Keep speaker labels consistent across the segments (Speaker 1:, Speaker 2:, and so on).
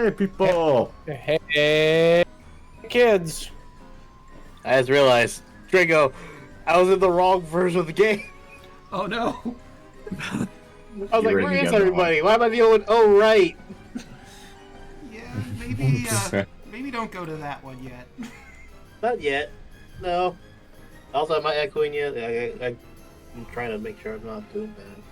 Speaker 1: Hey, people!
Speaker 2: Hey, kids!
Speaker 3: I just realized, Draco, I was in the wrong version of the game.
Speaker 4: Oh no!
Speaker 3: I was like, where is everybody? Why am I the only one? Oh, right.
Speaker 4: Yeah, maybe don't go to that one yet.
Speaker 3: Not yet. No. Also, am I echoing you? I'm trying to make sure I'm not doing that.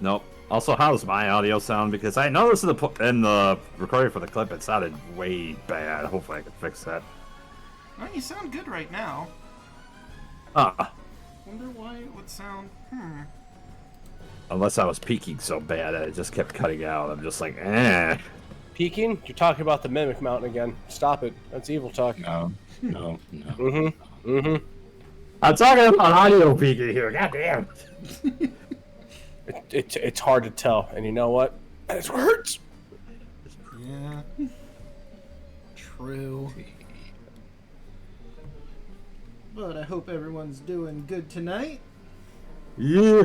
Speaker 1: Nope. Also, how's my audio sound? Because I noticed in the recording for the clip, it sounded way bad. Hopefully I can fix that.
Speaker 4: Oh, you sound good right now. Wonder why it would sound...
Speaker 1: Unless I was peaking so bad that it just kept cutting out. I'm just like, eh.
Speaker 2: Peeking? You're talking about the Mimic Mountain again. Stop it. That's evil talk.
Speaker 5: No.
Speaker 1: I'm talking about audio peaking here. God damn.
Speaker 2: It's hard to tell, and you know what? It hurts.
Speaker 4: Yeah. True. But I hope everyone's doing good tonight.
Speaker 1: Yeah.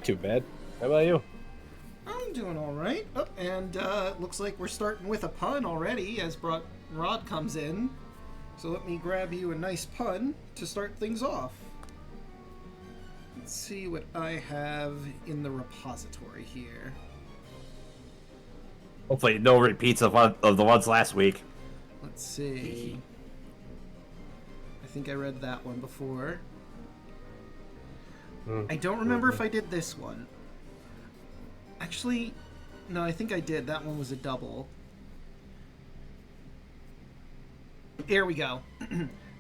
Speaker 2: Too bad. How about you?
Speaker 4: I'm doing alright. Oh, and looks like we're starting with a pun already as Rod comes in. So let me grab you a nice pun to start things off. Let's see what I have in the repository here.
Speaker 1: Hopefully no repeats of the ones last week.
Speaker 4: Let's see. I think I read that one before. I don't remember if I did this one. Actually, no, I think I did. That one was a double. Here we go.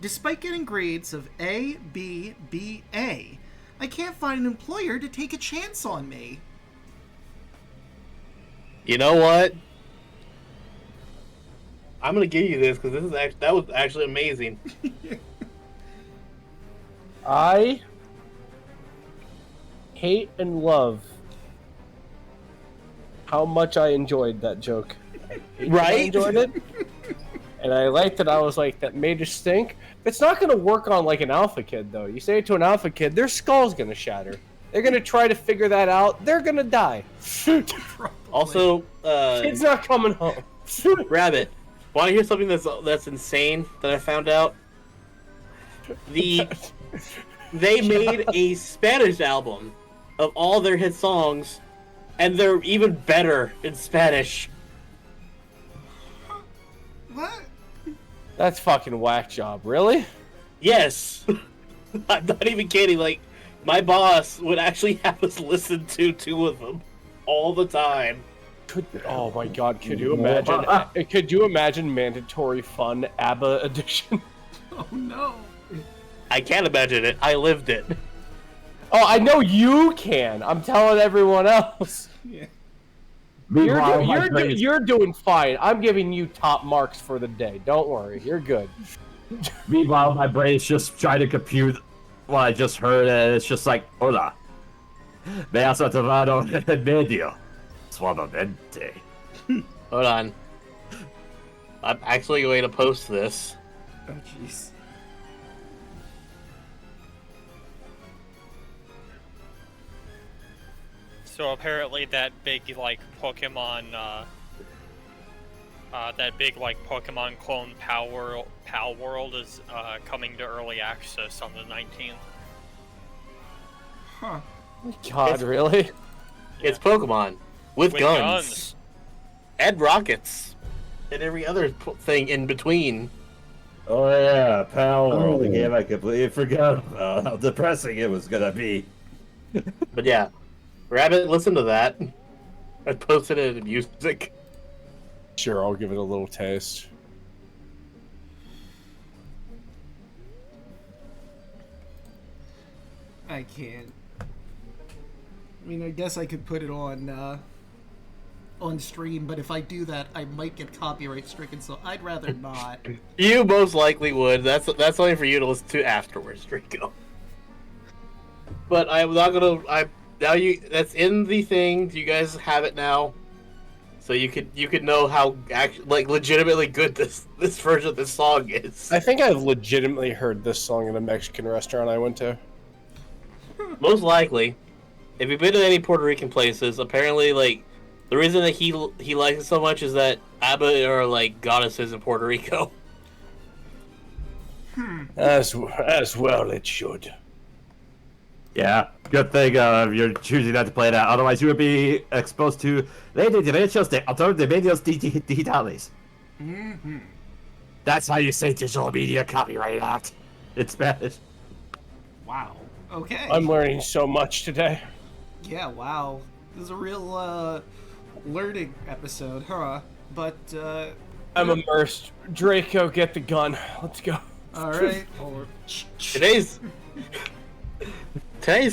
Speaker 4: Despite getting grades of A, B, B, A, I can't find an employer to take a chance on me.
Speaker 3: You know what? I'm gonna give you this because that was actually amazing.
Speaker 2: I hate and love how much I enjoyed that joke.
Speaker 3: Right?
Speaker 2: I enjoyed it. And I liked that I was like, that made us think. It's not going to work on like an alpha kid, though. You say it to an alpha kid, their skull's going to shatter. They're going to try to figure that out. They're going to die.
Speaker 3: Also,
Speaker 2: kid's not coming home.
Speaker 3: Rabbit, want to hear something that's insane that I found out? They made a Spanish album of all their hit songs, and they're even better in Spanish.
Speaker 4: What?
Speaker 2: That's fucking whack job. Really?
Speaker 3: Yes. I'm not even kidding. Like, my boss would actually have us listen to 2 of them all the time.
Speaker 2: Oh my god, could you imagine? Could you imagine mandatory fun ABBA edition?
Speaker 4: Oh no.
Speaker 3: I can't imagine it. I lived it.
Speaker 2: Oh, I know you can. I'm telling everyone else.
Speaker 4: Yeah.
Speaker 2: You're doing fine. I'm giving you top marks for the day. Don't worry. You're good.
Speaker 1: Meanwhile, my brain's just trying to compute what I just heard, and it's just like, hola. Me has tomado en medio. Suavemente.
Speaker 3: Hold on. I'm actually going to post this.
Speaker 4: Oh jeez.
Speaker 6: So apparently that big like Pokemon Pokemon clone Pal World is coming to early access on the 19th.
Speaker 4: Huh.
Speaker 2: God, really?
Speaker 3: It's Pokemon with guns and rockets and every other thing in between.
Speaker 1: Oh yeah, Pal World, the game I completely forgot about how depressing it was gonna be.
Speaker 3: But yeah, Rabbit, listen to that. I posted it in music.
Speaker 2: Sure, I'll give it a little taste.
Speaker 4: I can't. I mean, I guess I could put it on stream, but if I do that, I might get copyright stricken, so I'd rather not.
Speaker 3: You most likely would. That's only for you to listen to afterwards, Draco. But I'm not gonna. That's in the thing. You guys have it now, so you could know how legitimately good this version of this song is.
Speaker 2: I think I've legitimately heard this song in a Mexican restaurant I went to.
Speaker 3: Most likely. If you've been to any Puerto Rican places, apparently, like, the reason that he likes it so much is that Abba are like goddesses in Puerto Rico.
Speaker 2: As well it should.
Speaker 1: Yeah, good thing you're choosing not to play that. Otherwise, you would be exposed to Lady Derechos de Autor de Medios Digitales.
Speaker 4: Mm-hmm.
Speaker 1: That's how you say Digital Media Copyright Act. It's Spanish.
Speaker 4: Wow. Okay.
Speaker 2: I'm learning so much today.
Speaker 4: Yeah, wow. This is a real learning episode, huh? But
Speaker 2: I'm immersed. Draco, get the gun. Let's go.
Speaker 4: all right.
Speaker 3: Today's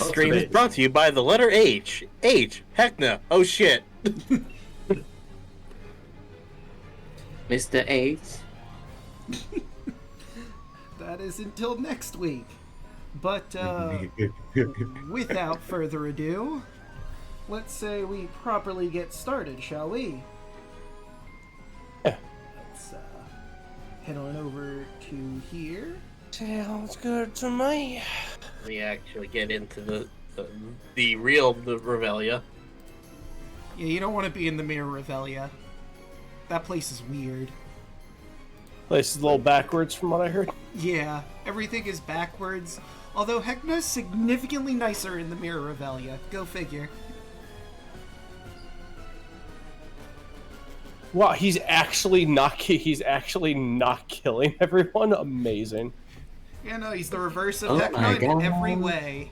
Speaker 3: stream is brought to you by the letter H. Heckna. Oh shit.
Speaker 5: Mr. H.
Speaker 4: That is until next week. But without further ado, let's say we properly get started, shall we?
Speaker 2: Yeah.
Speaker 4: Let's head on over to here.
Speaker 2: Sounds good to me.
Speaker 3: Let me actually get into the real Revelia.
Speaker 4: Yeah, you don't want to be in the Mirror Revelia. That place is weird.
Speaker 2: Place is a little backwards from what I heard.
Speaker 4: Yeah, everything is backwards. Although Heckna is significantly nicer in the Mirror Revelia. Go figure.
Speaker 2: Wow, he's actually not killing everyone. Amazing.
Speaker 4: Yeah, no, he's the reverse of
Speaker 5: Oh my
Speaker 4: Heckna in
Speaker 5: God.
Speaker 4: every way.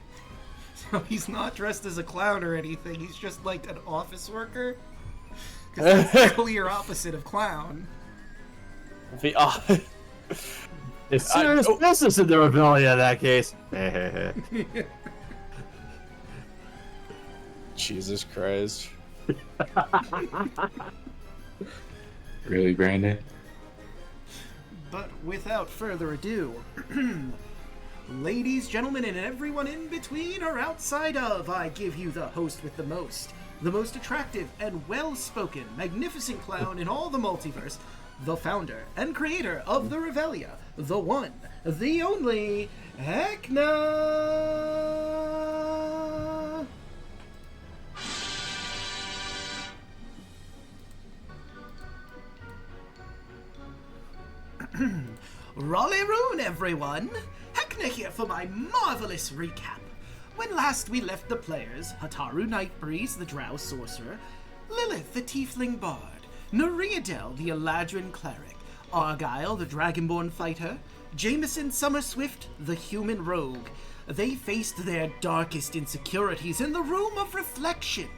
Speaker 4: So he's not dressed as a clown or anything. He's just like an office worker. Because that's the clear opposite of clown.
Speaker 1: It's serious business in the Rebellion in that case.
Speaker 2: Jesus Christ.
Speaker 5: Really, Brandon?
Speaker 4: But without further ado, ladies, gentlemen, and everyone in between or outside of, I give you the host with the most attractive and well-spoken, magnificent clown in all the multiverse, the founder and creator of the Revelia, the one, the only, Heckna! Rolly-roon, everyone! Heckna here for my marvelous recap. When last we left the players, Hataru Nightbreeze, the Drow Sorcerer, Lilith, the Tiefling Bard, Neriadel, the Eladrin Cleric, Argyle, the Dragonborn Fighter, Jameson Summerswift, the Human Rogue, they faced their darkest insecurities in the Room of Reflection.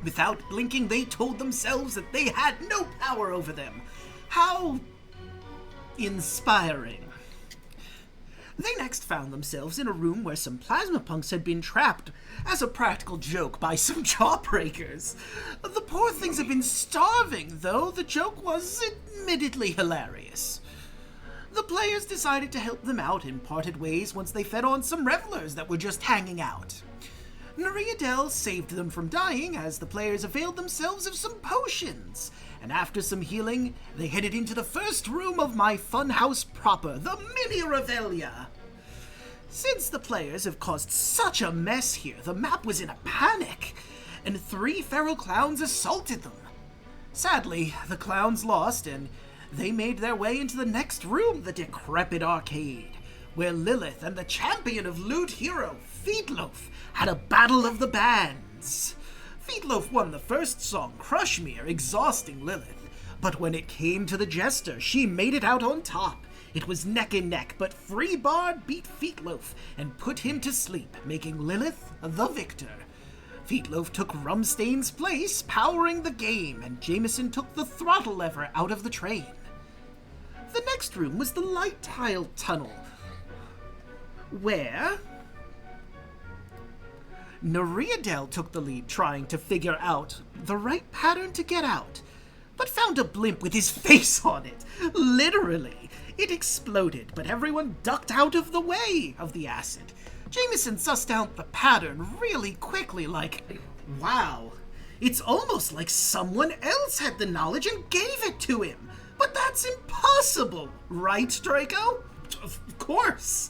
Speaker 4: Without blinking, they told themselves that they had no power over them. How inspiring. They next found themselves in a room where some plasma punks had been trapped as a practical joke by some jawbreakers. The poor things had been starving, though the joke was admittedly hilarious. The players decided to help them out and parted ways once they fed on some revelers that were just hanging out. Neriadel saved them from dying as the players availed themselves of some potions, and after some healing, they headed into the first room of my funhouse proper, the Mini Revelia. Since the players have caused such a mess here, the map was in a panic, and 3 feral clowns assaulted them. Sadly, the clowns lost, and they made their way into the next room, the decrepit arcade, where Lilith and the champion of Loot Hero, Feetloaf, had a battle of the bands. Feetloaf won the first song, Crush Me, exhausting Lilith, but when it came to the Jester, she made it out on top. It was neck and neck, but Freebard beat Feetloaf and put him to sleep, making Lilith the victor. Feetloaf took Rumstain's place, powering the game, and Jameson took the throttle lever out of the train. The next room was the light tile tunnel, where Neriadel took the lead trying to figure out the right pattern to get out, but found a blimp with his face on it. Literally. It exploded, but everyone ducked out of the way of the acid. Jameson sussed out the pattern really quickly, like, wow, it's almost like someone else had the knowledge and gave it to him. But that's impossible, right, Draco? Of course.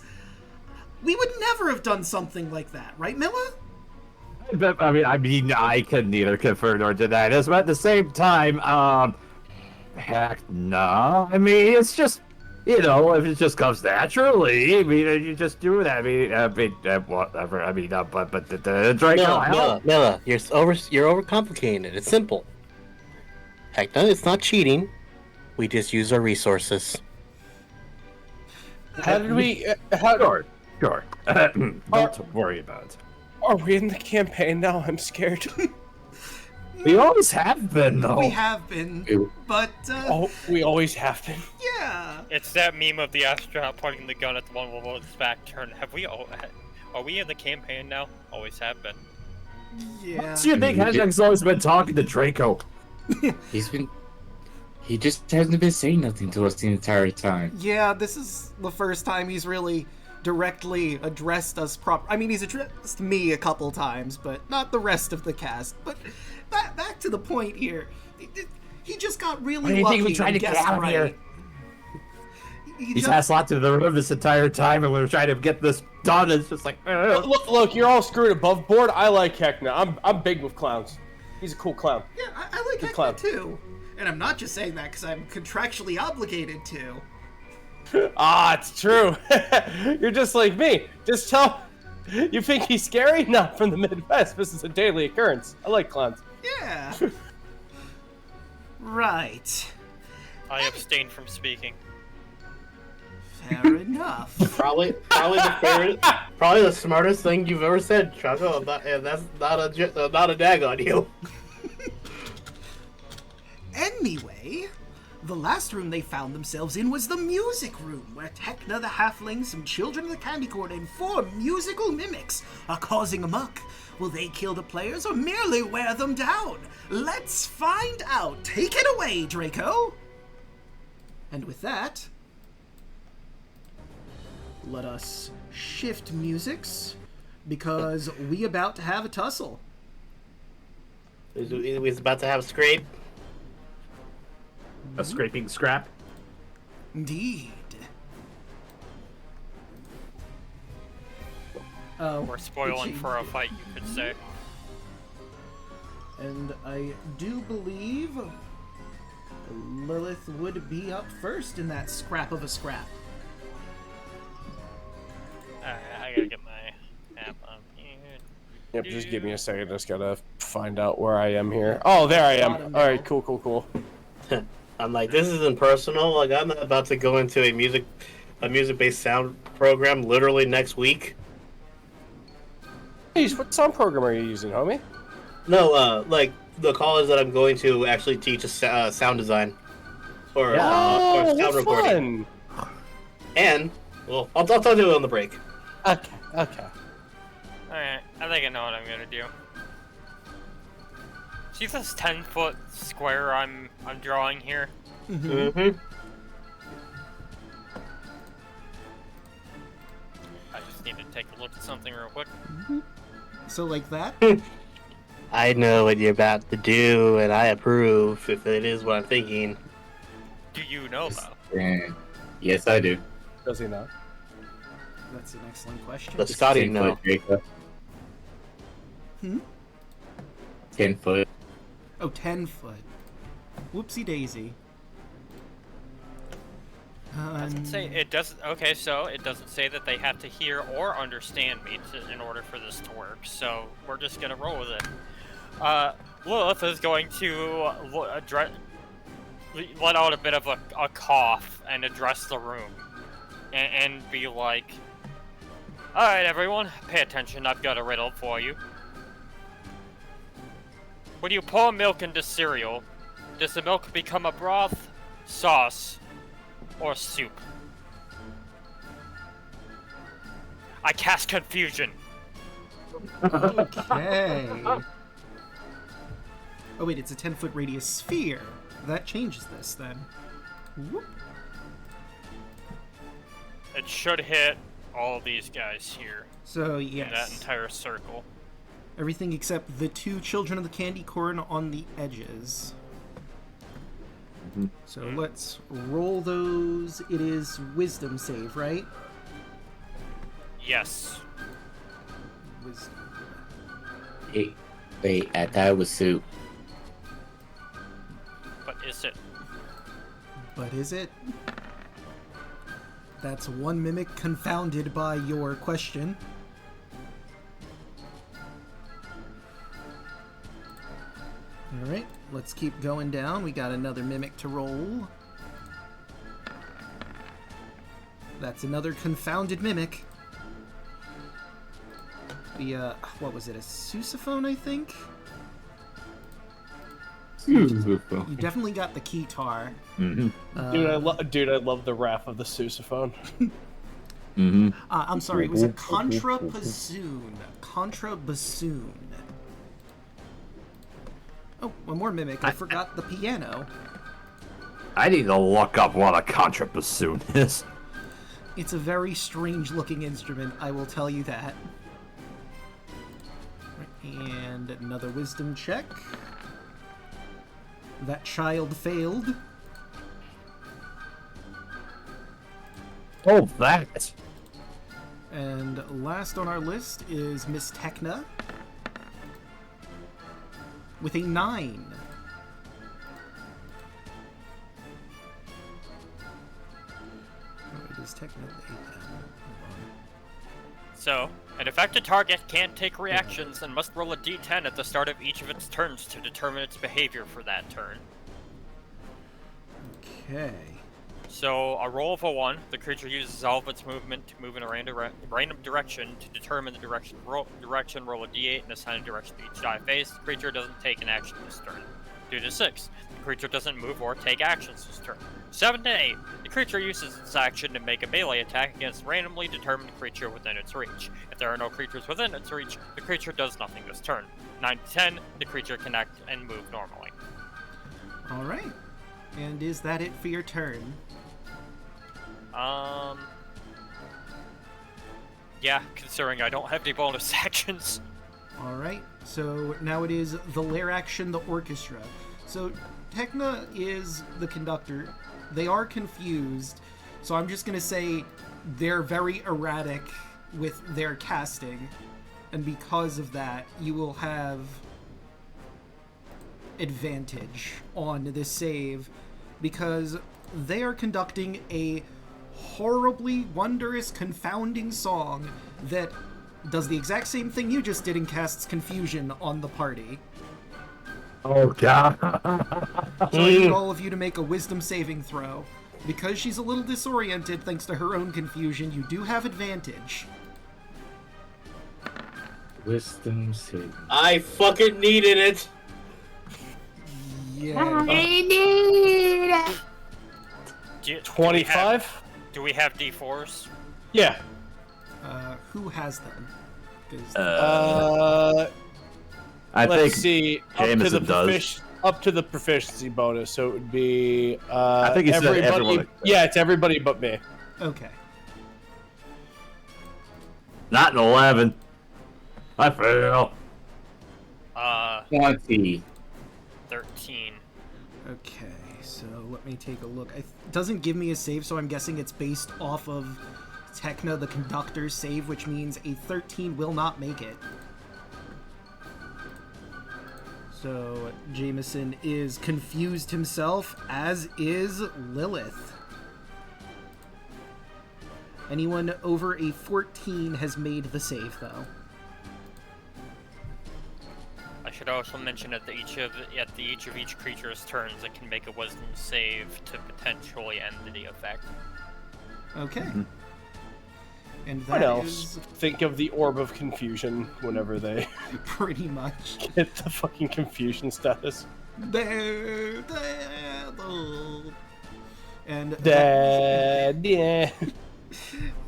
Speaker 4: We would never have done something like that, right, Milla?
Speaker 1: I mean, I can neither confirm nor deny this, but at the same time, Heck, no. I mean, it's just, if it just comes naturally, I mean, you just do that. Whatever. I mean, but the Draco.
Speaker 3: Milla, you're overcomplicating it. It's simple. Heckna, it's not cheating. We just use our resources.
Speaker 2: How did we?
Speaker 1: Sure. Don't worry about it.
Speaker 2: Are we in the campaign now? I'm scared.
Speaker 1: We always have been, though.
Speaker 4: We have been, but
Speaker 2: We always have been.
Speaker 4: yeah.
Speaker 6: It's that meme of the astronaut pointing the gun at the one with its back turned. Are we in the campaign now? Always have been.
Speaker 4: Yeah.
Speaker 1: So you think Hedgehog's always been talking to Draco?
Speaker 5: He just hasn't been saying nothing to us the entire time.
Speaker 4: Yeah, this is the first time he's really directly addressed us I mean, he's addressed me a couple times, but not the rest of the cast. But back to the point here. He just got really lucky.
Speaker 1: We tried to get out of here. He's
Speaker 4: just...
Speaker 1: passed lots of the room this entire time, and we were trying to get this done. It's just like,
Speaker 2: Look, you're all screwed above board. I like Heckna. I'm big with clowns. He's a cool clown.
Speaker 4: Yeah, I like Heckna
Speaker 2: clown.
Speaker 4: too. And I'm not just saying that because I'm contractually obligated to.
Speaker 2: It's true. You're just like me. Just tell. You think he's scary? Not from the Midwest. This is a daily occurrence. I like clowns.
Speaker 4: Yeah. Right.
Speaker 6: I abstain from speaking.
Speaker 4: Fair enough.
Speaker 3: Probably the smartest thing you've ever said, Draco. That's not a dag on you.
Speaker 4: Anyway, the last room they found themselves in was the music room, where Heckna the Halfling, some children of the Candy Corn, and 4 musical mimics are causing a muck. Will they kill the players or merely wear them down? Let's find out. Take it away, Draco. And with that, let us shift musics, because we about to have a tussle.
Speaker 3: He's about to have a scrape.
Speaker 1: a scraping scrap.
Speaker 4: Indeed.
Speaker 6: We're spoiling for a fight, you could say.
Speaker 4: And I do believe Lilith would be up first in that scrap of a scrap.
Speaker 6: Alright, I gotta get my app on here.
Speaker 2: Yep, just give me a second. Just gotta find out where I am here. Oh, there I am. All right, cool.
Speaker 3: I'm like, this isn't personal. Like, I'm about to go into a music-based sound program literally next week.
Speaker 2: What sound program are you using, homie?
Speaker 3: No, like the college that I'm going to actually teach sound design or sound recording.
Speaker 2: Fun.
Speaker 3: And well, I'll tell you on the break.
Speaker 2: Okay.
Speaker 6: Alright, I think I know what I'm gonna do. See this 10-foot square I'm drawing here?
Speaker 3: Mm-hmm.
Speaker 6: I just need to take a look at something real quick.
Speaker 4: So like that?
Speaker 3: I know what you're about to do, and I approve if it is what I'm thinking.
Speaker 6: Do you know though?
Speaker 5: Yes, I do.
Speaker 2: Does he not?
Speaker 4: That's an excellent question.
Speaker 3: But Scotty,
Speaker 5: 10
Speaker 3: no.
Speaker 5: foot, Draco. 10 foot.
Speaker 4: Oh, 10 foot. Whoopsie daisy.
Speaker 6: Doesn't say it doesn't. Okay, so it doesn't say that they have to hear or understand me in order for this to work. So we're just gonna roll with it. Lilith is going to let out a bit of a cough and address the room, and be like, "All right, everyone, pay attention. I've got a riddle for you. When you pour milk into cereal, does the milk become a broth, sauce, or soup?" I cast confusion.
Speaker 4: Okay. Oh wait, it's a 10-foot radius sphere. That changes this then. Whoop.
Speaker 6: It should hit all of these guys here
Speaker 4: So
Speaker 6: in that
Speaker 4: yes,
Speaker 6: entire circle.
Speaker 4: everything except the 2 children of the candy corn on the edges. So let's roll those. It is wisdom save, right?
Speaker 6: Yes.
Speaker 4: Wisdom.
Speaker 5: Wait, I thought it was soup.
Speaker 6: But is it?
Speaker 4: But is it? That's one mimic confounded by your question. Alright, let's keep going down. We got another mimic to roll. That's another confounded mimic. The, what was it, a sousaphone, I think? You definitely got the keytar.
Speaker 1: Mm-hmm.
Speaker 2: Dude, I love the wrath of the sousaphone.
Speaker 1: Mm-hmm.
Speaker 4: I'm sorry, it was a contrabassoon. Contrabassoon. Oh, one more mimic. I forgot the piano.
Speaker 1: I need to look up what a contrabassoon is.
Speaker 4: It's a very strange looking instrument, I will tell you that. And another wisdom check. That child failed.
Speaker 1: Oh, that.
Speaker 4: And last on our list is Miss Heckna with a 9. Oh, it is Heckna with 8.
Speaker 6: So, an affected target can't take reactions and must roll a d10 at the start of each of its turns to determine its behavior for that turn.
Speaker 4: Okay.
Speaker 6: So, a roll of a 1, the creature uses all of its movement to move in a random direction to determine the direction. Roll a d8 and assign a direction to each die face. The creature doesn't take an action this turn. 2 to 6, the creature doesn't move or take actions this turn. 7 to 8, the creature uses its action to make a melee attack against a randomly determined creature within its reach. If there are no creatures within its reach, the creature does nothing this turn. 9 to 10, the creature can act and move normally.
Speaker 4: Alright. And is that it for your turn?
Speaker 6: Yeah, considering I don't have any bonus actions.
Speaker 4: Alright, so now it is the lair action, the orchestra. So Heckna is the conductor. They are confused, so I'm just gonna say they're very erratic with their casting, and because of that, you will have advantage on this save, because they are conducting a horribly wondrous, confounding song that does the exact same thing you just did and casts confusion on the party.
Speaker 1: Oh, God.
Speaker 4: So I need all of you to make a wisdom saving throw. Because she's a little disoriented thanks to her own confusion, you do have advantage.
Speaker 5: Wisdom saving.
Speaker 3: I fucking needed it.
Speaker 4: Yeah.
Speaker 6: Do
Speaker 2: 25?
Speaker 6: Do we have d4s?
Speaker 2: Yeah.
Speaker 4: Who has them? 'Cause
Speaker 1: I
Speaker 2: Let's
Speaker 1: think
Speaker 2: see.
Speaker 1: Jameson does.
Speaker 2: Up to the proficiency bonus, so it would be.
Speaker 1: I think he said everyone.
Speaker 2: Yeah, it's everybody but me.
Speaker 4: Okay.
Speaker 1: Not an 11. I fail.
Speaker 5: 20.
Speaker 6: 13.
Speaker 4: Okay, so let me take a look. It doesn't give me a save, so I'm guessing it's based off of Heckna, the conductor's save, which means a 13 will not make it. So Jameson is confused himself, as is Lilith. Anyone over a 14 has made the save, though.
Speaker 6: I should also mention at each of each creature's turns, it can make a wisdom save to potentially end the effect.
Speaker 4: Okay. And
Speaker 2: What
Speaker 4: that
Speaker 2: else?
Speaker 4: is
Speaker 2: Think of the orb of confusion whenever they
Speaker 4: pretty much.
Speaker 2: get the fucking confusion status.
Speaker 4: There. And
Speaker 2: Yeah.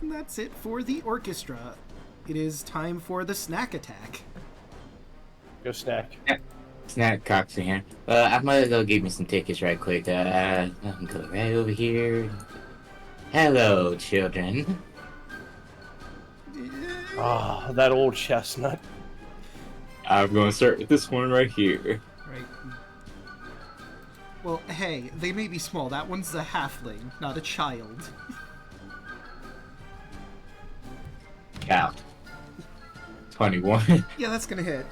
Speaker 4: and that's it for the orchestra. It is time for the snack attack.
Speaker 2: Go snack.
Speaker 5: Snack Cox in here. I might as well give me some tickets right quick. I'm going right over here. Hello, children.
Speaker 2: Ah, that old chestnut.
Speaker 5: I'm going to start with this one right here.
Speaker 4: Right. Well, hey, they may be small. That one's a halfling, not a child.
Speaker 5: Count. 21.
Speaker 4: Yeah, that's gonna hit.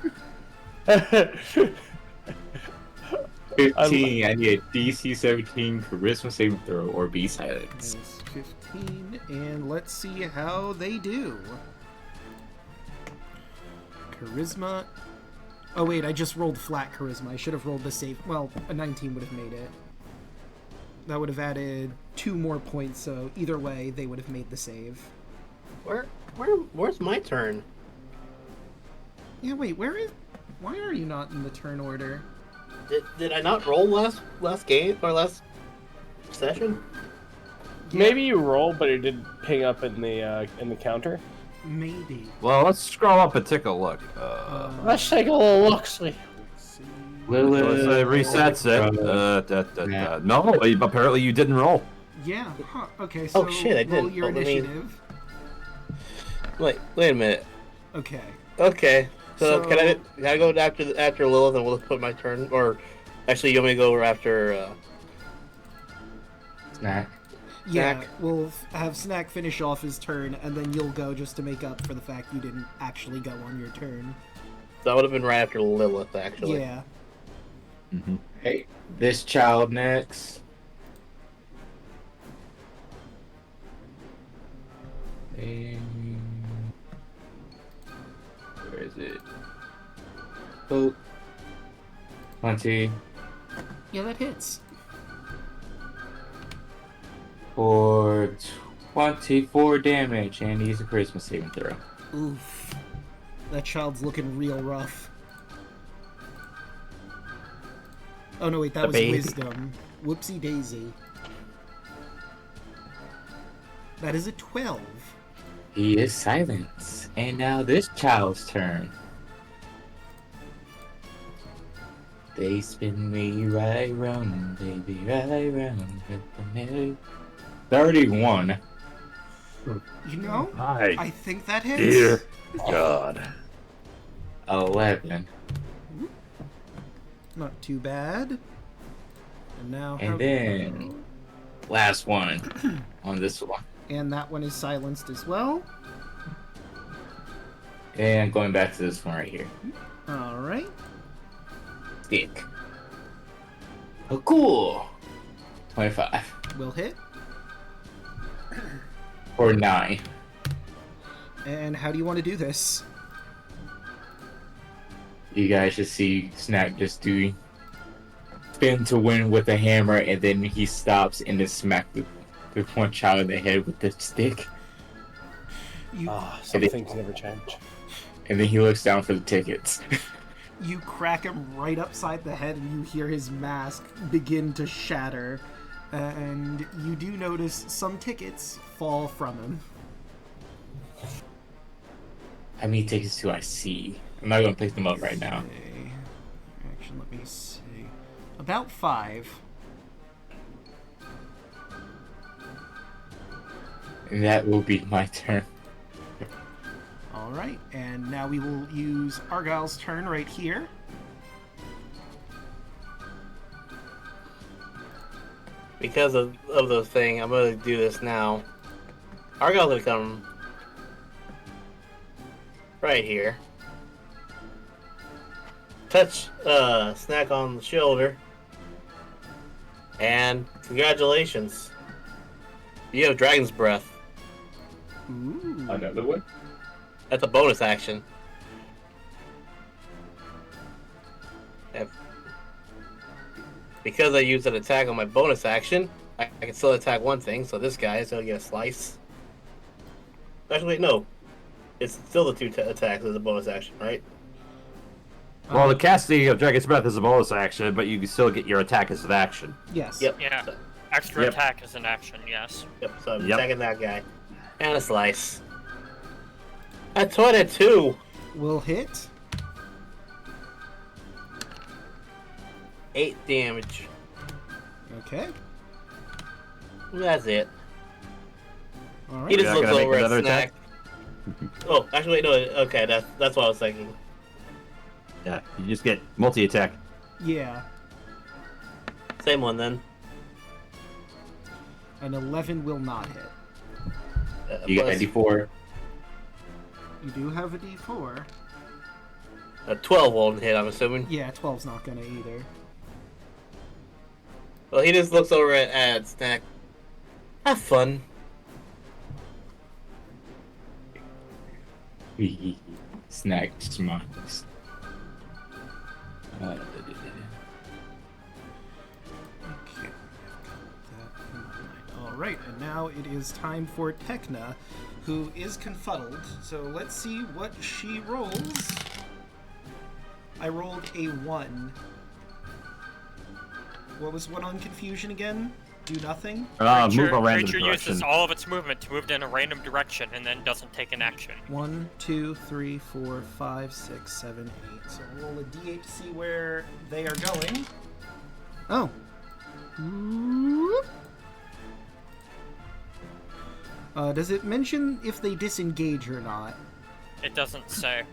Speaker 5: 15. I need a DC 17 Charisma saving throw or be silenced.
Speaker 4: Minus 15, and let's see how they do. Charisma. Oh wait, I just rolled flat charisma. I should have rolled the save. Well, a 19 would have made it. That would have added 2 more points, so either way, they would have made the save.
Speaker 3: Where's my turn?
Speaker 4: Yeah, wait, why are you not in the turn order?
Speaker 3: Did I not roll last game or last session?
Speaker 2: Maybe you roll, but it didn't ping up in the counter.
Speaker 4: Maybe.
Speaker 1: Well, let's scroll up and take a look.
Speaker 2: Let's take a little look. See.
Speaker 4: Let's see.
Speaker 5: Lilith
Speaker 1: Resets it. No, apparently you didn't roll.
Speaker 4: Yeah, huh. Okay, so
Speaker 3: shit, I
Speaker 4: roll
Speaker 3: didn't.
Speaker 4: your
Speaker 3: Oh, let me-
Speaker 4: initiative.
Speaker 3: Wait a minute.
Speaker 4: Okay.
Speaker 3: Okay. So,
Speaker 4: So-
Speaker 3: can I go after Lilith and we'll put my turn? Or actually, you want me to go over after?
Speaker 5: Snack.
Speaker 4: Yeah,
Speaker 3: Snack.
Speaker 4: we'll have Snack finish off his turn, and then you'll go just to make up for the fact you didn't actually go on your turn.
Speaker 3: That would have been right after Lilith, actually.
Speaker 4: Yeah.
Speaker 1: Mm-hmm.
Speaker 5: Hey, this child next. Where is it? Oh. 20
Speaker 4: Yeah, that hits.
Speaker 5: for 24 damage, and he's a charisma saving throw.
Speaker 4: Oof. That child's looking real rough. Oh no, wait, that was
Speaker 3: baby.
Speaker 4: wisdom. Whoopsie daisy. That is a 12.
Speaker 5: He is silenced. And now this child's turn. They spin me right round, baby, right round with the merry. 31.
Speaker 4: You know,
Speaker 1: Hi,
Speaker 4: I think that hits.
Speaker 1: dear God.
Speaker 5: 11.
Speaker 4: Not too bad. And now
Speaker 5: And then last one on this one.
Speaker 4: And that one is silenced as well.
Speaker 5: And going back to this one right here.
Speaker 4: Alright.
Speaker 5: Stick. Oh, cool. 25.
Speaker 4: Will hit.
Speaker 5: Or 9.
Speaker 4: And how do you want to do this?
Speaker 5: You guys just see Snack just doing spin to win with a hammer, and then he stops and then smack the one child in the head with the stick.
Speaker 4: You
Speaker 2: Some things never change.
Speaker 5: And then he looks down for the tickets.
Speaker 4: you crack him right upside the head, and you hear his mask begin to shatter. And you do notice some tickets fall from him.
Speaker 5: How many tickets do I see? I'm not gonna pick them up right now.
Speaker 4: Okay. Actually, let me see. About 5.
Speaker 5: And that will be my turn.
Speaker 4: Alright, and now we will use Argyle's turn right here.
Speaker 3: Because of the thing, I'm gonna do this now. Argyle's gonna come right here. Touch Snack on the shoulder. And congratulations. You have Dragon's Breath.
Speaker 4: Ooh.
Speaker 5: Another one?
Speaker 3: That's a bonus action. And because I used an attack on my bonus action, I can still attack one thing, so this guy is going to get a slice. Actually, wait, no. It's still the 2 attacks as a bonus action, right?
Speaker 1: Well, the casting of Dragon's Breath is a bonus action, but you can still get your attack as an action.
Speaker 4: Yes.
Speaker 3: Yep.
Speaker 6: Yeah.
Speaker 3: So,
Speaker 6: Extra
Speaker 1: Yep.
Speaker 6: attack is an action, yes.
Speaker 3: so I'm
Speaker 1: Yep.
Speaker 3: attacking that guy. And a slice. A 22!
Speaker 4: Will hit.
Speaker 3: 8 damage.
Speaker 4: Okay.
Speaker 3: That's it. He
Speaker 4: Alright.
Speaker 3: just
Speaker 1: You're not
Speaker 3: looks
Speaker 1: gonna make
Speaker 3: over at
Speaker 1: another
Speaker 3: Snack. Oh, actually, wait, no. Okay, that's what I was thinking.
Speaker 1: Yeah, you just get multi-attack.
Speaker 4: Yeah.
Speaker 3: Same one then.
Speaker 4: An 11 will not hit.
Speaker 5: You got
Speaker 3: Plus
Speaker 5: 94.
Speaker 4: You do have a d4.
Speaker 3: a 12 won't hit, I'm assuming.
Speaker 4: Yeah, 12's not gonna either.
Speaker 3: Well, he just looks over at Snack. Have fun.
Speaker 5: Snack smiles.
Speaker 4: Okay. All right, and now it is time for Heckna, who is confuddled. So let's see what she rolls. I rolled a 1. What was 1 on confusion again? Do nothing?
Speaker 1: Move a random
Speaker 6: Creature
Speaker 1: direction.
Speaker 6: uses all of its movement to move in a random direction and then doesn't take an action.
Speaker 4: 1, 2, 3, 4, 5, 6, 7, 8. So roll a d8 to see where they are going. Oh. Does it mention if they disengage or not?
Speaker 6: It doesn't say.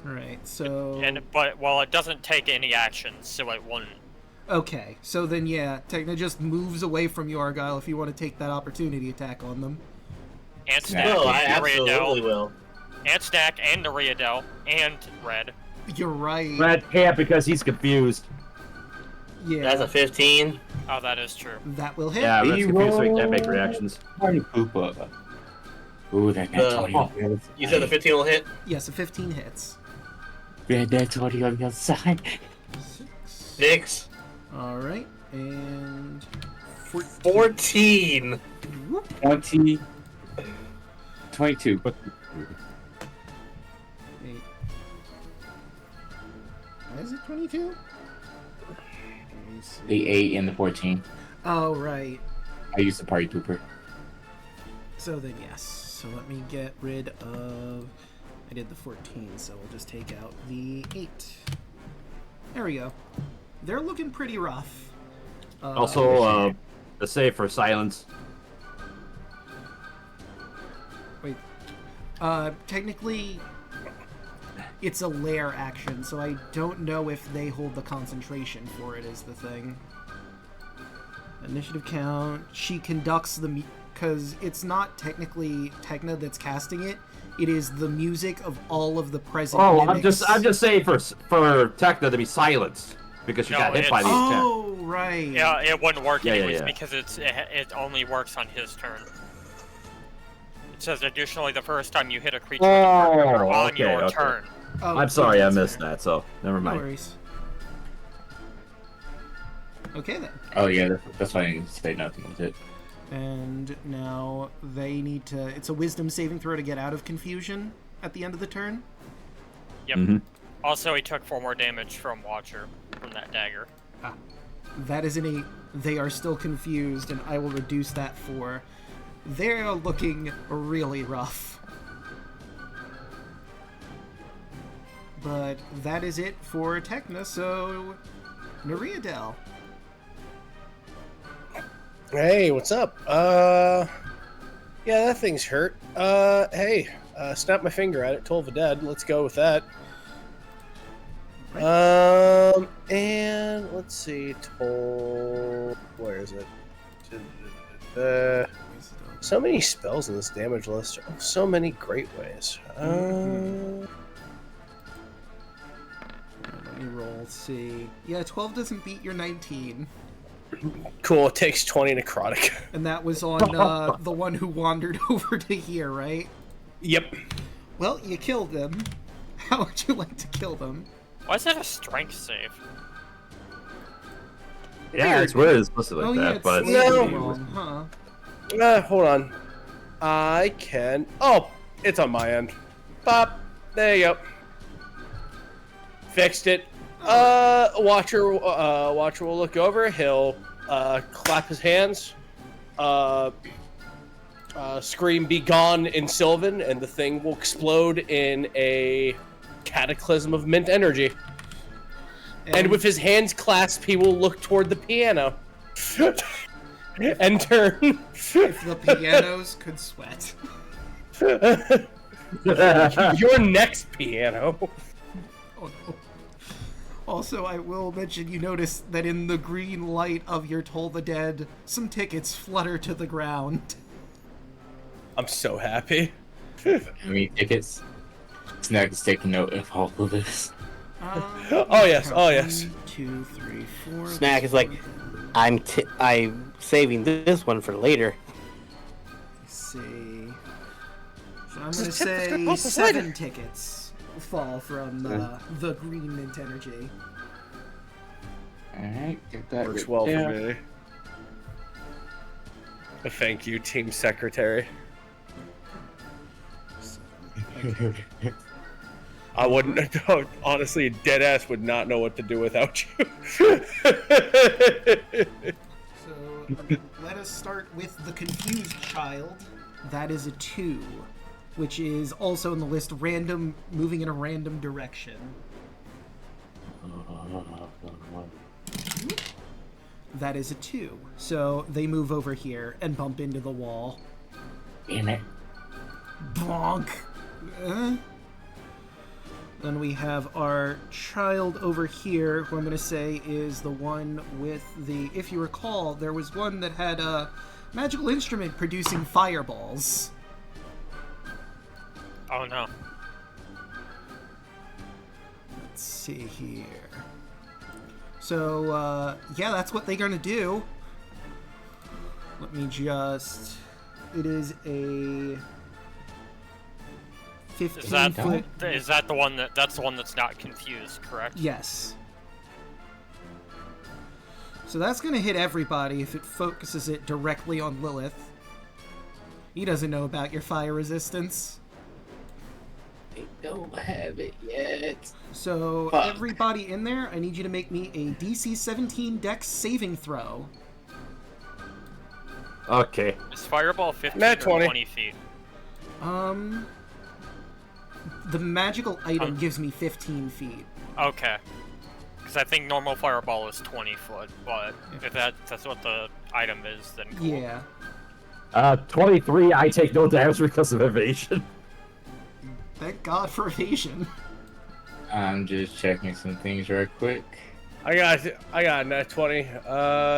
Speaker 4: Right, so...
Speaker 6: But it doesn't take any actions, so it won't.
Speaker 4: Okay, so then yeah, Heckna just moves away from you, Argyle, if you want to take that opportunity attack on them.
Speaker 6: And Snack,
Speaker 3: No, I
Speaker 6: and
Speaker 3: absolutely
Speaker 6: Nariadel,
Speaker 3: will.
Speaker 6: and Snack, and Nariadel, and Red.
Speaker 4: You're right.
Speaker 1: Red can't because he's confused.
Speaker 4: Yeah,
Speaker 3: That's a 15.
Speaker 6: Oh, that is true.
Speaker 4: that will hit.
Speaker 1: Yeah, Red's confused, so he can't make reactions.
Speaker 5: Party pooper. Ooh, that
Speaker 3: The-
Speaker 5: 20.
Speaker 3: You said the 15 will hit?
Speaker 4: Yes, a 15 hits.
Speaker 5: Yeah, that's 20 on the other side.
Speaker 3: 6.
Speaker 4: Alright, and...
Speaker 3: 14.
Speaker 5: 20. 22.
Speaker 4: Wait. Why is it 22?
Speaker 5: The 8 and the 14.
Speaker 4: Oh, right.
Speaker 5: I used the party pooper.
Speaker 4: So then, yes. So let me get rid of... I did the 14, so we'll just take out the 8. There we go. They're looking pretty rough.
Speaker 1: Also, the save for silence.
Speaker 4: Wait. Technically, it's a lair action, so I don't know if they hold the concentration for it is the thing. Initiative count. She conducts the... Because it's not technically Heckna that's casting it. It is the music of all of the present mimics.
Speaker 1: I'm just saying for Heckna to be silenced because she got hit by these attacks.
Speaker 4: Oh, right.
Speaker 6: Yeah, it wouldn't work anyways
Speaker 1: yeah.
Speaker 6: because it only works on his turn. It says additionally the first time you hit a creature on your turn.
Speaker 4: Oh,
Speaker 1: I'm sorry, I
Speaker 4: that's
Speaker 1: missed
Speaker 4: fair.
Speaker 1: that, so never
Speaker 4: No
Speaker 1: mind.
Speaker 4: worries. Okay, then.
Speaker 5: Oh, yeah, that's why I didn't say nothing with it.
Speaker 4: And now they need to... It's a wisdom saving throw to get out of confusion at the end of the turn.
Speaker 6: Yep.
Speaker 1: Mhm.
Speaker 6: Also, he took 4 more damage from Watcher from that dagger.
Speaker 4: That is an 8. They are still confused, and I will reduce that 4. They're looking really rough. But that is it for Heckna, so... Nariadel.
Speaker 2: Hey, what's up? Yeah, that thing's hurt. Hey, snap my finger at it. Toll the dead. Let's go with that. And let's see. Toll. Where is it? So many spells in this damage list. So many great ways.
Speaker 4: Let me roll, see. Yeah, 12 doesn't beat your 19.
Speaker 2: Cool. It takes 20 necrotic.
Speaker 4: And that was on the one who wandered over to here, right?
Speaker 2: Yep.
Speaker 4: Well, you killed them. How would you like to kill them?
Speaker 6: Why is that a strength save?
Speaker 1: Yeah, it's weird. It's supposed to look
Speaker 4: Oh,
Speaker 1: like
Speaker 4: yeah,
Speaker 1: that,
Speaker 4: it's
Speaker 1: but it's
Speaker 2: No.
Speaker 4: wrong, huh?
Speaker 2: Hold on. I can... Oh, it's on my end. Pop. There you go. Fixed it. Watcher will look over. He'll clap his hands. Scream "Be gone" in Sylvan, and the thing will explode in a cataclysm of mint energy. And with his hands clasped, he will look toward the piano. And turn.
Speaker 4: If the pianos could sweat.
Speaker 2: Your next piano.
Speaker 4: Oh, no. Also, I will mention you notice that in the green light of your Toll the Dead, some tickets flutter to the ground.
Speaker 2: I'm so happy.
Speaker 5: How many tickets? Snack is taking note of all of this.
Speaker 2: Oh, yes, oh, yes.
Speaker 4: 1, 2, 3, 4.
Speaker 3: Snack is like, I'm saving this one for later.
Speaker 4: Let's see. So I'm gonna
Speaker 2: Just
Speaker 4: say 7 tickets fall from the green mint energy.
Speaker 5: Alright, get that.
Speaker 2: Works
Speaker 5: right
Speaker 2: well
Speaker 5: there.
Speaker 2: for me. Thank you, Team Secretary. I wouldn't. Honestly, deadass would not know what to do without you.
Speaker 4: So let us start with the confused child. That is a 2, which is also in the list random, moving in a random direction. That is a 2. So they move over here and bump into the wall.
Speaker 5: Damn it.
Speaker 4: Bonk. Then we have our child over here, who I'm going to say is the one with the... If you recall, there was one that had a magical instrument producing fireballs.
Speaker 6: Oh no.
Speaker 4: Let's see here. So, yeah, that's what they're going to do. Let me just... It is a... 15-foot...
Speaker 6: Is that the one that's the one that's not confused, correct?
Speaker 4: Yes. So that's going to hit everybody if it focuses it directly on Lilith. He doesn't know about your fire resistance.
Speaker 5: I don't have it yet.
Speaker 4: So
Speaker 5: Fuck.
Speaker 4: everybody in there, I need you to make me a DC 17 Dex saving throw.
Speaker 1: Okay.
Speaker 6: Is Fireball 15
Speaker 2: Nat
Speaker 6: or
Speaker 2: 20.
Speaker 6: 20 feet?
Speaker 4: The magical item gives me 15 feet.
Speaker 6: Okay. Because I think normal Fireball is 20 foot, but if that's what the item is, then cool.
Speaker 4: Yeah.
Speaker 1: 23, I take no damage because of evasion.
Speaker 4: Thank God for evasion.
Speaker 5: I'm just checking some things right quick.
Speaker 2: I got a nat 20.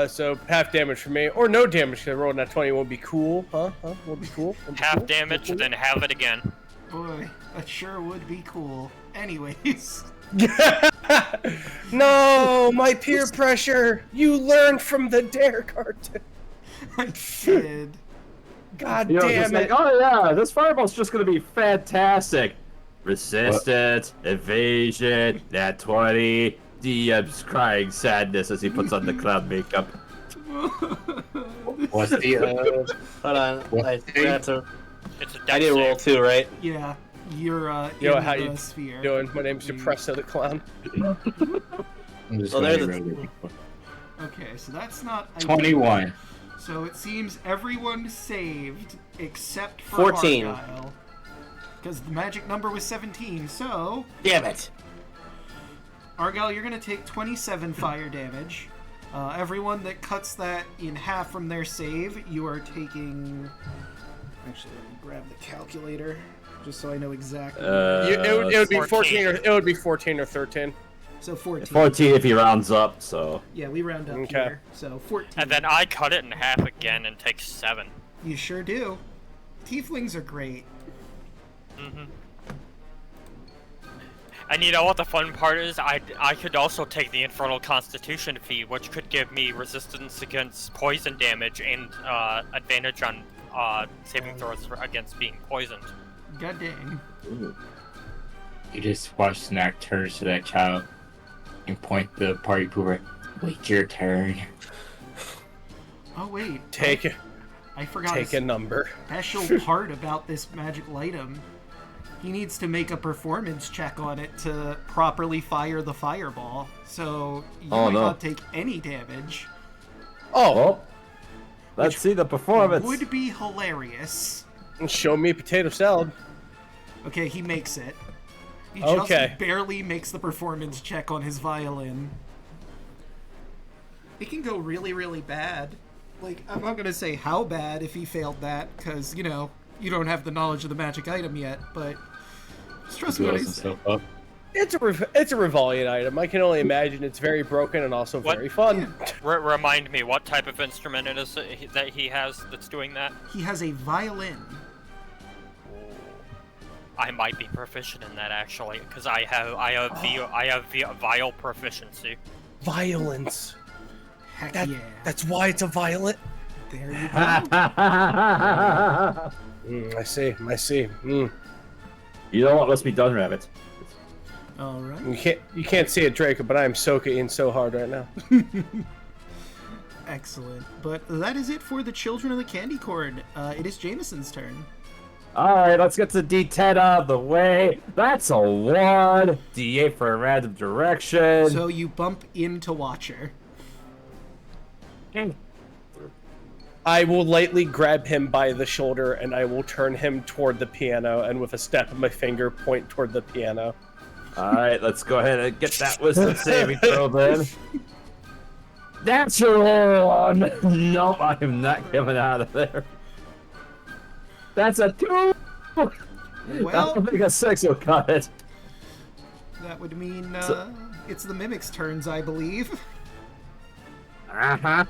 Speaker 2: So half damage for me, or no damage because I rolled nat 20. Won't be cool, huh? Won't be cool. Won't be
Speaker 6: Half
Speaker 2: cool?
Speaker 6: damage, then have it again.
Speaker 4: Boy, that sure would be cool. Anyways.
Speaker 2: No, my peer pressure. You learned from the Dare cartoon.
Speaker 4: I did.
Speaker 2: God
Speaker 1: You know,
Speaker 2: damn
Speaker 1: just
Speaker 2: it.
Speaker 1: like, oh yeah, this fireball's just gonna be fantastic. Resistance, evasion, nat 20. DM's crying sadness as he puts on the clown makeup.
Speaker 5: What's the
Speaker 3: Hold on, I forgot to.
Speaker 6: It's a
Speaker 3: I
Speaker 6: dex
Speaker 3: did roll
Speaker 6: save.
Speaker 3: 2, right?
Speaker 4: Yeah, you're
Speaker 2: Yo,
Speaker 4: in
Speaker 2: how
Speaker 4: the
Speaker 2: you
Speaker 4: sphere.
Speaker 2: doing? My name's Depresso the Clown.
Speaker 5: I'm just
Speaker 3: Well,
Speaker 5: going
Speaker 3: there's
Speaker 5: to
Speaker 3: a-
Speaker 5: really
Speaker 4: Okay, so that's not...
Speaker 5: 21.
Speaker 4: So it seems everyone saved except for
Speaker 3: 14.
Speaker 4: Argyle. Because the magic number was 17, so...
Speaker 3: Damn it.
Speaker 4: Argyle, you're going to take 27 fire damage. Everyone that cuts that in half from their save, you are taking... Actually, let me grab the calculator, just so I know exactly.
Speaker 2: It would be
Speaker 6: 14.
Speaker 2: 14 or it would be 14 or 13.
Speaker 4: So 14.
Speaker 1: 14 if he rounds up, so.
Speaker 4: Yeah, we round up
Speaker 2: Okay.
Speaker 4: here. So 14.
Speaker 6: And then I cut it in half again and take 7.
Speaker 4: You sure do. Tieflings are great.
Speaker 6: And you know what the fun part is? I could also take the Infernal Constitution feat, which could give me resistance against poison damage and advantage on saving throws against being poisoned.
Speaker 4: God dang.
Speaker 5: You just watch Snack turn to that child and point the party pooper. Wait your turn.
Speaker 4: Oh wait.
Speaker 2: Take
Speaker 4: I forgot
Speaker 2: take a number.
Speaker 4: special part about this magical item. He needs to make a performance check on it to properly fire the fireball. So you
Speaker 1: Oh,
Speaker 4: might
Speaker 1: no.
Speaker 4: not take any damage.
Speaker 2: Oh,
Speaker 1: Well, let's see the performance.
Speaker 4: Would be hilarious.
Speaker 2: show me potato salad.
Speaker 4: Okay, he makes it. He
Speaker 2: Okay.
Speaker 4: just barely makes the performance check on his violin. It can go really, really bad. Like, I'm not gonna say how bad if he failed that, because, you know, you don't have the knowledge of the magic item yet, but just trust me when I
Speaker 5: Blows
Speaker 4: say.
Speaker 5: himself up.
Speaker 2: It's a Revelian item. I can only imagine it's very broken and also
Speaker 6: What?
Speaker 2: very fun.
Speaker 6: Remind me what type of instrument it is that he has that's doing that?
Speaker 4: He has a violin.
Speaker 6: I might be proficient in that actually, because I have vial proficiency.
Speaker 2: Violence.
Speaker 4: Heck
Speaker 2: That,
Speaker 4: yeah.
Speaker 2: That's why it's a violet.
Speaker 4: There you go.
Speaker 2: I see.
Speaker 1: You know what must be done, Rabbit?
Speaker 4: All right.
Speaker 2: You can't see it, Draco, but I am soaking so hard right now.
Speaker 4: Excellent. But that is it for the Children of the Candy Corn. It is Jameson's turn.
Speaker 1: Alright, let's get the D10 out of the way. That's a 1. D8 for a random direction.
Speaker 4: So you bump into Watcher.
Speaker 2: I will lightly grab him by the shoulder and I will turn him toward the piano and with a snap of my finger point toward the piano.
Speaker 1: Alright, let's go ahead and get that wisdom saving throw then. Natural 1! Nope, I am not coming out of there. That's a 2! I
Speaker 4: Well,
Speaker 1: don't think a 6 will cut it.
Speaker 4: that would mean it's the Mimic's turns, I believe.
Speaker 1: Uh-huh.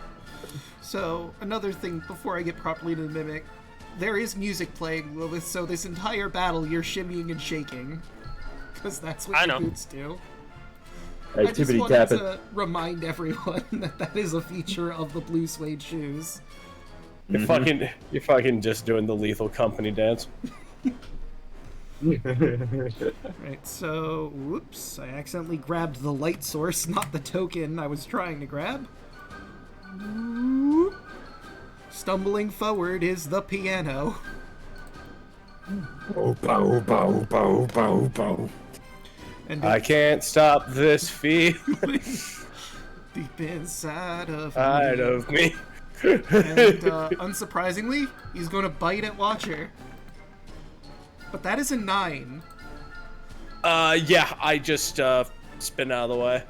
Speaker 4: So, another thing before I get properly to the Mimic, there is music playing, Lilith, so this entire battle you're shimmying and shaking. Because that's what
Speaker 6: I
Speaker 4: your
Speaker 6: know.
Speaker 4: boots do.
Speaker 1: Hey,
Speaker 4: I just
Speaker 1: tippity
Speaker 4: wanted
Speaker 1: tapping.
Speaker 4: to remind everyone that that is a feature of the blue suede shoes.
Speaker 2: You're fucking just doing the Lethal Company dance.
Speaker 4: Right, so, whoops, I accidentally grabbed the light source, not the token I was trying to grab. Whoop. Stumbling forward is the piano.
Speaker 1: Bow, bow, bow, bow, bow, bow.
Speaker 4: And
Speaker 2: I can't stop this feeling
Speaker 4: deep inside of
Speaker 2: me.
Speaker 4: And unsurprisingly, he's going to bite at Watcher. But that is a 9.
Speaker 2: Yeah, I just spin out of the way.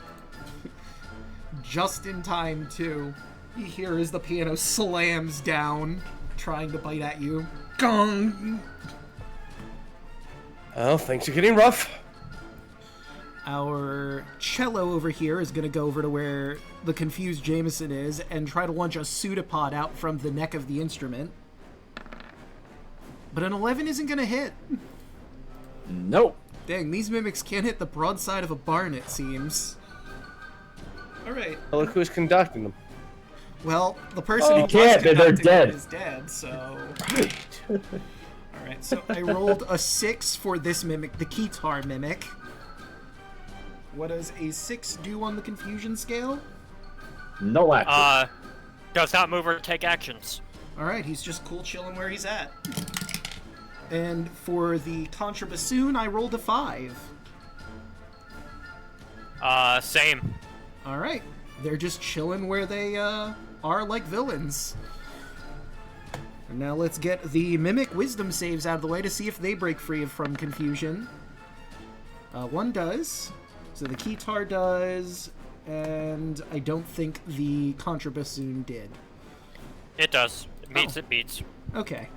Speaker 4: Just in time, too. You hear as the piano slams down, trying to bite at you. Gong!
Speaker 2: Well, things are getting rough.
Speaker 4: Our cello over here is going to go over to where the confused Jameson is and try to launch a pseudopod out from the neck of the instrument. But an 11 isn't going to hit.
Speaker 1: Nope.
Speaker 4: Dang, these mimics can't hit the broadside of a barn, it seems. Alright.
Speaker 2: Look who's conducting them.
Speaker 4: Well, the person who was
Speaker 1: can't, they're
Speaker 4: conducting
Speaker 1: dead.
Speaker 4: it is dead, so... Alright, so I rolled a 6 for this mimic, the Keytar mimic. What does a 6 do on the confusion scale?
Speaker 1: No action.
Speaker 6: Does not move or take actions.
Speaker 4: Alright, he's just cool chilling where he's at. And for the contrabassoon, I rolled a 5.
Speaker 6: Same.
Speaker 4: Alright, they're just chilling where they are like villains. And now let's get the Mimic Wisdom saves out of the way to see if they break free from confusion. One does. So the Keytar does, and I don't think the contrabassoon did.
Speaker 6: It does. It meets, it beats.
Speaker 4: Okay.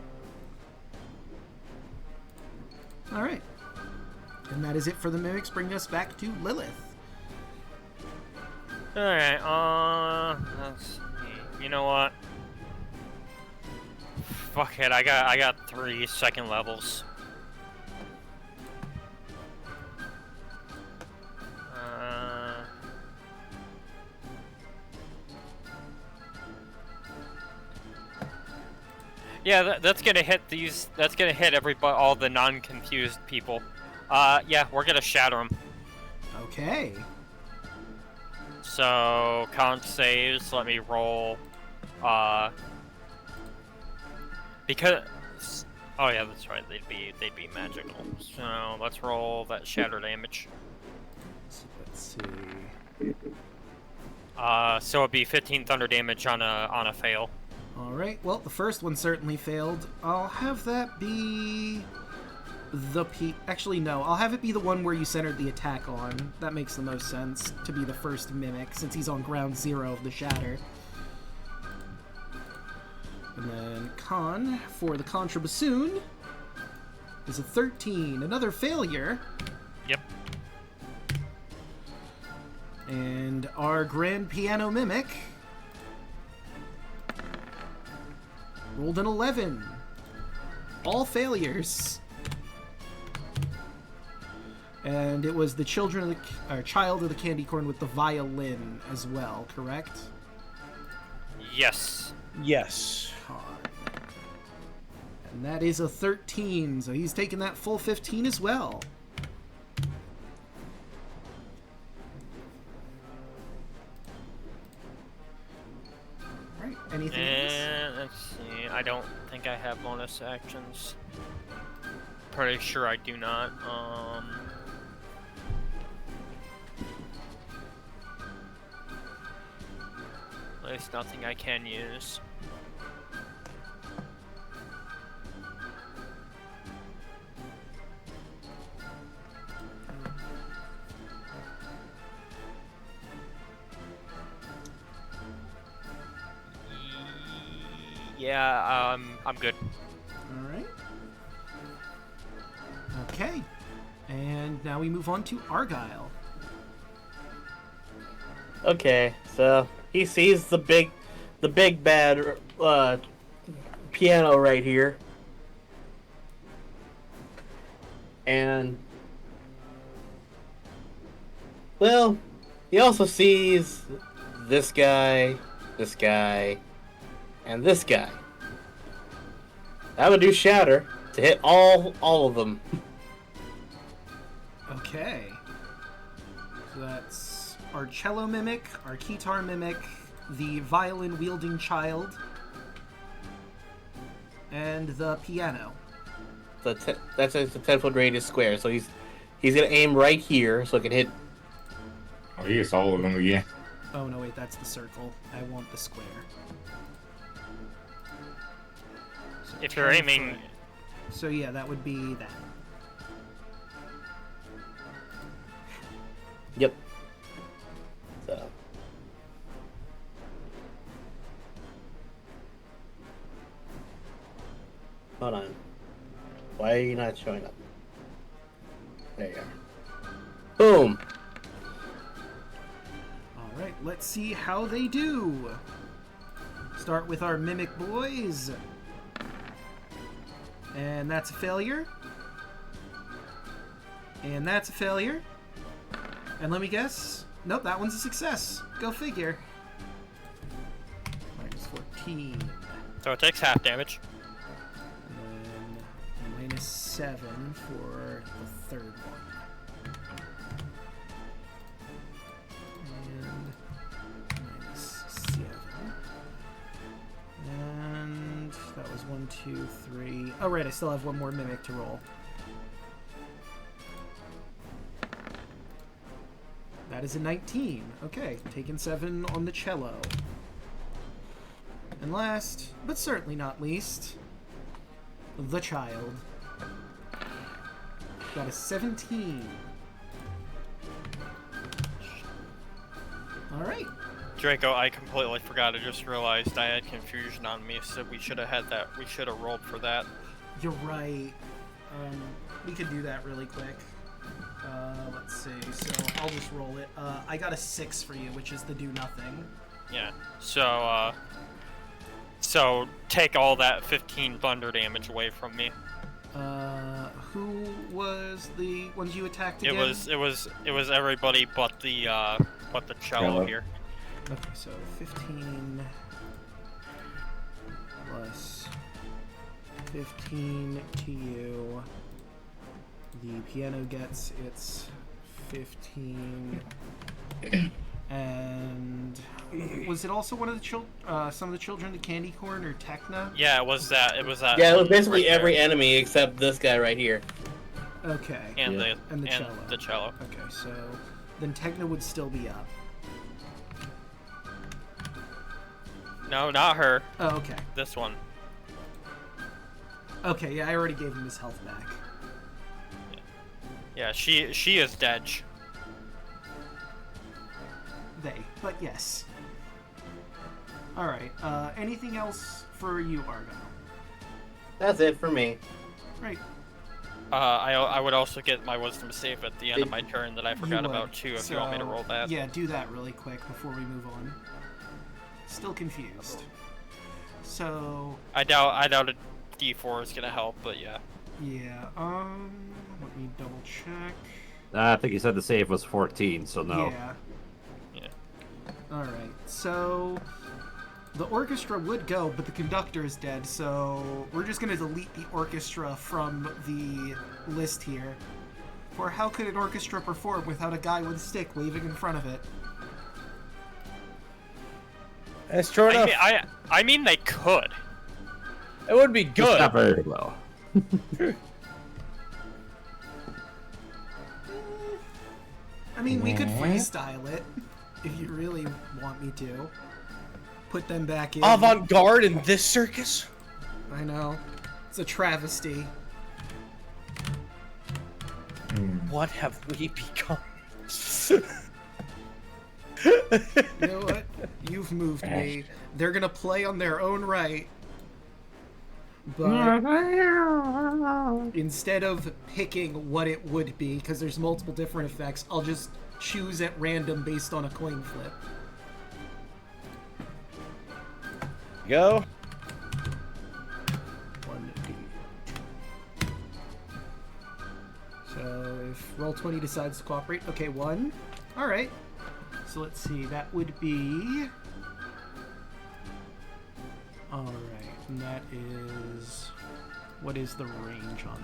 Speaker 4: Alright. And that is it for the Mimics, bringing us back to Lilith.
Speaker 6: Alright, you know what? Fuck it, I got 3 second levels. Yeah, that's gonna hit these. That's gonna hit all the non-confused people. Yeah, we're gonna shatter them.
Speaker 4: Okay.
Speaker 6: So con saves. Let me roll. Because. Oh yeah, that's right. They'd be magical. So let's roll that shatter damage.
Speaker 4: Let's see.
Speaker 6: So it'd be 15 thunder damage on a fail.
Speaker 4: Alright, well, the first one certainly failed. I'll have that be the Actually, no. I'll have it be the one where you centered the attack on. That makes the most sense to be the first Mimic, since he's on ground 0 of the Shatter. And then Con, for the Contrabassoon, is a 13. Another failure.
Speaker 6: Yep.
Speaker 4: And our Grand Piano Mimic rolled an 11. All failures. And it was the child of the candy corn with the violin as well, correct?
Speaker 6: Yes.
Speaker 2: Yes.
Speaker 4: Con. And that is a 13, so he's taking that full 15 as well. Alright, anything else?
Speaker 6: And let's see. I don't think I have bonus actions. Pretty sure I do not. There's nothing I can use. Yeah, I'm good.
Speaker 4: Alright. Okay. And now we move on to Argyle.
Speaker 3: Okay, so he sees the big bad piano right here, and well, he also sees this guy, and this guy. That would do shatter to hit all of them.
Speaker 4: Okay. So that's our cello mimic, our guitar mimic, the violin wielding child, and the piano.
Speaker 3: That's a 10-foot radius square, so he's gonna aim right here, so it can hit.
Speaker 5: Oh, he gets all of them again.
Speaker 4: Oh no, wait, that's the circle. I want the square. So
Speaker 6: If you're
Speaker 4: 10
Speaker 6: aiming,
Speaker 4: foot. So yeah, that would be that.
Speaker 3: Yep. So. Hold on. Why are you not showing up? There you are. Boom!
Speaker 4: Alright, let's see how they do. Start with our mimic boys. And that's a failure. And that's a failure. And let me guess. Nope, that one's a success. Go figure. Minus 14.
Speaker 6: so it takes half damage.
Speaker 4: And then minus 7 for the third one. And minus 7. And that was 1, 2, 3. Oh, right, I still have one more mimic to roll. That is a 19. Okay, taking 7 on the cello. And last, but certainly not least, the child. Got a 17. Alright.
Speaker 6: Draco, I completely forgot. I just realized I had confusion on me, so we should have had that. We should have rolled for that.
Speaker 4: You're right. We could do that really quick. Let's see. So I'll just roll it. I got a 6 for you, which is the do nothing.
Speaker 6: Yeah. So take all that 15 thunder damage away from me.
Speaker 4: Who was the ones you attacked again?
Speaker 6: It was everybody but the cello
Speaker 5: Cello.
Speaker 6: here.
Speaker 4: Okay, so 15 plus 15 to you. The piano gets its 15. And was it also one of the some of the children, the candy corn or Heckna?
Speaker 6: Yeah, it was that.
Speaker 3: Yeah, it was basically
Speaker 6: right there.
Speaker 3: every enemy except this guy right here.
Speaker 4: Okay.
Speaker 6: And
Speaker 5: Yeah.
Speaker 4: And
Speaker 6: the cello.
Speaker 4: Okay, so then Heckna would still be up.
Speaker 6: No, not her.
Speaker 4: Oh, okay.
Speaker 6: This one.
Speaker 4: Okay, yeah, I already gave him his health back.
Speaker 6: Yeah, she is dead.
Speaker 4: But yes. Alright, anything else for you, Argyle?
Speaker 3: That's it for me.
Speaker 4: Right.
Speaker 6: I would also get my wisdom save at the end of my turn that I forgot
Speaker 4: You would.
Speaker 6: about too. If you want me to roll that.
Speaker 4: Yeah, do that really quick before we move on. Still confused. So,
Speaker 6: I doubt a D4 is gonna help, but yeah.
Speaker 4: yeah, let me double check.
Speaker 1: I think you said the save was 14, so no.
Speaker 4: Yeah.
Speaker 6: Yeah.
Speaker 4: Alright, so The orchestra would go, but the conductor is dead, so we're just going to delete the orchestra from the list here. For how could an orchestra perform without a guy with a stick waving in front of it?
Speaker 2: That's true enough.
Speaker 6: I mean, they could.
Speaker 2: It would be
Speaker 1: Just
Speaker 2: good.
Speaker 1: not very well.
Speaker 4: I mean, we could freestyle it, if you really want me to. Put them back in.
Speaker 2: Avant-garde in this circus?
Speaker 4: I know. It's a travesty.
Speaker 2: What have we become?
Speaker 4: You know what? You've moved me. They're gonna play on their own right. But instead of picking what it would be, because there's multiple different effects, I'll just choose at random based on a coin flip.
Speaker 2: Go.
Speaker 4: 1D. So if Roll20 decides to cooperate, okay, 1. All right. So let's see. That would be. All right, and that is. What is the range on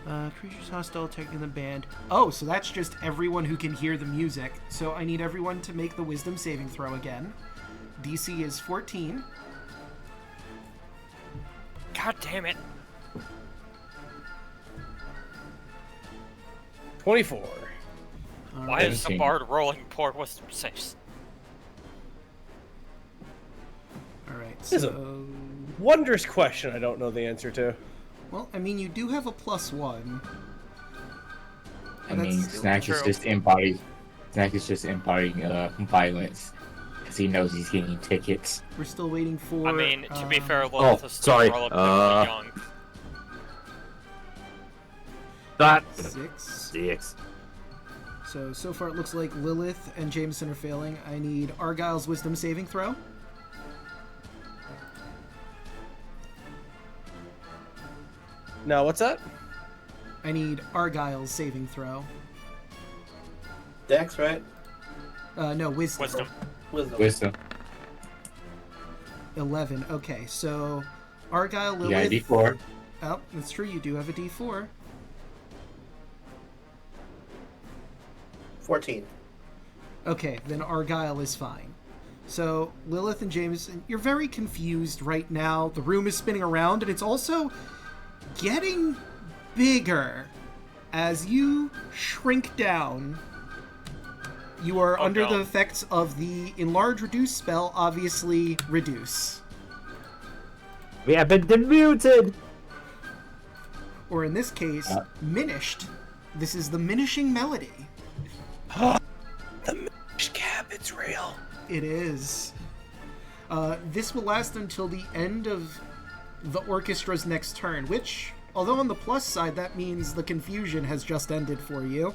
Speaker 4: that? Creatures hostile attacking the band. Oh, so that's just everyone who can hear the music. So I need everyone to make the Wisdom saving throw again. DC is 14.
Speaker 6: God damn it.
Speaker 2: 24.
Speaker 6: Why is the bard rolling poor wisdom saves?
Speaker 4: Alright,
Speaker 2: This is a
Speaker 4: so...
Speaker 2: wondrous question I don't know the answer to.
Speaker 4: Well, I mean, you do have a +1.
Speaker 5: I mean,
Speaker 4: That's
Speaker 5: Snack
Speaker 6: true.
Speaker 5: is just embodying violence. Because he knows he's getting tickets.
Speaker 4: We're still waiting for...
Speaker 6: I mean, to be fair, Lilith is still
Speaker 1: sorry.
Speaker 6: relatively young.
Speaker 1: That
Speaker 4: 6.
Speaker 1: 6.
Speaker 4: So far it looks like Lilith and Jameson are failing. I need Argyle's Wisdom saving throw.
Speaker 2: Now, what's that?
Speaker 4: I need Argyle's saving throw.
Speaker 3: Dex, right?
Speaker 4: No, Wisdom.
Speaker 5: Wisdom.
Speaker 4: 11. Okay, so Argyle, Lilith...
Speaker 5: Yeah, D4.
Speaker 4: Oh, that's true. You do have a D4.
Speaker 3: 14.
Speaker 4: Okay, then Argyle is fine. So, Lilith and Jameson, you're very confused right now. The room is spinning around, and it's also getting bigger. As you shrink down, you are under the effects of the Enlarge Reduce spell, obviously Reduce.
Speaker 1: We have been demuted!
Speaker 4: Or in this case, Minished. This is the Minishing Melody.
Speaker 2: The Minish Cap, it's real.
Speaker 4: It is. This will last until the end of the orchestra's next turn, which, although on the plus side, that means the confusion has just ended for you.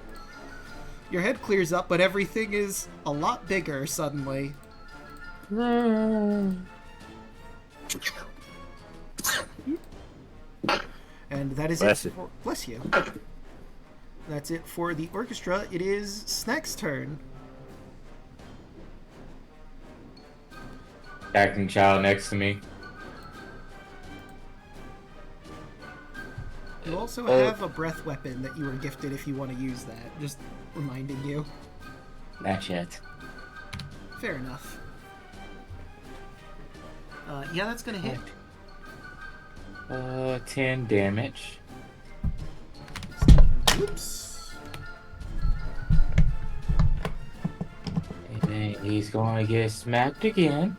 Speaker 4: Your head clears up, but everything is a lot bigger suddenly. And that is
Speaker 1: Bless
Speaker 4: it.
Speaker 1: you.
Speaker 4: Bless you. That's it for the orchestra. It is Snack's turn.
Speaker 5: Acting child next to me.
Speaker 4: You also have a breath weapon that you were gifted if you want to use that. Just reminding you.
Speaker 5: Not yet.
Speaker 4: Fair enough. Yeah, that's gonna hit.
Speaker 5: 10 damage.
Speaker 4: Oops.
Speaker 5: And then he's going to get smacked again.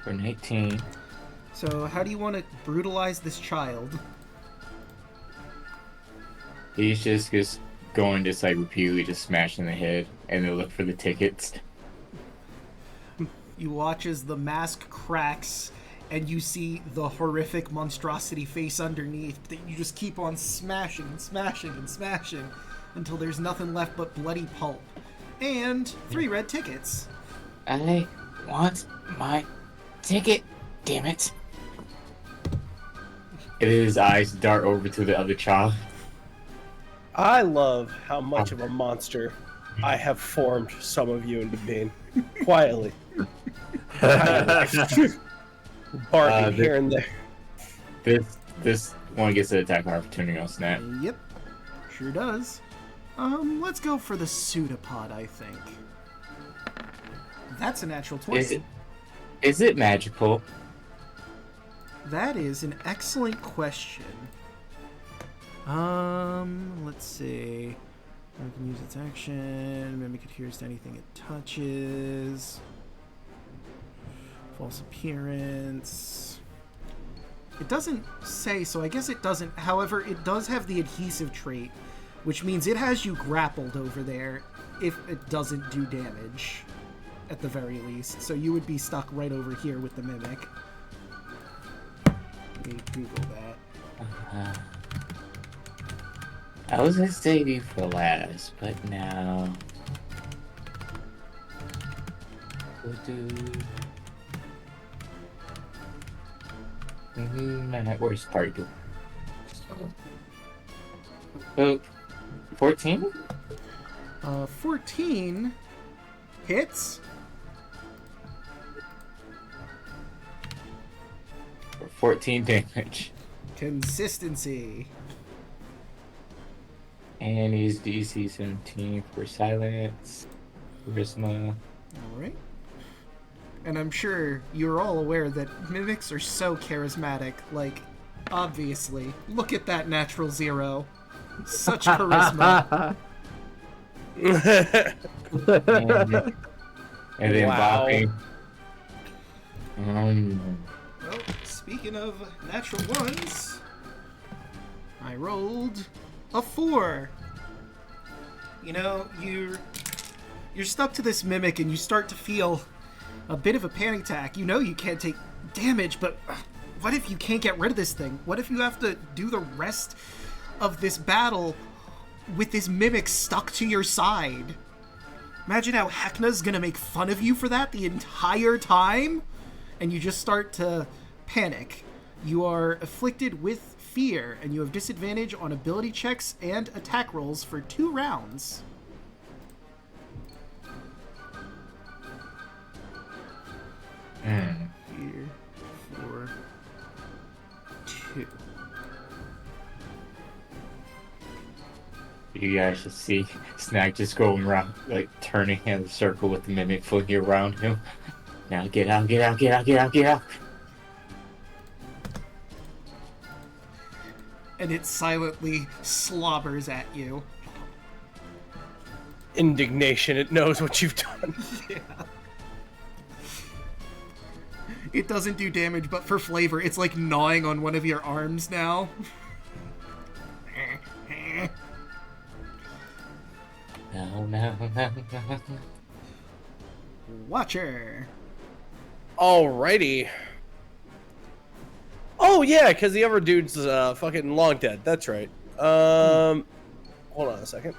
Speaker 5: For 19.
Speaker 4: So, how do you want to brutalize this child?
Speaker 5: He's just going to like repeatedly just smash in the head and then look for the tickets.
Speaker 4: You watch as the mask cracks and you see the horrific monstrosity face underneath that you just keep on smashing and smashing and smashing until there's nothing left but bloody pulp. And 3 red tickets.
Speaker 5: I want my ticket, damn it. And his eyes dart over to the other child.
Speaker 2: I love how much of a monster I have formed some of you into being quietly. Barking here and there.
Speaker 5: This one gets an attack opportunity on Snap.
Speaker 4: Yep, sure does. Let's go for the pseudopod, I think. That's a natural 20.
Speaker 5: Is it magical?
Speaker 4: That is an excellent question. Let's see. I can use its action. Mimic adheres to anything it touches. False appearance. It doesn't say, so I guess it doesn't. However, it does have the adhesive trait, which means it has you grappled over there if it doesn't do damage, at the very least. So you would be stuck right over here with the Mimic. Let me Google that.
Speaker 5: I was gonna save you for last, but now... Where's part 2? 14?
Speaker 4: 14 hits.
Speaker 5: For 14 damage.
Speaker 4: Consistency.
Speaker 5: And he's DC 17 for silence, charisma.
Speaker 4: Alright. And I'm sure you're all aware that mimics are so charismatic. Like, obviously. Look at that natural 0. Such charisma.
Speaker 5: and then
Speaker 2: Wow.
Speaker 5: bopping.
Speaker 4: Well, speaking of natural ones, I rolled a 4. You know, you're stuck to this mimic and you start to feel a bit of a panic attack. You know you can't take damage, but what if you can't get rid of this thing? What if you have to do the rest of this battle with this mimic stuck to your side? Imagine how Heckna's gonna make fun of you for that the entire time, and you just start to panic. You are afflicted with fear, and you have disadvantage on ability checks and attack rolls for 2 rounds. Fear for 2.
Speaker 5: You guys should see Snack just going around, like turning in a circle with the mimic fooling around him. Now get out, get out, get out, get out, get out.
Speaker 4: And it silently slobbers at you.
Speaker 2: Indignation, it knows what you've done.
Speaker 4: Yeah. It doesn't do damage, but for flavor, it's like gnawing on one of your arms now.
Speaker 5: No, no, no, no.
Speaker 4: Watcher.
Speaker 2: Alrighty. Oh yeah, because the other dude's fucking long dead. That's right. Hold on a second.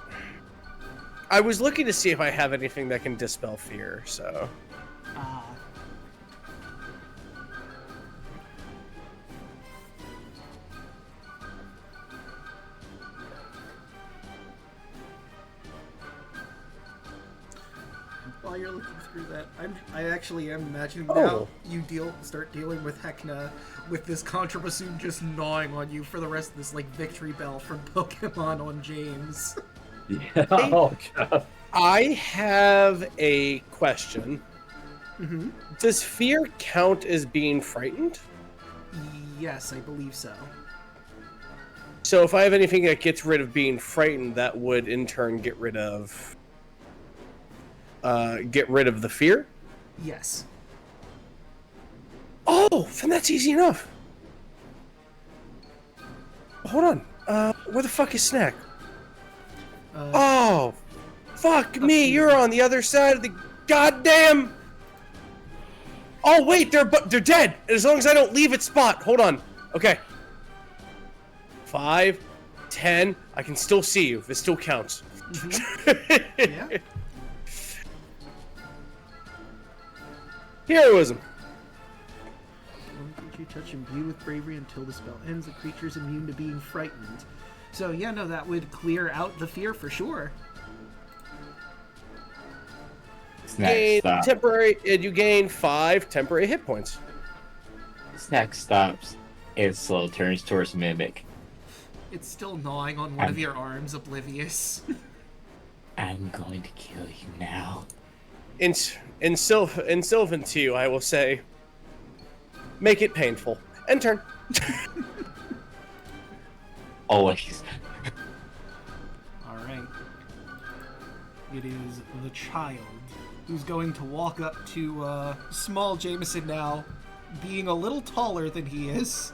Speaker 2: I was looking to see if I have anything that can dispel fear. So.
Speaker 4: While you're looking through that, I actually am imagining
Speaker 2: Oh.
Speaker 4: now you start dealing with Heckna with this Contrabassoon just gnawing on you for the rest of this, like, victory bell from Pokemon on James.
Speaker 1: Yeah. Oh, God.
Speaker 2: I have a question.
Speaker 4: Mm-hmm.
Speaker 2: Does fear count as being frightened?
Speaker 4: Yes, I believe so.
Speaker 2: So if I have anything that gets rid of being frightened, that would in turn get rid of the fear?
Speaker 4: Yes.
Speaker 2: Oh, then that's easy enough. Hold on. Where the fuck is Snack? Oh, fuck me! You're on the other side of the goddamn. Oh wait, they're dead. As long as I don't leave its spot. Hold on. Okay. 5, 10. I can still see you. If it still counts.
Speaker 4: Yeah.
Speaker 2: Heroism.
Speaker 4: One creature touch imbue with bravery until the spell ends. The creature is immune to being frightened. So yeah, no, that would clear out the fear for sure.
Speaker 2: gain
Speaker 5: stop.
Speaker 2: temporary, and you gain 5 temporary hit points.
Speaker 5: Snack stops and slow turns towards Mimic.
Speaker 4: It's still gnawing on one of your arms, oblivious.
Speaker 5: I'm going to kill you now.
Speaker 2: In Sylvan to you, I will say, make it painful. End turn.
Speaker 5: Always.
Speaker 4: Alright. It is the child who's going to walk up to small Jameson now, being a little taller than he is.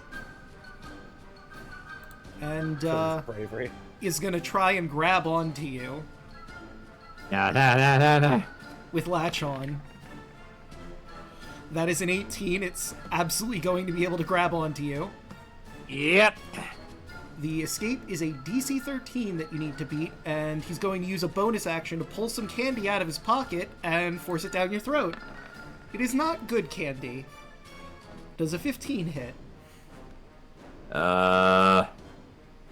Speaker 4: And
Speaker 2: Bravery.
Speaker 4: is going to try and grab onto you
Speaker 1: Nah.
Speaker 4: with latch on. That is an 18. It's absolutely going to be able to grab onto you.
Speaker 1: Yep.
Speaker 4: The escape is a DC 13 that you need to beat, and he's going to use a bonus action to pull some candy out of his pocket and force it down your throat. It is not good candy. Does a 15 hit?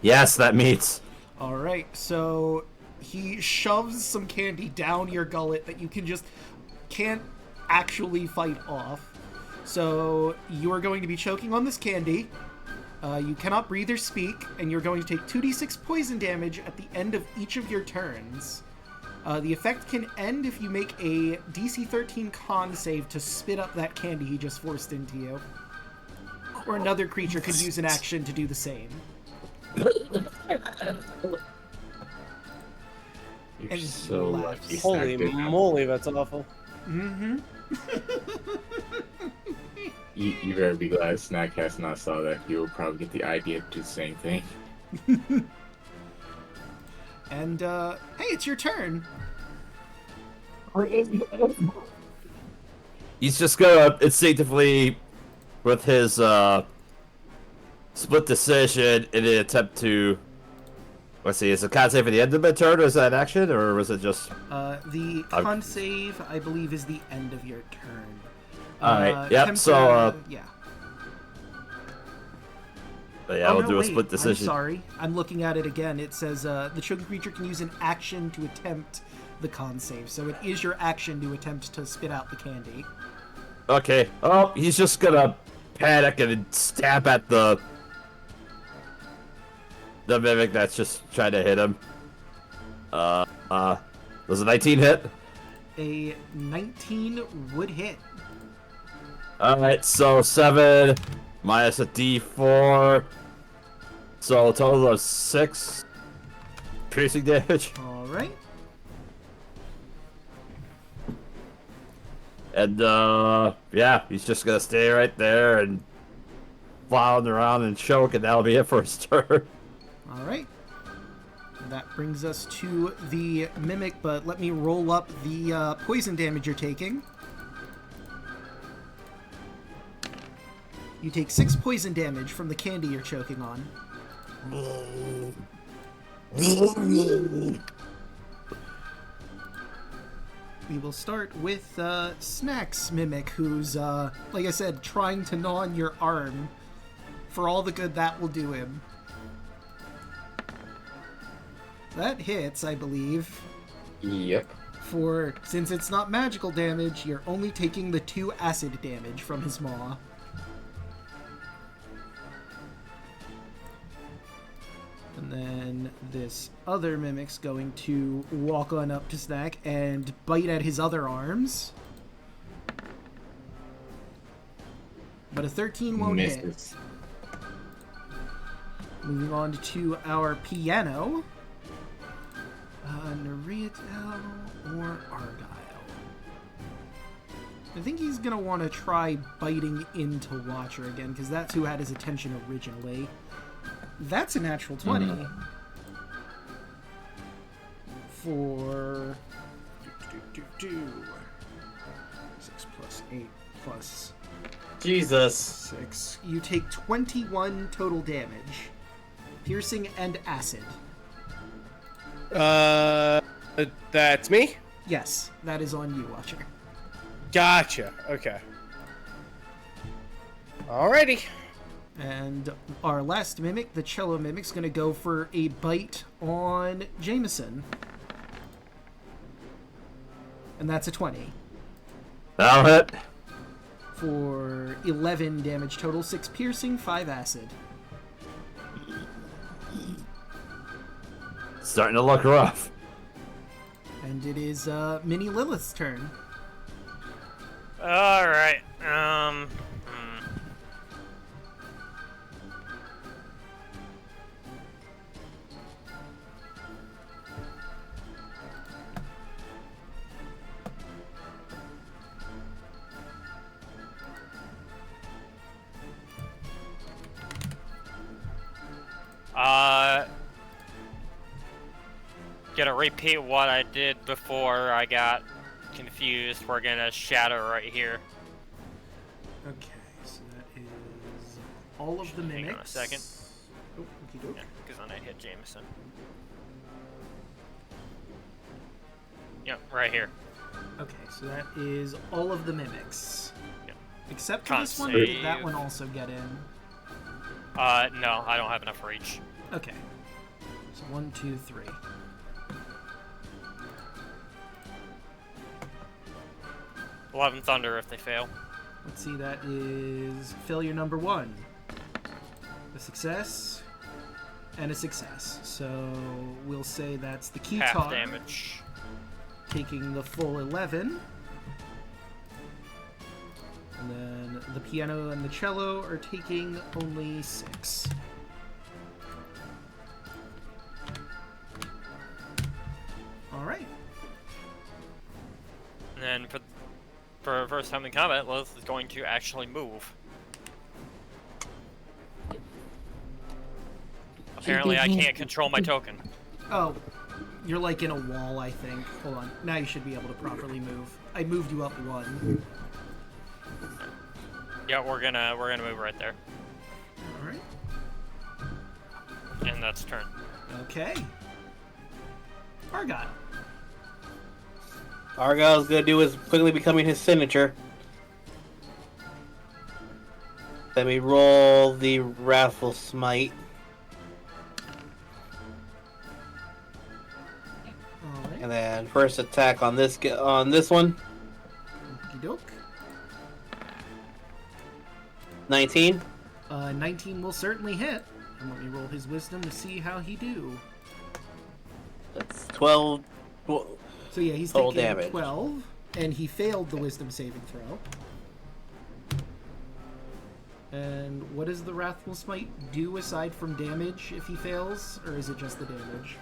Speaker 1: Yes, that meets.
Speaker 4: Alright, so he shoves some candy down your gullet that you can't actually fight off. So you are going to be choking on this candy. You cannot breathe or speak, and you're going to take 2d6 poison damage at the end of each of your turns. The effect can end if you make a DC 13 con save to spit up that candy he just forced into you. Or another creature could use an action to do the same.
Speaker 5: You're
Speaker 4: And
Speaker 5: so
Speaker 4: laughs.
Speaker 5: lucky.
Speaker 2: Holy
Speaker 5: Snack didn't-
Speaker 2: moly, that's awful.
Speaker 4: Mm-hmm.
Speaker 5: You better be glad Snack has not saw that. He will probably get the idea to do the same thing.
Speaker 4: And, hey, it's your turn.
Speaker 1: He's just gonna instinctively, with his split decision, in an attempt to. Let's see, is the con save at the end of the turn, or is that an action, or was it just?
Speaker 4: The con save, I believe, is the end of your turn.
Speaker 1: Alright, yep, so,
Speaker 4: yeah.
Speaker 1: Yeah, we'll do a split decision.
Speaker 4: I'm sorry. I'm looking at it again. It says, the chosen creature can use an action to attempt the con save. So it is your action to attempt to spit out the candy.
Speaker 1: Okay. Oh, he's just gonna panic and stab at the mimic that's just trying to hit him. Does a 19 hit?
Speaker 4: A 19 would hit.
Speaker 1: Alright, so 7 minus a d4. So a total of 6 piercing damage.
Speaker 4: Alright.
Speaker 1: And, yeah, he's just gonna stay right there and flounder around and choke, and that'll be it for his turn.
Speaker 4: Alright. That brings us to the mimic, but let me roll up the poison damage you're taking. You take 6 poison damage from the candy you're choking on. We will start with Snacks Mimic, who's, like I said, trying to gnaw on your arm for all the good that will do him. That hits, I believe.
Speaker 5: Yep.
Speaker 4: Since it's not magical damage, you're only taking the 2 acid damage from his maw. And then this other mimic's going to walk on up to Snack and bite at his other arms. But a 13 won't hit.
Speaker 5: Misses.
Speaker 4: Moving on to our piano. Nariatel or Argyle. I think he's going to want to try biting into Watcher again, because that's who had his attention originally. That's a natural 20. For 6 plus 8 plus
Speaker 3: Jesus.
Speaker 4: 6. You take 21 total damage. Piercing and acid.
Speaker 2: That's me?
Speaker 4: Yes, that is on you, Watcher.
Speaker 2: Gotcha. Okay. Alrighty.
Speaker 4: And our last mimic, the cello mimic's gonna go for a bite on Jameson. And that's a 20.
Speaker 1: That'll hit.
Speaker 4: For 11 damage total, 6 piercing, 5 acid.
Speaker 1: Starting to look rough.
Speaker 4: And it is Mini Lilith's turn.
Speaker 6: All right. Gonna repeat what I did before I got confused. We're gonna shatter right here.
Speaker 4: Okay, so that is all of the mimics.
Speaker 6: Hang on a second.
Speaker 4: Oh, okey-doke.
Speaker 6: Yeah, because then I hit Jameson. Yep, right here.
Speaker 4: Okay, so that is all of the mimics.
Speaker 6: Yep.
Speaker 4: Except for
Speaker 6: Con
Speaker 4: this one, or did that
Speaker 6: save.
Speaker 4: one also get in?
Speaker 6: No, I don't have enough reach.
Speaker 4: Okay. So 1, 2, 3.
Speaker 6: We'll have them thunder if they fail.
Speaker 4: Let's see, that is failure number 1. A success and a success. So we'll say that's the
Speaker 6: Half
Speaker 4: keytar
Speaker 6: damage.
Speaker 4: taking the full 11. And then the piano and the cello are taking only 6. Alright.
Speaker 6: And then for first time in combat, Lilith is going to actually move. Apparently, I can't control my token.
Speaker 4: Oh, you're like in a wall, I think. Hold on. Now you should be able to properly move. I moved you up 1.
Speaker 6: Yeah, we're gonna move right there,
Speaker 4: Alright.
Speaker 6: and that's turn.
Speaker 4: Okay. Argot.
Speaker 3: Argyle's gonna do is quickly becoming his signature. Let me roll the Wrathful Smite.
Speaker 4: Alright.
Speaker 3: And then first attack on this one.
Speaker 4: Okey-doke.
Speaker 3: 19.
Speaker 4: 19 will certainly hit. And let me roll his wisdom to see how he do.
Speaker 3: That's 12. Well,
Speaker 4: So yeah, he's
Speaker 3: Total
Speaker 4: taking
Speaker 3: damage.
Speaker 4: 12, and he failed the wisdom saving throw. And what does the Wrathful Smite do aside from damage if he fails, or is it just the damage?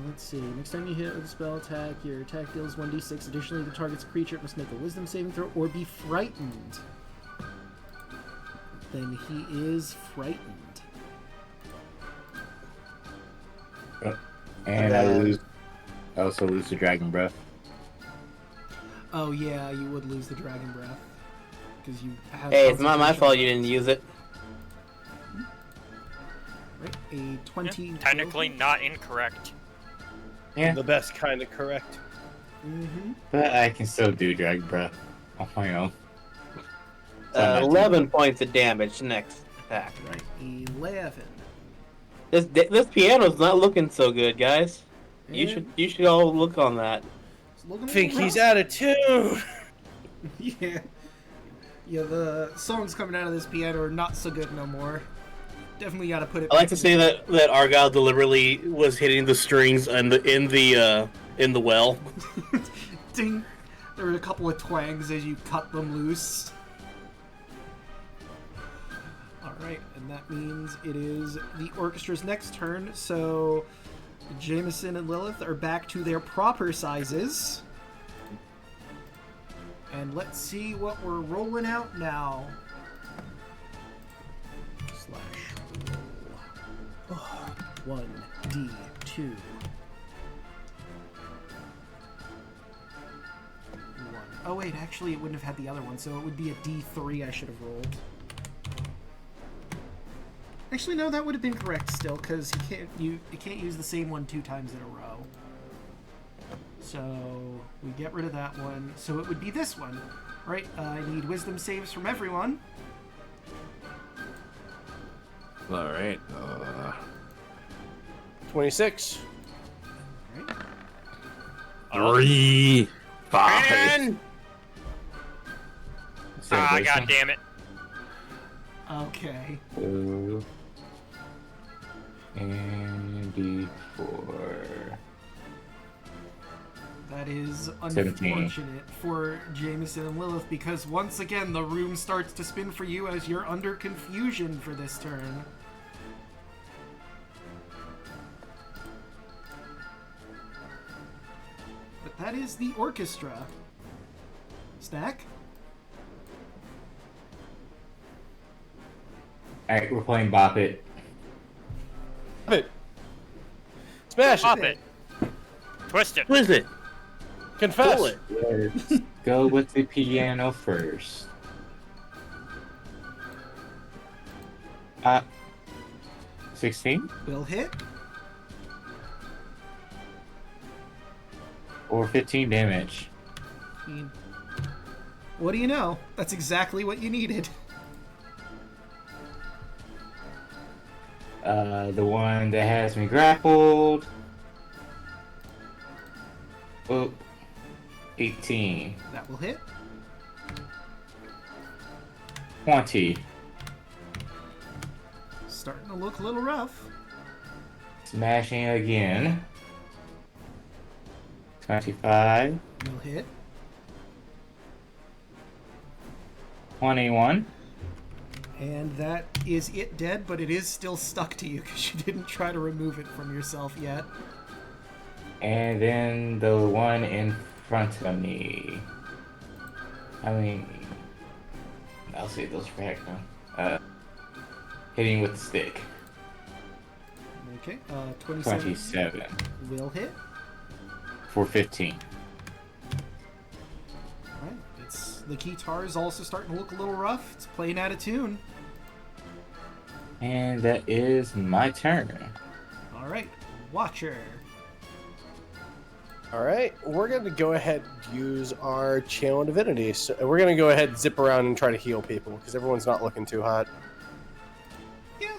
Speaker 4: Let's see. Next time you hit with a spell attack, your attack deals 1d6. Additionally, the target's creature must make a wisdom saving throw or be frightened. Then he is frightened.
Speaker 5: And I also lose the dragon breath.
Speaker 4: Oh yeah, you would lose the dragon breath because you have.
Speaker 3: hey, it's not my
Speaker 4: concentration.
Speaker 3: fault you didn't use it.
Speaker 4: Right, a 20.
Speaker 6: Yeah, technically not incorrect.
Speaker 5: Yeah,
Speaker 2: The best kind of correct.
Speaker 4: Mm-hmm.
Speaker 5: but I can still do dragon breath on my own. So I'm not too
Speaker 3: 11 points of damage next attack.
Speaker 4: Right, 11.
Speaker 3: This piano's not looking so good, guys.
Speaker 4: Yeah.
Speaker 3: You should all look on that.
Speaker 4: It's looking a
Speaker 2: I think
Speaker 4: little
Speaker 2: he's
Speaker 4: rough.
Speaker 2: out of tune.
Speaker 4: Yeah. Yeah, the songs coming out of this piano are not so good no more. Definitely got to put it.
Speaker 3: I like to say that Argyle deliberately was hitting the strings in the well.
Speaker 4: Ding. There were a couple of twangs as you cut them loose. Alright, and that means it is the orchestra's next turn, so Jameson and Lilith are back to their proper sizes. And let's see what we're rolling out now. Slash roll. 1d2. 1. Oh wait, actually it wouldn't have had the other one, so it would be a d3 I should have rolled. Actually, no, that would have been correct still, because you can't use the same one 2 times in a row. So we get rid of that one. So it would be this one, right? I need wisdom saves from everyone.
Speaker 1: All right.
Speaker 2: 26.
Speaker 1: 3, 5.
Speaker 3: And
Speaker 6: Ah, god damn it.
Speaker 4: Okay.
Speaker 5: 2 and D4.
Speaker 4: That is
Speaker 5: 17.
Speaker 4: unfortunate for Jameson and Lilith because once again the room starts to spin for you as you're under confusion for this turn. But that is the orchestra. Snack?
Speaker 5: Alright, we're playing Bop It.
Speaker 2: Bop it. Smash
Speaker 6: Pop
Speaker 2: it.
Speaker 6: it. Twist it.
Speaker 3: what is it?
Speaker 2: Confess.
Speaker 3: Pull it.
Speaker 5: Let's go with the piano first. 16
Speaker 4: Will hit.
Speaker 5: or 15 damage.
Speaker 4: What do you know? That's exactly what you needed.
Speaker 5: The one that has me grappled. Oh, 18.
Speaker 4: That will hit.
Speaker 5: 20.
Speaker 4: Starting to look a little rough.
Speaker 5: Smashing again. 25.
Speaker 4: Will hit.
Speaker 5: 21.
Speaker 4: And that is it dead, but it is still stuck to you because you didn't try to remove it from yourself yet.
Speaker 5: And then the one in front of me. I mean, I'll save those for Heckna. Hitting with the stick.
Speaker 4: Okay, 27
Speaker 5: 27
Speaker 4: will hit.
Speaker 5: for 15.
Speaker 4: Alright, the guitar is also starting to look a little rough. It's playing out of tune.
Speaker 5: And that is my turn.
Speaker 4: Alright, Watcher.
Speaker 2: Alright, we're going to go ahead and use our Channel Divinity. So we're going to go ahead and zip around and try to heal people, because everyone's not looking too hot.
Speaker 4: Yeah.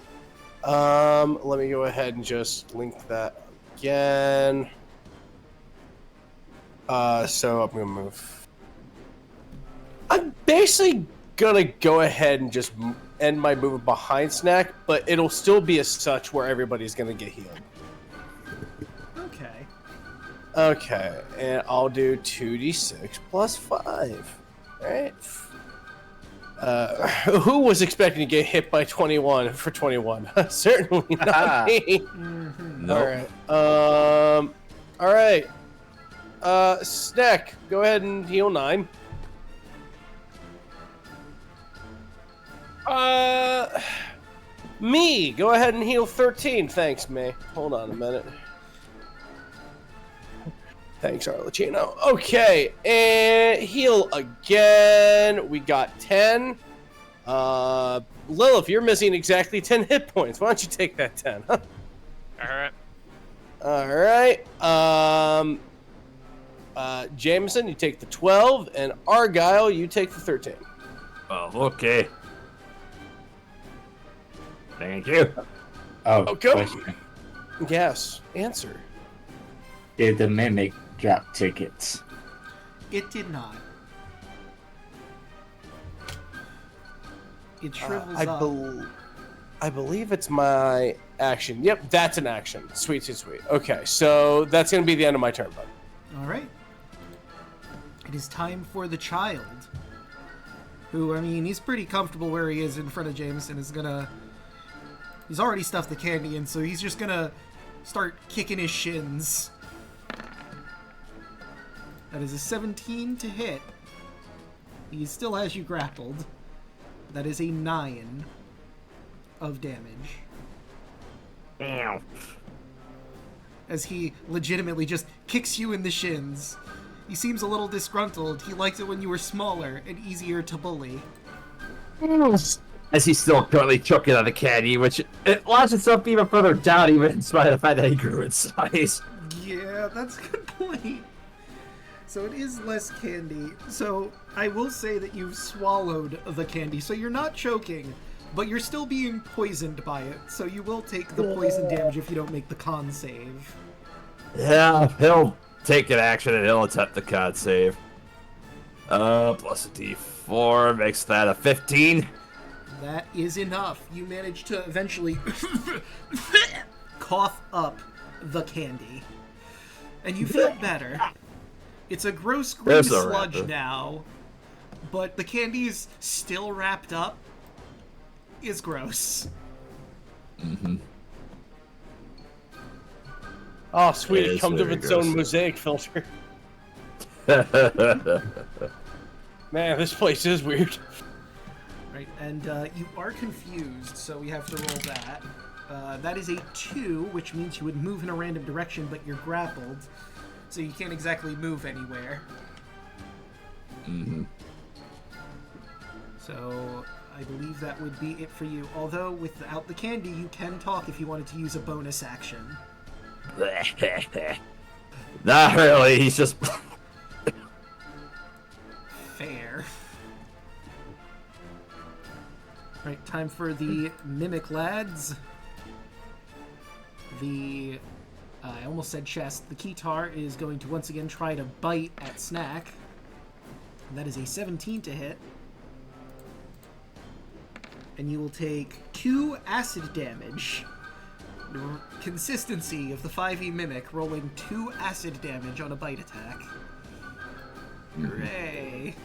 Speaker 2: Let me go ahead and just link that again. So I'm going to move. I'm basically going to go ahead and just end my movement behind Snack, but it'll still be as such where everybody's going to get healed.
Speaker 4: Okay.
Speaker 2: Okay, and I'll do 2d6 plus 5. Alright. Who was expecting to get hit by 21 for 21? Certainly not me.
Speaker 1: Nope.
Speaker 2: Alright. Snack, go ahead and heal 9. Me, go ahead and heal 13. Thanks, May. Hold on a minute. Thanks, Arlecchino. Okay, and heal again. We got 10. Lilith, you're missing exactly 10 hit points. Why don't you take that 10? Huh?
Speaker 6: Alright.
Speaker 2: Alright. Jameson, you take the 12, and Argyle, you take the 13.
Speaker 1: Oh, okay. Thank you.
Speaker 5: Oh,
Speaker 2: Okay.
Speaker 5: question.
Speaker 2: Yes, answer.
Speaker 5: Did the mimic drop tickets?
Speaker 4: It did not. It shrivels up.
Speaker 2: I believe it's my action. Yep, that's an action. Sweet, sweet, sweet. Okay, so that's going to be the end of my turn, bud.
Speaker 4: All right. It is time for the child. Who, I mean, he's pretty comfortable where he is in front of Jameson. He's already stuffed the candy in, so he's just gonna start kicking his shins. That is a 17 to hit. He still has you grappled. That is a 9 of damage.
Speaker 1: Ow.
Speaker 4: As he legitimately just kicks you in the shins. He seems a little disgruntled. He liked it when you were smaller and easier to bully.
Speaker 1: As he's still currently choking on the candy, which it launched itself even further down, even in spite of the fact that he grew in size.
Speaker 4: Yeah, that's a good point. So it is less candy. So I will say that you've swallowed the candy, so you're not choking, but you're still being poisoned by it. So you will take the poison damage if you don't make the con save.
Speaker 1: Yeah, he'll take an action and he'll attempt the con save. Plus a d4 makes that a 15.
Speaker 4: That is enough. You manage to eventually cough up the candy. And you feel better. It's a gross green
Speaker 1: There's a
Speaker 4: sludge
Speaker 1: wrapper.
Speaker 4: now, but the candy is still wrapped up. Is gross.
Speaker 1: Mm-hmm.
Speaker 2: Oh, sweet!
Speaker 1: It
Speaker 2: It
Speaker 1: is
Speaker 2: comes with
Speaker 1: very
Speaker 2: its own
Speaker 1: gross.
Speaker 2: mosaic filter. Man, this place is weird.
Speaker 4: Right, and you are confused, so we have to roll that. That is a 2, which means you would move in a random direction, but you're grappled, so you can't exactly move anywhere.
Speaker 1: Mm-hmm.
Speaker 4: So I believe that would be it for you. Although without the candy, you can talk if you wanted to use a bonus action.
Speaker 1: Not really, he's just...
Speaker 4: Fair. Right, time for the Mimic lads. The... I almost said chest. The Keytar is going to once again try to bite at Snack. That is a 17 to hit. And you will take 2 acid damage. The consistency of the 5e Mimic rolling 2 acid damage on a bite attack. Hooray!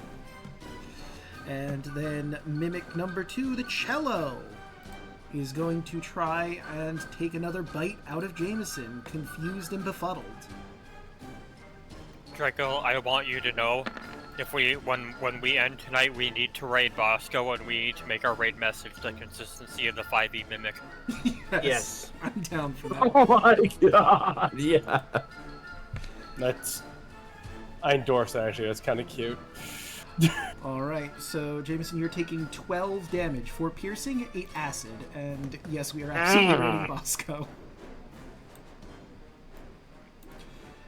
Speaker 4: And then Mimic number 2, the Cello, is going to try and take another bite out of Jameson, confused and befuddled.
Speaker 6: Draco, I want you to know, if when we end tonight, we need to raid Bosco, and we need to make our raid message the consistency of the 5e Mimic.
Speaker 3: Yes.
Speaker 4: I'm down for that.
Speaker 1: Oh my god, yeah.
Speaker 2: That's... I endorse that, actually. That's kind of cute.
Speaker 4: Alright, so Jameson, you're taking 12 damage, 4 piercing, 8 acid, and yes, we are absolutely raiding Bosco.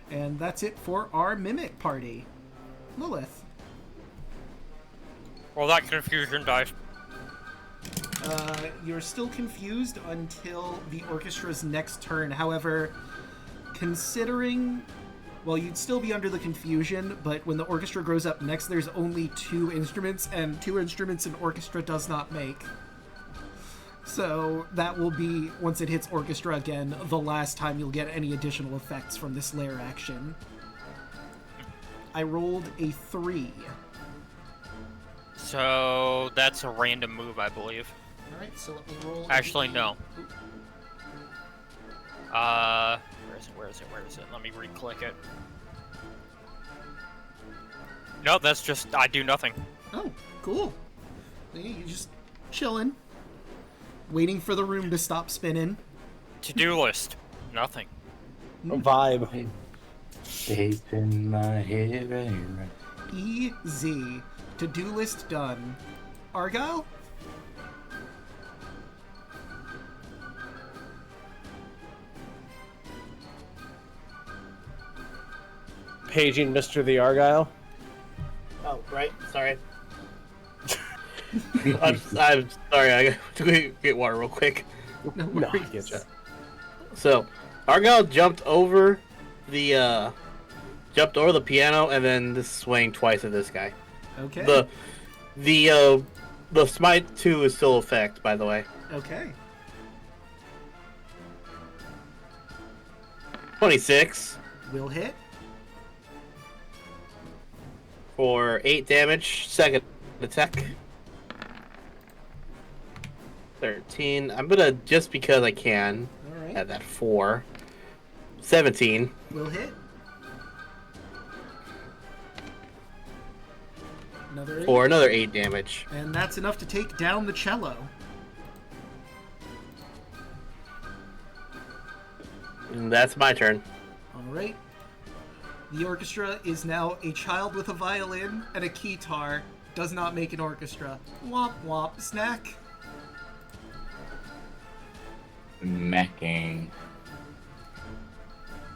Speaker 4: And that's it for our Mimic party. Lilith.
Speaker 6: Well, that confusion dies.
Speaker 4: You're still confused until the orchestra's next turn. However, considering... Well, you'd still be under the confusion, but when the orchestra grows up next, there's only 2 instruments, and 2 instruments an orchestra does not make. So that will be, once it hits orchestra again, the last time you'll get any additional effects from this lair action. I rolled a 3.
Speaker 6: So that's a random move, I believe.
Speaker 4: Alright, so let me roll...
Speaker 6: Actually, no. Where is it? Let me re-click it. No, that's just, I do nothing.
Speaker 4: Oh, cool. You just chilling. Waiting for the room to stop spinning.
Speaker 6: To-do list, nothing.
Speaker 2: A vibe.
Speaker 5: Stays in my head right.
Speaker 4: Easy. To-do list done. Argyle?
Speaker 2: Paging Mr. the Argyle.
Speaker 3: Oh, right. Sorry. I'm sorry. I got to get water real quick.
Speaker 4: No
Speaker 2: No, I
Speaker 4: worries.
Speaker 2: get ya.
Speaker 3: So, Argyle jumped over the piano and then just swang twice at this guy.
Speaker 4: Okay.
Speaker 3: The smite 2 is still effect, by the way.
Speaker 4: Okay.
Speaker 3: 26
Speaker 4: Will hit.
Speaker 3: for 8 damage. Second attack. 13. I'm gonna, just because I can,
Speaker 4: Alright.
Speaker 3: add that 4. 17
Speaker 4: Will hit. Another 8.
Speaker 3: for another 8 damage.
Speaker 4: And that's enough to take down the cello.
Speaker 3: And that's my turn.
Speaker 4: Alright. The orchestra is now a child with a violin and a keytar. Does not make an orchestra. Womp womp. Snack.
Speaker 5: Macking.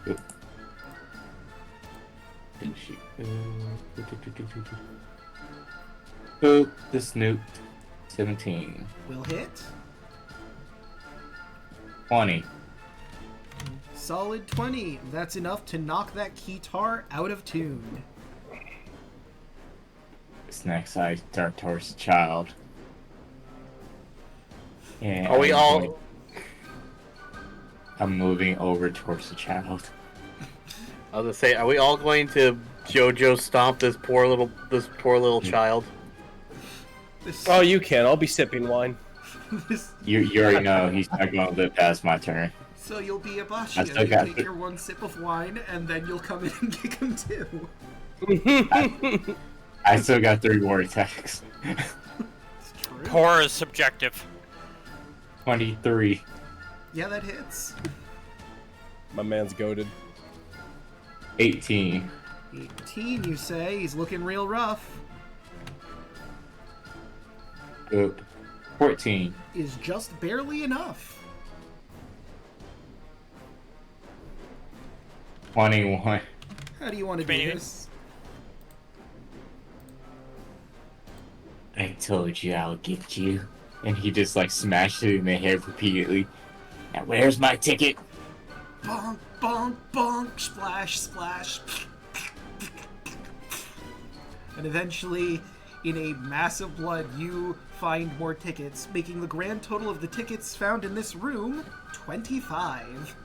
Speaker 5: Oop. Didn't shoot. Oop, the snoot. 17.
Speaker 4: Will hit.
Speaker 5: 20.
Speaker 4: Solid 20. That's enough to knock that guitar out of tune.
Speaker 5: This next I start towards the child. And
Speaker 3: Are we all?
Speaker 5: I'm moving over towards the child.
Speaker 3: I was gonna say, are we all going to JoJo stomp this poor little child?
Speaker 4: This,
Speaker 2: Oh, you can. I'll be sipping wine.
Speaker 4: this,
Speaker 5: You already know he's not going to live past my turn.
Speaker 4: so you'll be a
Speaker 5: I
Speaker 4: Bashio.
Speaker 5: still
Speaker 4: You
Speaker 5: got
Speaker 4: take
Speaker 5: it.
Speaker 4: your one sip of wine, and then you'll come in and kick him too.
Speaker 5: I still got 3 more attacks.
Speaker 4: It's true.
Speaker 6: Core is subjective.
Speaker 5: 23.
Speaker 4: Yeah, that hits.
Speaker 2: My man's goaded.
Speaker 5: 18.
Speaker 4: 18, you say? He's looking real rough.
Speaker 5: Oop. 14.
Speaker 4: Is just barely enough.
Speaker 5: 21.
Speaker 4: How do you want to do
Speaker 6: Comedian.
Speaker 4: this?
Speaker 5: I told you I'll get you. And he just like smashed it in the head repeatedly. Now where's my ticket?
Speaker 4: Bonk, bonk, bonk, splash, splash. And eventually, in a mass of blood, you find more tickets, making the grand total of the tickets found in this room 25.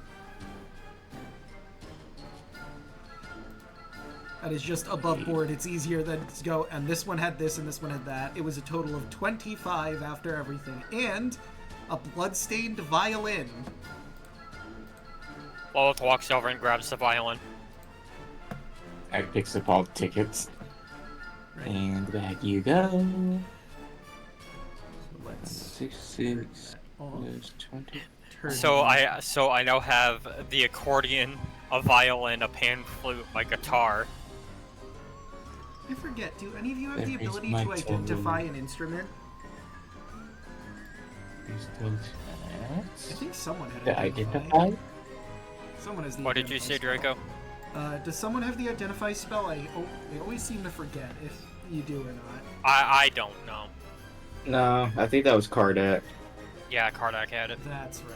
Speaker 4: That is just above board. It's easier than to go, and this one had this, and this one had that. It was a total of 25 after everything. And a bloodstained violin.
Speaker 6: Lilith walks over and grabs the violin.
Speaker 5: I picks up all the tickets.
Speaker 4: Right.
Speaker 5: And back you go.
Speaker 4: Let's
Speaker 5: 6,
Speaker 4: off.
Speaker 5: 20.
Speaker 4: turn
Speaker 6: So I now have the accordion, a violin, a pan flute, my guitar.
Speaker 4: I forget, do any of you have
Speaker 5: That
Speaker 4: the
Speaker 5: is
Speaker 4: ability
Speaker 5: my
Speaker 4: to identify an instrument? I think someone had
Speaker 5: To
Speaker 4: identify.
Speaker 5: identify?
Speaker 4: Someone has the
Speaker 6: What did you
Speaker 4: identify
Speaker 6: say, Draco?
Speaker 4: spell. Does someone have the identify spell? I always seem to forget if you do or not.
Speaker 6: I don't know.
Speaker 7: No, I think that was Kardak.
Speaker 6: Yeah, Kardak had it.
Speaker 4: That's right.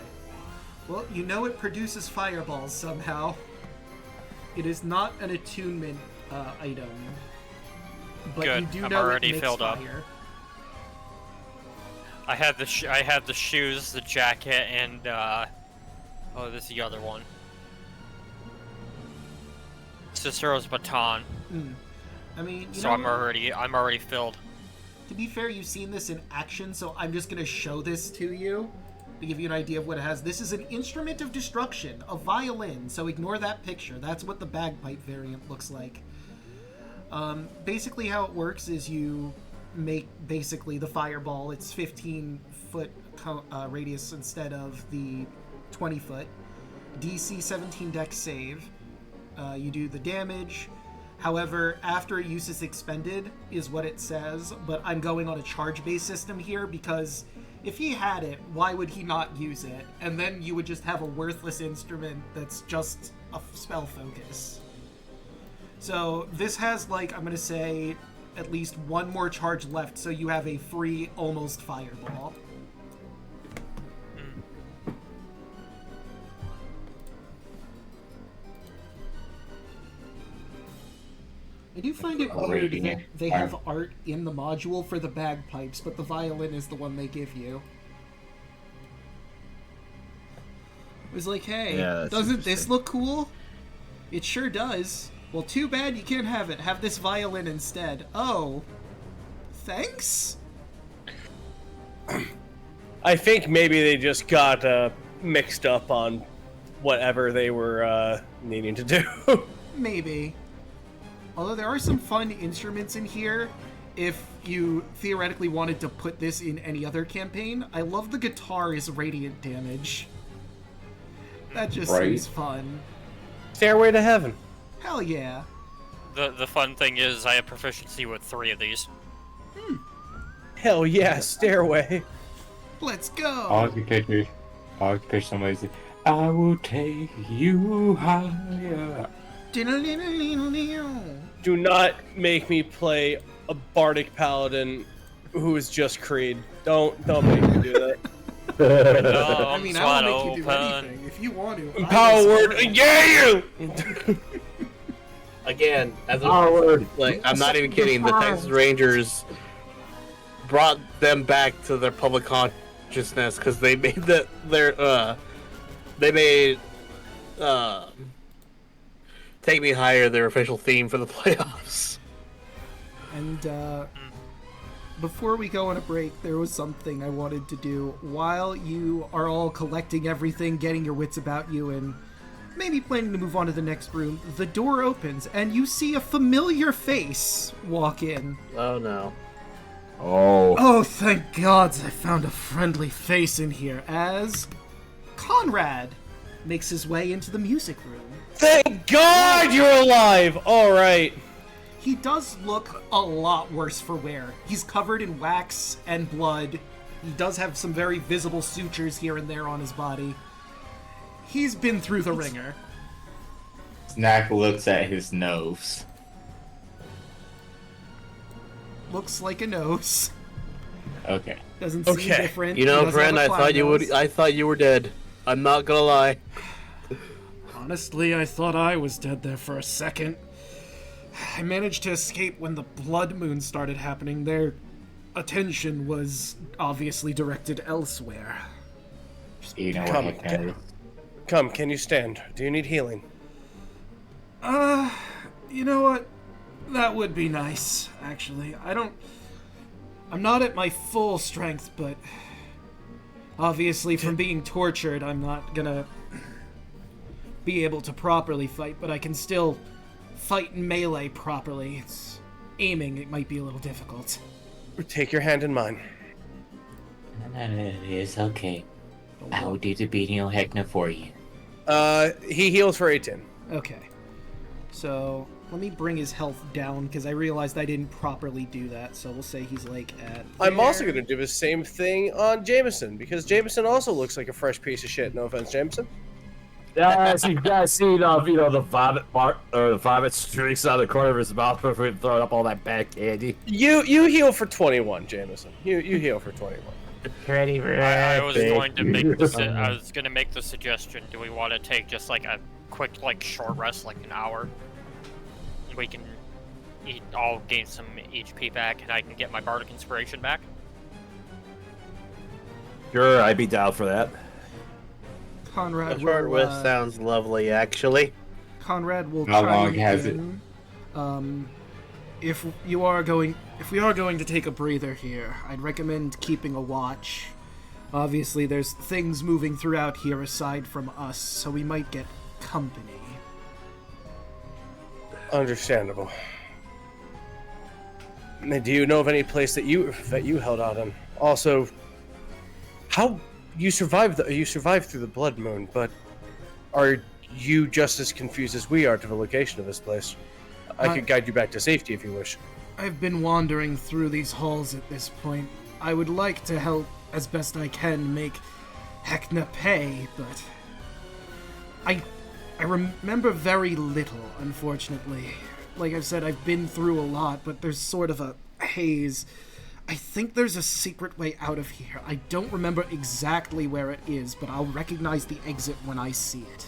Speaker 4: Well, you know it produces fireballs somehow. It is not an attunement item. But
Speaker 6: Good,
Speaker 4: you do
Speaker 6: I'm
Speaker 4: know
Speaker 6: already
Speaker 4: it makes
Speaker 6: filled up.
Speaker 4: fire.
Speaker 6: I had the shoes, the jacket, and oh, this is the other one. Cicero's baton.
Speaker 4: I mean, you
Speaker 6: So
Speaker 4: know,
Speaker 6: I'm already filled.
Speaker 4: to be fair, you've seen this in action, so I'm just gonna show this to you to give you an idea of what it has. This is an instrument of destruction, a violin, so ignore that picture. That's what the bagpipe variant looks like. Basically how it works is you make basically the fireball, it's 15-foot radius instead of the 20-foot. DC 17 dex save. You do the damage. However, after use is expended is what it says, but I'm going on a charge-based system here because if he had it, why would he not use it? And then you would just have a worthless instrument that's just a spell focus. So this has, like, I'm going to say at least one more charge left, so you have a free almost fireball. I do find it weird that they have art in the module for the bagpipes, but the violin is the one they give you. It was like, hey,
Speaker 1: Yeah, that's
Speaker 4: doesn't this
Speaker 1: interesting.
Speaker 4: look cool? It sure does. Well, too bad you can't have it. Have this violin instead. Oh. Thanks?
Speaker 2: I think maybe they just got mixed up on whatever they were needing to do.
Speaker 4: Maybe. Although there are some fun instruments in here if you theoretically wanted to put this in any other campaign. I love the guitar is radiant damage. That just
Speaker 7: Right.
Speaker 4: seems fun.
Speaker 2: Stairway to Heaven.
Speaker 4: Hell yeah.
Speaker 6: The fun thing is I have proficiency with 3 of these.
Speaker 2: Hell yeah, Stairway.
Speaker 4: Let's
Speaker 5: I
Speaker 4: go.
Speaker 5: want to picture somebody say, I will take you higher.
Speaker 2: Do not make me play a bardic paladin who is just Creed. Don't make me do that.
Speaker 4: I mean, I'll make you do anything if you want to.
Speaker 2: Power word, yeah, you.
Speaker 3: Again, as a
Speaker 1: Power word.
Speaker 3: like, I'm not even kidding. The Texas Rangers brought them back to their public consciousness because they made Take Me Higher their official theme for the playoffs.
Speaker 4: And before we go on a break, there was something I wanted to do while you are all collecting everything, getting your wits about you, and maybe planning to move on to the next room. The door opens, and you see a familiar face walk in.
Speaker 3: Oh no.
Speaker 1: Oh.
Speaker 4: Oh, thank gods I found a friendly face in here, as Conrad makes his way into the music room.
Speaker 2: Thank God you're alive! Alright.
Speaker 4: He does look a lot worse for wear. He's covered in wax and blood. He does have some very visible sutures here and there on his body. He's been through the ringer.
Speaker 5: Snack looks at his nose.
Speaker 4: Looks like a nose.
Speaker 5: Okay.
Speaker 4: Doesn't seem
Speaker 2: Okay.
Speaker 4: different.
Speaker 3: You
Speaker 4: He
Speaker 3: know,
Speaker 4: does have
Speaker 3: friend,
Speaker 4: a
Speaker 3: I
Speaker 4: clown
Speaker 3: thought you would.
Speaker 4: nose.
Speaker 3: I thought you were dead. I'm not gonna lie.
Speaker 4: Honestly, I thought I was dead there for a second. I managed to escape when the blood moon started happening. Their attention was obviously directed elsewhere.
Speaker 5: You know
Speaker 2: Come,
Speaker 5: what Heckna is.
Speaker 2: Come, can you stand? Do you need healing?
Speaker 4: You know what? That would be nice, actually. I'm not at my full strength, but obviously from being tortured, I'm not gonna be able to properly fight, but I can still fight in melee properly. It's aiming, it might be a little difficult.
Speaker 2: Take your hand in mine.
Speaker 5: It is okay. I will do the beating of Heckna for you.
Speaker 2: He heals for 18.
Speaker 4: Okay. So, let me bring his health down, because I realized I didn't properly do that, so we'll say he's like at...
Speaker 2: I'm
Speaker 4: there.
Speaker 2: also going to do the same thing on Jameson, because Jameson also looks like a fresh piece of shit. No offense, Jameson.
Speaker 1: Yeah, so you guys see the vomit mark or the vomit streaks out of the corner of his mouth before he throwing up all that bad candy.
Speaker 2: You heal for 21, Jameson. You heal for 21.
Speaker 1: Pretty
Speaker 6: I was going to make I was going to make the suggestion. Do we want to take just like a quick short rest, like an hour? We can all gain some HP back, and I can get my bardic inspiration back.
Speaker 1: Sure, I'd be down for that.
Speaker 4: Conrad
Speaker 3: A short
Speaker 4: will,
Speaker 3: rest sounds lovely, actually.
Speaker 4: Conrad will
Speaker 5: How
Speaker 4: try
Speaker 5: long has it?
Speaker 4: again. If we are going to take a breather here, I'd recommend keeping a watch. Obviously, there's things moving throughout here aside from us, so we might get company.
Speaker 2: Understandable. Do you know of any place that you held out in? Also, how you survived through the blood moon, but are you just as confused as we are to the location of this place? I could guide you back to safety if you wish.
Speaker 4: I've been wandering through these halls at this point. I would like to help as best I can make Heckna pay, but I remember very little, unfortunately. Like I've said, I've been through a lot, but there's sort of a haze. I think there's a secret way out of here. I don't remember exactly where it is, but I'll recognize the exit when I see it.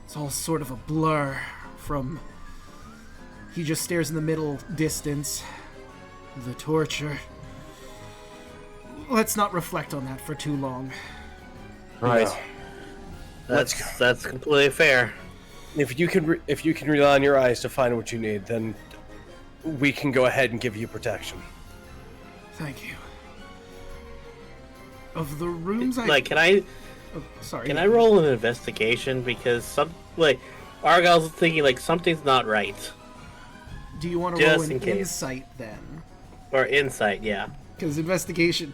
Speaker 4: It's all sort of a blur from... He just stares in the middle distance. The torture. Let's not reflect on that for too long.
Speaker 1: Right.
Speaker 3: That's completely fair.
Speaker 2: If you can rely on your eyes to find what you need, then we can go ahead and give you protection.
Speaker 4: Thank you. Of the rooms
Speaker 3: Can I
Speaker 4: sorry.
Speaker 3: can I roll an investigation, because Argyle's thinking something's not right.
Speaker 4: Do you want to roll
Speaker 3: just
Speaker 4: an
Speaker 3: in case.
Speaker 4: insight then?
Speaker 3: Or insight, yeah.
Speaker 4: Because investigation.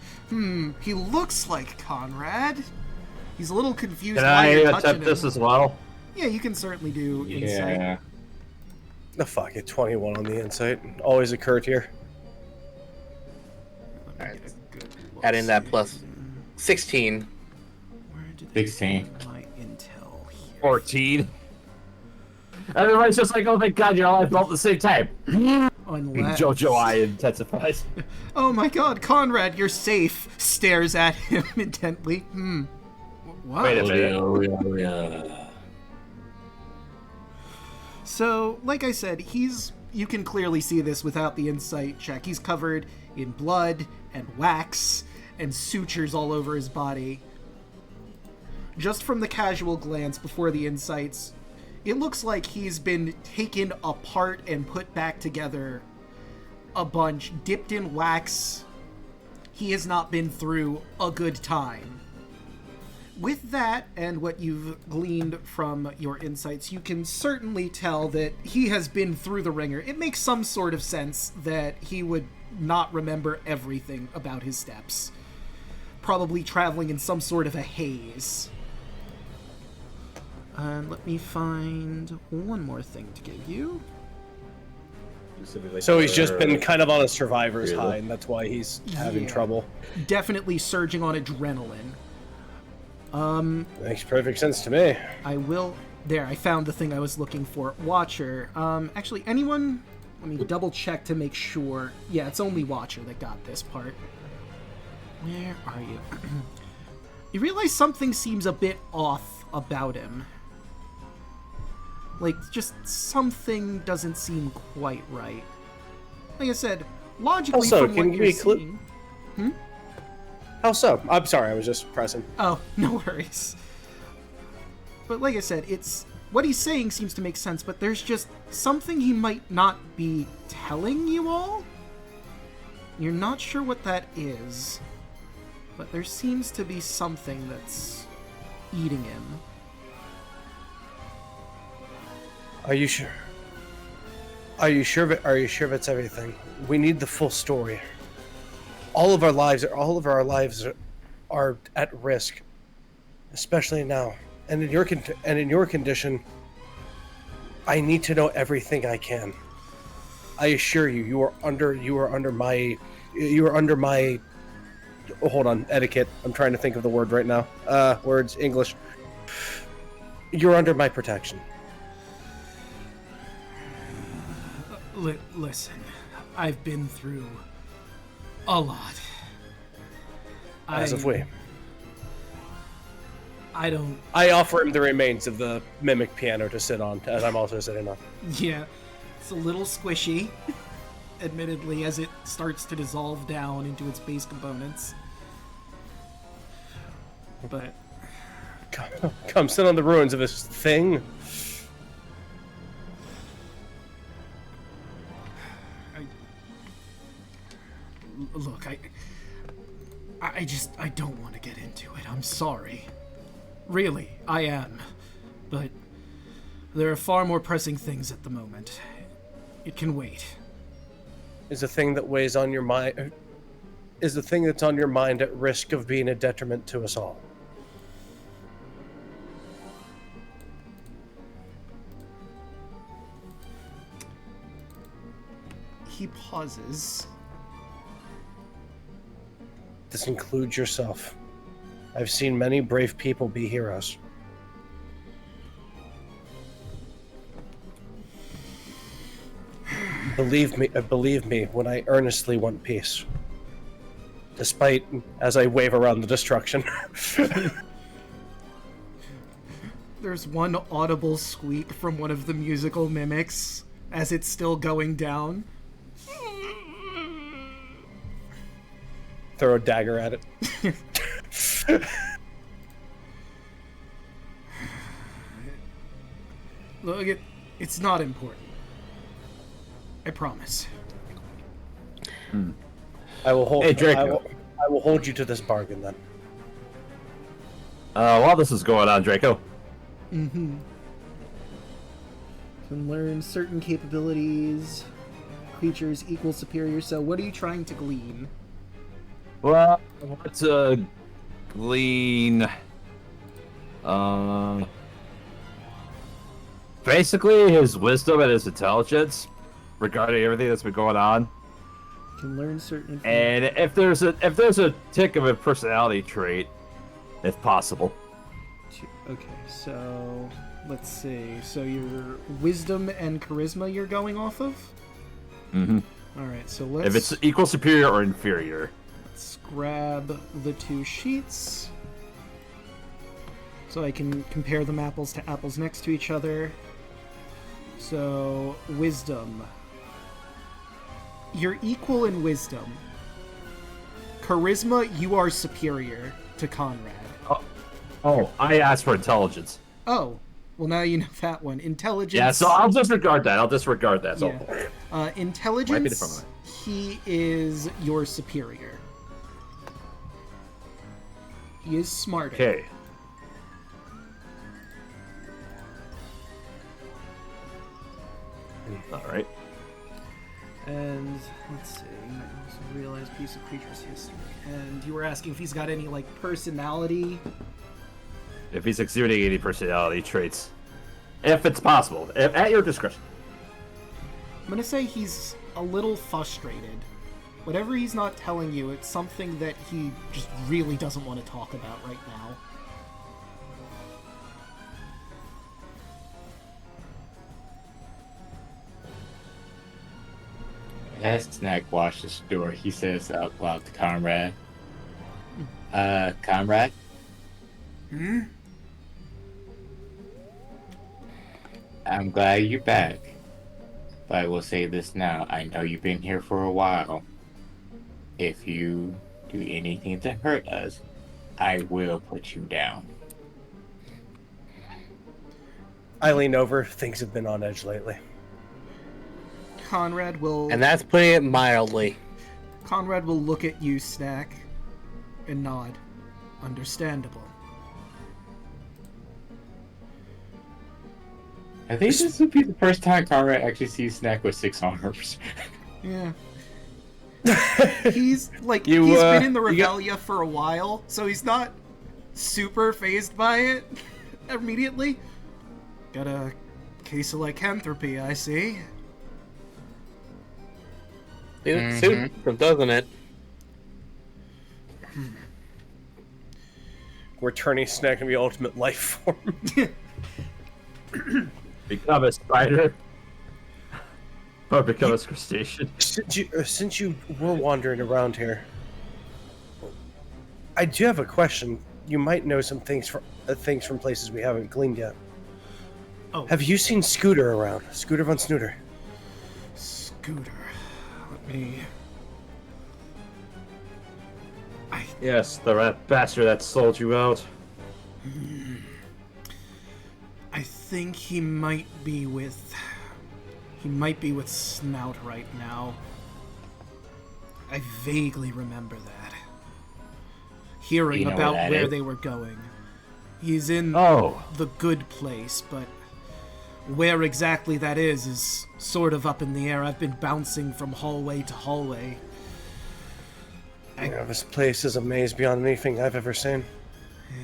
Speaker 4: He looks like Conrad. He's a little confused.
Speaker 1: Can
Speaker 4: why
Speaker 1: I
Speaker 4: you're touching
Speaker 1: attempt this
Speaker 4: him.
Speaker 1: as well?
Speaker 4: Yeah, you can certainly do insight.
Speaker 5: Yeah.
Speaker 2: Oh, fuck it, 21 on the insight. Always occurred here.
Speaker 4: Let me get a good look.
Speaker 3: Add in that plus 16.
Speaker 4: Where did they
Speaker 5: 16.
Speaker 4: put my intel here?
Speaker 1: 14. Everybody's just like, oh my god, you're all I felt at the same time.
Speaker 4: Unless...
Speaker 1: Jojo eye intensifies.
Speaker 4: Oh my god, Conrad, you're safe. Stares at him intently. What?
Speaker 1: Wait a minute.
Speaker 4: So, like I said, you can clearly see this without the insight check. He's covered in blood and wax and sutures all over his body. Just from the casual glance before the insights, it looks like he's been taken apart and put back together a bunch, dipped in wax. He has not been through a good time. With that, and what you've gleaned from your insights, you can certainly tell that he has been through the ringer. It makes some sort of sense that he would not remember everything about his steps. Probably traveling in some sort of a haze. Let me find one more thing to give you.
Speaker 2: So he's just been kind of on a survivor's high, and that's why he's having trouble.
Speaker 4: Definitely surging on adrenaline.
Speaker 2: Makes perfect sense to me.
Speaker 4: I found the thing I was looking for. Watcher. Actually, anyone... Let me double check to make sure. Yeah, it's only Watcher that got this part. Where are you? You realize something seems a bit off about him. Like, just something doesn't seem quite right. Like I said, logically
Speaker 2: Also,
Speaker 4: from
Speaker 2: can
Speaker 4: what
Speaker 2: you
Speaker 4: you're
Speaker 2: be clear?
Speaker 4: seeing...
Speaker 2: How so? I'm sorry, I was just pressing.
Speaker 4: Oh, no worries. But like I said, what he's saying seems to make sense, but there's just something he might not be telling you all? You're not sure what that is, but there seems to be something that's eating him.
Speaker 2: Are you sure? Are you sure that's everything? We need the full story. All of our lives are at risk, especially now. And in your condition, I need to know everything I can. I assure you, you are under my. Oh, hold on, etiquette. I'm trying to think of the word right now. Words, English. You're under my protection.
Speaker 4: Listen, I've been through a lot.
Speaker 2: As if we.
Speaker 4: I
Speaker 2: offer him the remains of the mimic piano to sit on, as I'm also sitting on.
Speaker 4: Yeah, it's a little squishy, admittedly, as it starts to dissolve down into its base components. But...
Speaker 2: Come sit on the ruins of this thing.
Speaker 4: Look, I don't want to get into it. I'm sorry. Really, I am. But there are far more pressing things at the moment. It can wait.
Speaker 2: Is the thing that weighs on your mind... Is the thing that's on your mind at risk of being a detriment to us all?
Speaker 4: He pauses.
Speaker 2: This includes yourself. I've seen many brave people be heroes. Believe me when I earnestly want peace. Despite, as I wave around the destruction.
Speaker 4: There's one audible squeak from one of the musical mimics as it's still going down.
Speaker 2: Throw a dagger at it.
Speaker 4: Look, it's not important. I promise.
Speaker 2: I will hold.
Speaker 1: Hey, Draco.
Speaker 2: I will hold you to this bargain then.
Speaker 1: While this is going on, Draco.
Speaker 4: Mm-hmm. Can learn certain capabilities. Creatures equal superior. So, what are you trying to glean?
Speaker 1: Well, let's glean. Basically, his wisdom and his intelligence regarding everything that's been going on.
Speaker 4: Can learn certain.
Speaker 1: And if there's a tick of a personality trait, if possible.
Speaker 4: Okay, so let's see. So your wisdom and charisma you're going off of?
Speaker 1: Mm-hmm.
Speaker 4: All right, so let's.
Speaker 1: If it's equal, superior, or inferior.
Speaker 4: Let's grab the 2 sheets so I can compare them apples to apples next to each other. So, wisdom. You're equal in wisdom. Charisma, you are superior to Conrad.
Speaker 1: Oh, I asked for intelligence.
Speaker 4: Oh, well now you know that one. Intelligence.
Speaker 1: Yeah, so I'll disregard that. So.
Speaker 4: Yeah. Intelligence, he is your superior. He is smarter.
Speaker 1: Okay. All right.
Speaker 4: And let's see, realized piece of creature's history. And you were asking if he's got any like personality.
Speaker 1: If he's exuding any personality traits, if it's possible, at your discretion.
Speaker 4: I'm gonna say he's a little frustrated. Whatever he's not telling you, it's something that he just really doesn't want to talk about right now.
Speaker 5: As Snack washes the door, he says out loud to Conrad, Conrad?
Speaker 4: Hmm?
Speaker 5: I'm glad you're back. But I will say this now, I know you've been here for a while. If you do anything to hurt us, I will put you down.
Speaker 2: I lean over. Things have been on edge lately.
Speaker 4: Conrad will...
Speaker 3: And that's putting it mildly.
Speaker 4: Conrad will look at you, Snack, and nod. Understandable.
Speaker 5: I think this would be the first time Conrad actually sees Snack with 6 arms.
Speaker 4: Yeah. He's like
Speaker 2: You,
Speaker 4: he's been in the
Speaker 2: you got-
Speaker 4: Revelia for a while, so he's not super phased by it immediately. Got a case of lycanthropy, I see.
Speaker 3: It suits him, doesn't it?
Speaker 2: We're turning Snack into the ultimate life form.
Speaker 1: Become a spider. Or become a crustacean.
Speaker 2: Since you were wandering around here, I do have a question. You might know some things from places we haven't gleaned yet.
Speaker 4: Oh.
Speaker 2: Have you seen Scooter around? Scooter von Snooter.
Speaker 4: Scooter. Let me...
Speaker 1: Yes, the rat bastard that sold you out.
Speaker 4: I think he might be with Snout right now. I vaguely remember that. Hearing
Speaker 5: You know
Speaker 4: about
Speaker 5: where that
Speaker 4: where
Speaker 5: is?
Speaker 4: they were going. He's in
Speaker 1: Oh.
Speaker 4: the good place, but where exactly that is sort of up in the air. I've been bouncing from hallway to hallway.
Speaker 2: Yeah, this place is a maze beyond anything I've ever seen.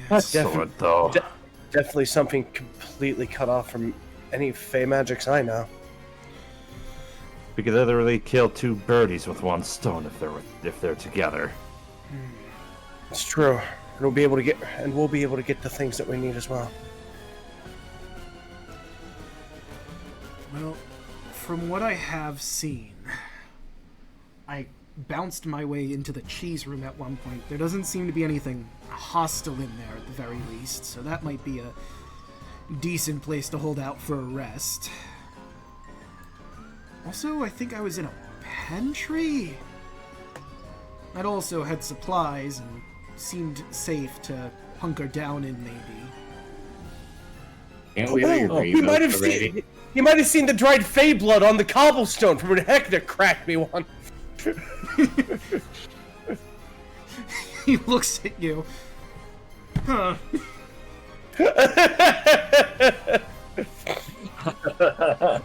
Speaker 1: That's
Speaker 2: Defi-
Speaker 1: sword, though.
Speaker 2: Definitely something completely cut off from any Fey magics I know.
Speaker 1: We could literally kill 2 birdies with 1 stone if they're together.
Speaker 2: It's true. And we'll be able to get the things that we need as well.
Speaker 4: Well, from what I have seen, I bounced my way into the cheese room at one point. There doesn't seem to be anything hostile in there at the very least, so that might be a decent place to hold out for a rest. Also, I think I was in a pantry? That also had supplies and seemed safe to hunker down in, maybe.
Speaker 5: Can't we agree
Speaker 2: You might have
Speaker 5: already?
Speaker 2: seen. You might have seen the dried Fey blood on the cobblestone from when Heckna cracked me one.
Speaker 4: He looks at you. Huh.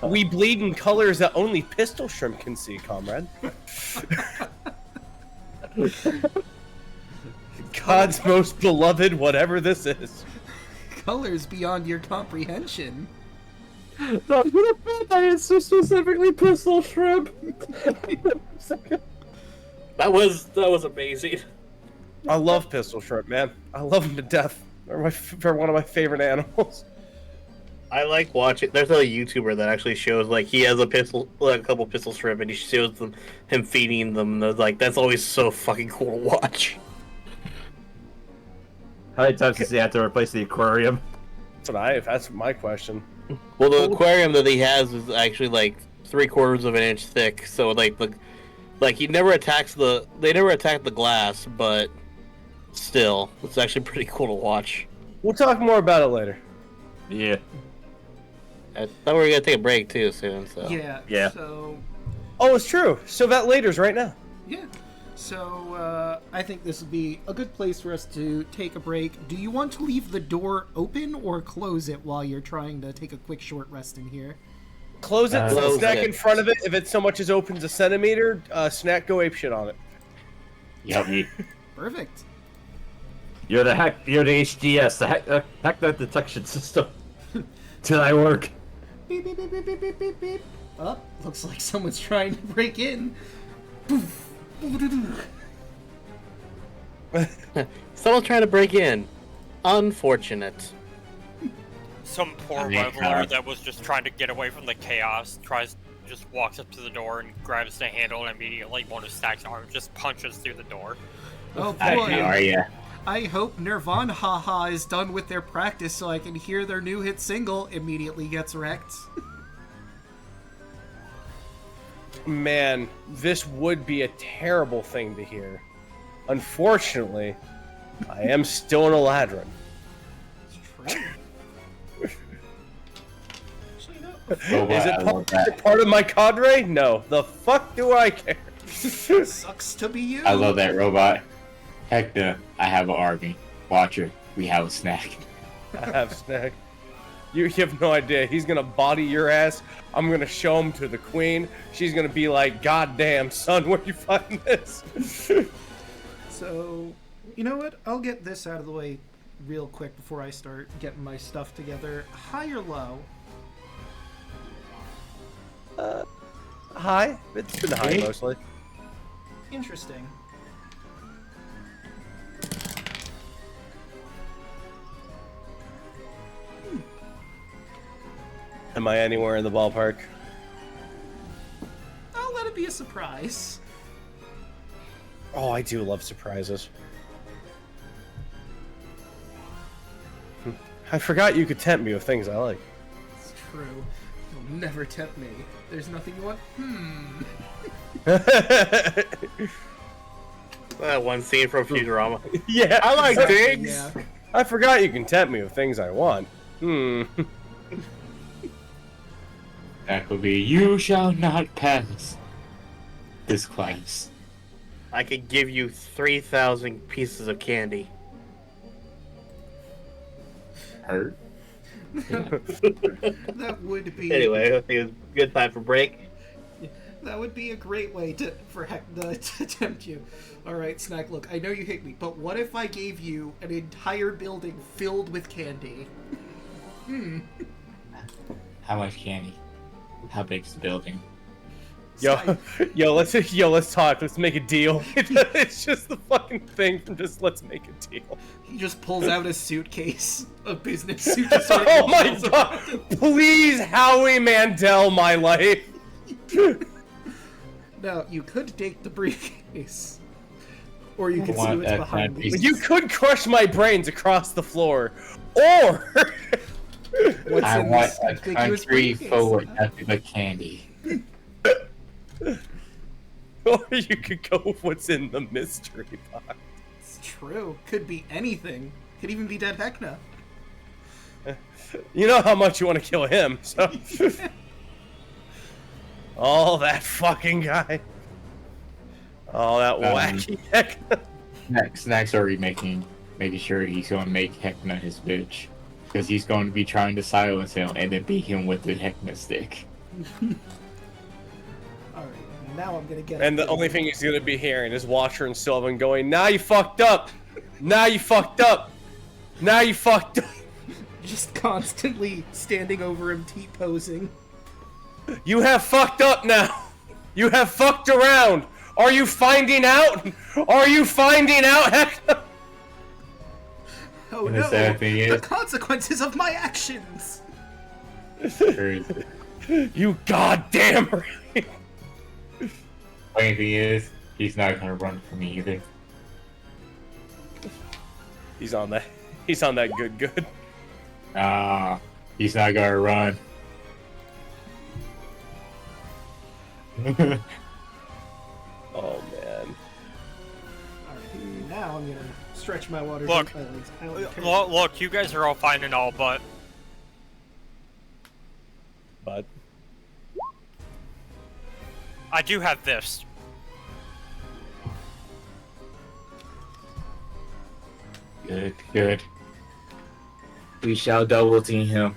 Speaker 2: We bleed in colors that only pistol shrimp can see, comrade. God's most beloved, whatever this is.
Speaker 4: Colors beyond your comprehension.
Speaker 1: No, you don't that it's so specifically pistol shrimp.
Speaker 3: That was amazing.
Speaker 2: I love pistol shrimp, man. I love them to death. They're one of my favorite animals.
Speaker 3: I like watching. There's another YouTuber that actually shows like he has a pistol, like a couple pistol shrimp, and he shows him feeding them. Like that's always so fucking cool to watch.
Speaker 1: How many times does he have to replace the aquarium?
Speaker 2: That's my question.
Speaker 3: Well, the aquarium that he has is actually like 3/4 of an inch thick, so like he never attacks they never attack the glass, but still, it's actually pretty cool to watch.
Speaker 2: We'll talk more about it later.
Speaker 1: Yeah.
Speaker 3: I thought we were gonna take a break too soon. So
Speaker 1: Yeah.
Speaker 4: So
Speaker 2: Oh, it's true. So that later's right now.
Speaker 4: yeah. So I think this would be a good place for us to take a break. Do you want to leave the door open or close it while you're trying to take a quick short rest in here?
Speaker 2: Close it.
Speaker 3: Close
Speaker 2: Snack
Speaker 3: it.
Speaker 2: in front of it. If it so much as opens a centimeter, Snack go apeshit on it.
Speaker 5: Yep.
Speaker 4: Perfect.
Speaker 1: You're the HDS, the Heckna detection system. Till I work.
Speaker 4: Beep, beep, beep, beep, beep, beep, beep, beep. Oh, looks like someone's trying to break in.
Speaker 3: someone's trying to break in. Unfortunate.
Speaker 6: Some poor reveler that was just trying to get away from the chaos just walks up to the door and grabs the handle and immediately one of Stack's arms just punches through the door.
Speaker 4: Oh
Speaker 5: How
Speaker 4: boy.
Speaker 5: are ya?
Speaker 4: I hope Nirvana Haha is done with their practice so I can hear their new hit single immediately gets wrecked.
Speaker 2: Man, this would be a terrible thing to hear. Unfortunately, I am still an Eladrin.
Speaker 4: It's true. Actually, no.
Speaker 5: Robot,
Speaker 2: Is
Speaker 5: I love
Speaker 2: it
Speaker 5: that.
Speaker 2: part of my cadre? No. The fuck do I care?
Speaker 4: Sucks to be you.
Speaker 5: I love that robot. Heckna, I have an army. Watcher, we have a snack.
Speaker 2: I have Snack. You have no idea. He's gonna body your ass. I'm gonna show him to the queen. She's gonna be like, "God damn, son, where'd you find this?"
Speaker 4: So, you know what? I'll get this out of the way real quick before I start getting my stuff together. High or low?
Speaker 2: High. It's been high mostly.
Speaker 4: Interesting.
Speaker 2: Am I anywhere in the ballpark?
Speaker 4: I'll let it be a surprise.
Speaker 2: Oh, I do love surprises. I forgot you could tempt me with things I like.
Speaker 4: It's true. You'll never tempt me. There's nothing you want.
Speaker 3: That one scene from Futurama.
Speaker 2: Yeah,
Speaker 3: I like digs.
Speaker 4: Yeah.
Speaker 2: I forgot you can tempt me with things I want.
Speaker 5: That would be, you shall not pass this class.
Speaker 3: I could give you 3,000 pieces of candy.
Speaker 5: Hurt?
Speaker 4: That would be.
Speaker 3: Anyway, I think it was a good time for break.
Speaker 4: That would be a great way for Heckna to tempt you. Alright, Snack, look, I know you hate me, but what if I gave you an entire building filled with candy?
Speaker 5: How much candy? How big's the building?
Speaker 2: Let's talk. Let's make a deal. It's just the fucking thing from just let's make a deal.
Speaker 4: He just pulls out a suitcase, a business suit. Just
Speaker 2: Oh my god! Please, Howie Mandel, my life.
Speaker 4: No, you could take the briefcase. Or you could see
Speaker 5: Want
Speaker 4: what's
Speaker 5: that
Speaker 4: behind
Speaker 5: kind
Speaker 4: me.
Speaker 5: of
Speaker 2: You could crush my brains across the floor, or
Speaker 4: What's
Speaker 5: I
Speaker 4: in
Speaker 5: want
Speaker 4: this
Speaker 5: a
Speaker 4: ambiguous
Speaker 5: country
Speaker 4: briefcase?
Speaker 5: full of nothing but candy.
Speaker 2: or you could go with what's in the mystery box.
Speaker 4: It's true. Could be anything. Could even be dead Heckna.
Speaker 2: You know how much you want to kill him, so. Oh, that fucking guy. Oh, that wacky heck.
Speaker 5: Snack's already making sure he's going to make Heckna his bitch. Because he's going to be trying to silence him and then beat him with the Heckna stick.
Speaker 4: Alright, now I'm gonna get
Speaker 2: And the only thing he's gonna be hearing is Watcher and Sylvan going, "Now you fucked up! Now you fucked up! Now you fucked up!"
Speaker 4: just constantly standing over him, T-posing.
Speaker 2: You have fucked up now! You have fucked around! Are you finding out? Are you finding out, Heckna?
Speaker 4: Oh
Speaker 5: And the
Speaker 4: no!
Speaker 5: sad thing
Speaker 4: The
Speaker 5: is-
Speaker 4: consequences of my actions!
Speaker 5: Crazy.
Speaker 2: You goddamn right.
Speaker 5: Funny thing is, he's not gonna run from me either.
Speaker 2: He's on that. He's on that good.
Speaker 5: Ah, he's not gonna run.
Speaker 2: Oh man.
Speaker 4: Alright, now I'm gonna stretch my water.
Speaker 6: Look.
Speaker 4: My legs out.
Speaker 6: Look, you guys are all fine and all, but I do have this.
Speaker 5: Good. We shall double team him.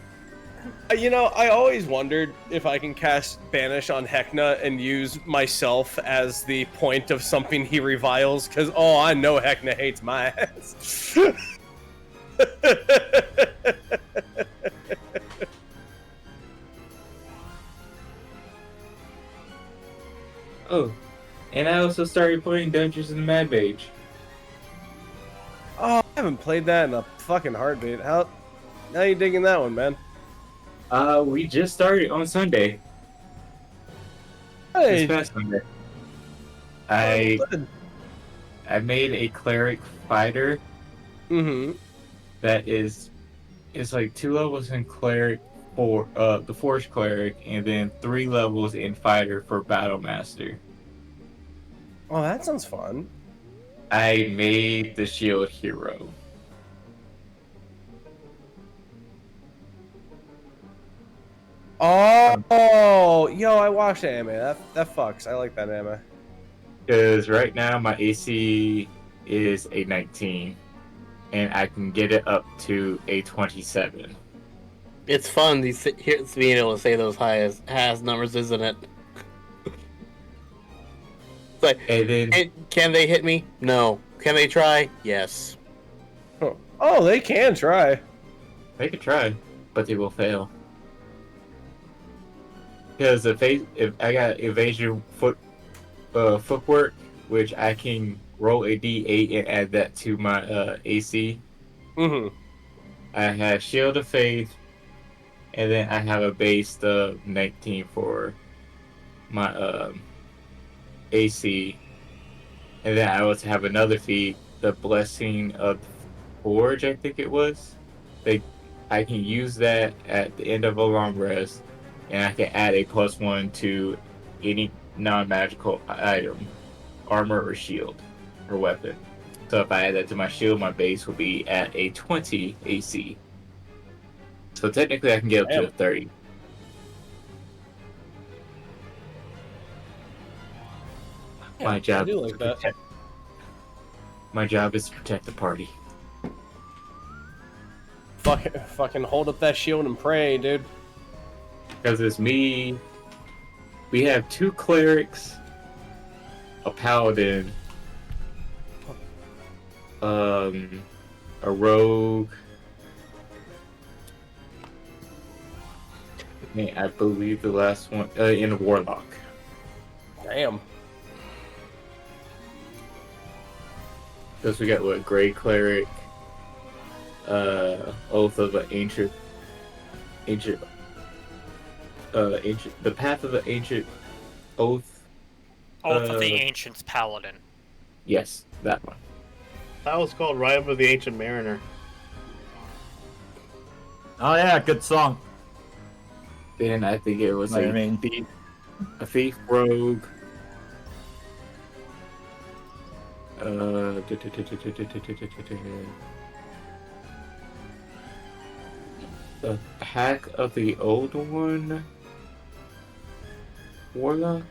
Speaker 2: You know, I always wondered if I can cast Banish on Heckna and use myself as the point of something he reviles, because, oh, I know Heckna hates my ass.
Speaker 5: Oh, and I also started playing Dungeons and Mad Mage.
Speaker 2: Oh, I haven't played that in a fucking heartbeat. How you digging that one, man?
Speaker 5: We just started on Sunday.
Speaker 2: Hey,
Speaker 5: This past Sunday. I made a cleric fighter that is like 2 levels in cleric for the force cleric, and then 3 levels in fighter for battle master.
Speaker 2: Oh, that sounds fun.
Speaker 5: I made the shield hero.
Speaker 2: Oh, yo, I watched anime. That fucks. I like that anime.
Speaker 5: Because right now my AC is a 19, and I can get it up to a 27.
Speaker 3: It's fun being able to say those highest numbers, isn't it? It's like,
Speaker 5: And then
Speaker 3: can they hit me? No. Can they try? Yes.
Speaker 2: Oh, they can try.
Speaker 5: they could try, but they will fail. Because if I got evasion footwork, which I can roll a d8 and add that to my AC. I have Shield of Faith, and then I have a base of 19 for my AC, and then I also have another feat, the Blessing of Forge, I think it was. I can use that at the end of a long rest, and I can add a +1 to any non-magical item, armor or shield, or weapon. So if I add that to my shield, my base will be at a 20 AC. So technically I can get up to a 30. My job
Speaker 2: I do
Speaker 5: is
Speaker 2: like
Speaker 5: to
Speaker 2: that.
Speaker 5: protect. My job is to protect the party.
Speaker 2: Fucking hold up that shield and pray, dude.
Speaker 5: Because it's me. We have 2 clerics, a paladin, a rogue, and I believe the last one, in a warlock.
Speaker 2: Damn.
Speaker 5: Because we got what, Grey Cleric, Oath of an Ancient, the Path of the Ancient Oath.
Speaker 6: Oath of the Ancients Paladin.
Speaker 5: Yes, that one.
Speaker 3: That was called Ride of the Ancient Mariner.
Speaker 1: Oh yeah, good song.
Speaker 5: Then I think it was
Speaker 1: I
Speaker 5: a
Speaker 1: mean,
Speaker 5: thief rogue. The Pack of the Old One. Warlock.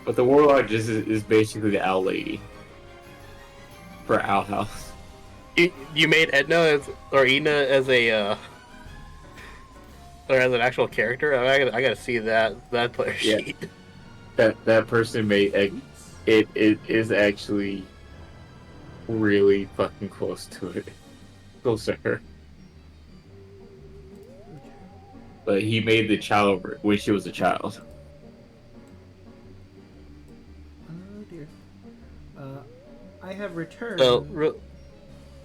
Speaker 5: But the Warlock just is basically the Owl Lady for Owl House.
Speaker 3: You made Edna or Ina as a or as an actual character. I gotta see that player sheet.
Speaker 5: That person made it is actually really fucking close to it. Close to her. But he made the child when she was a child.
Speaker 4: Oh dear. I have returned.
Speaker 3: So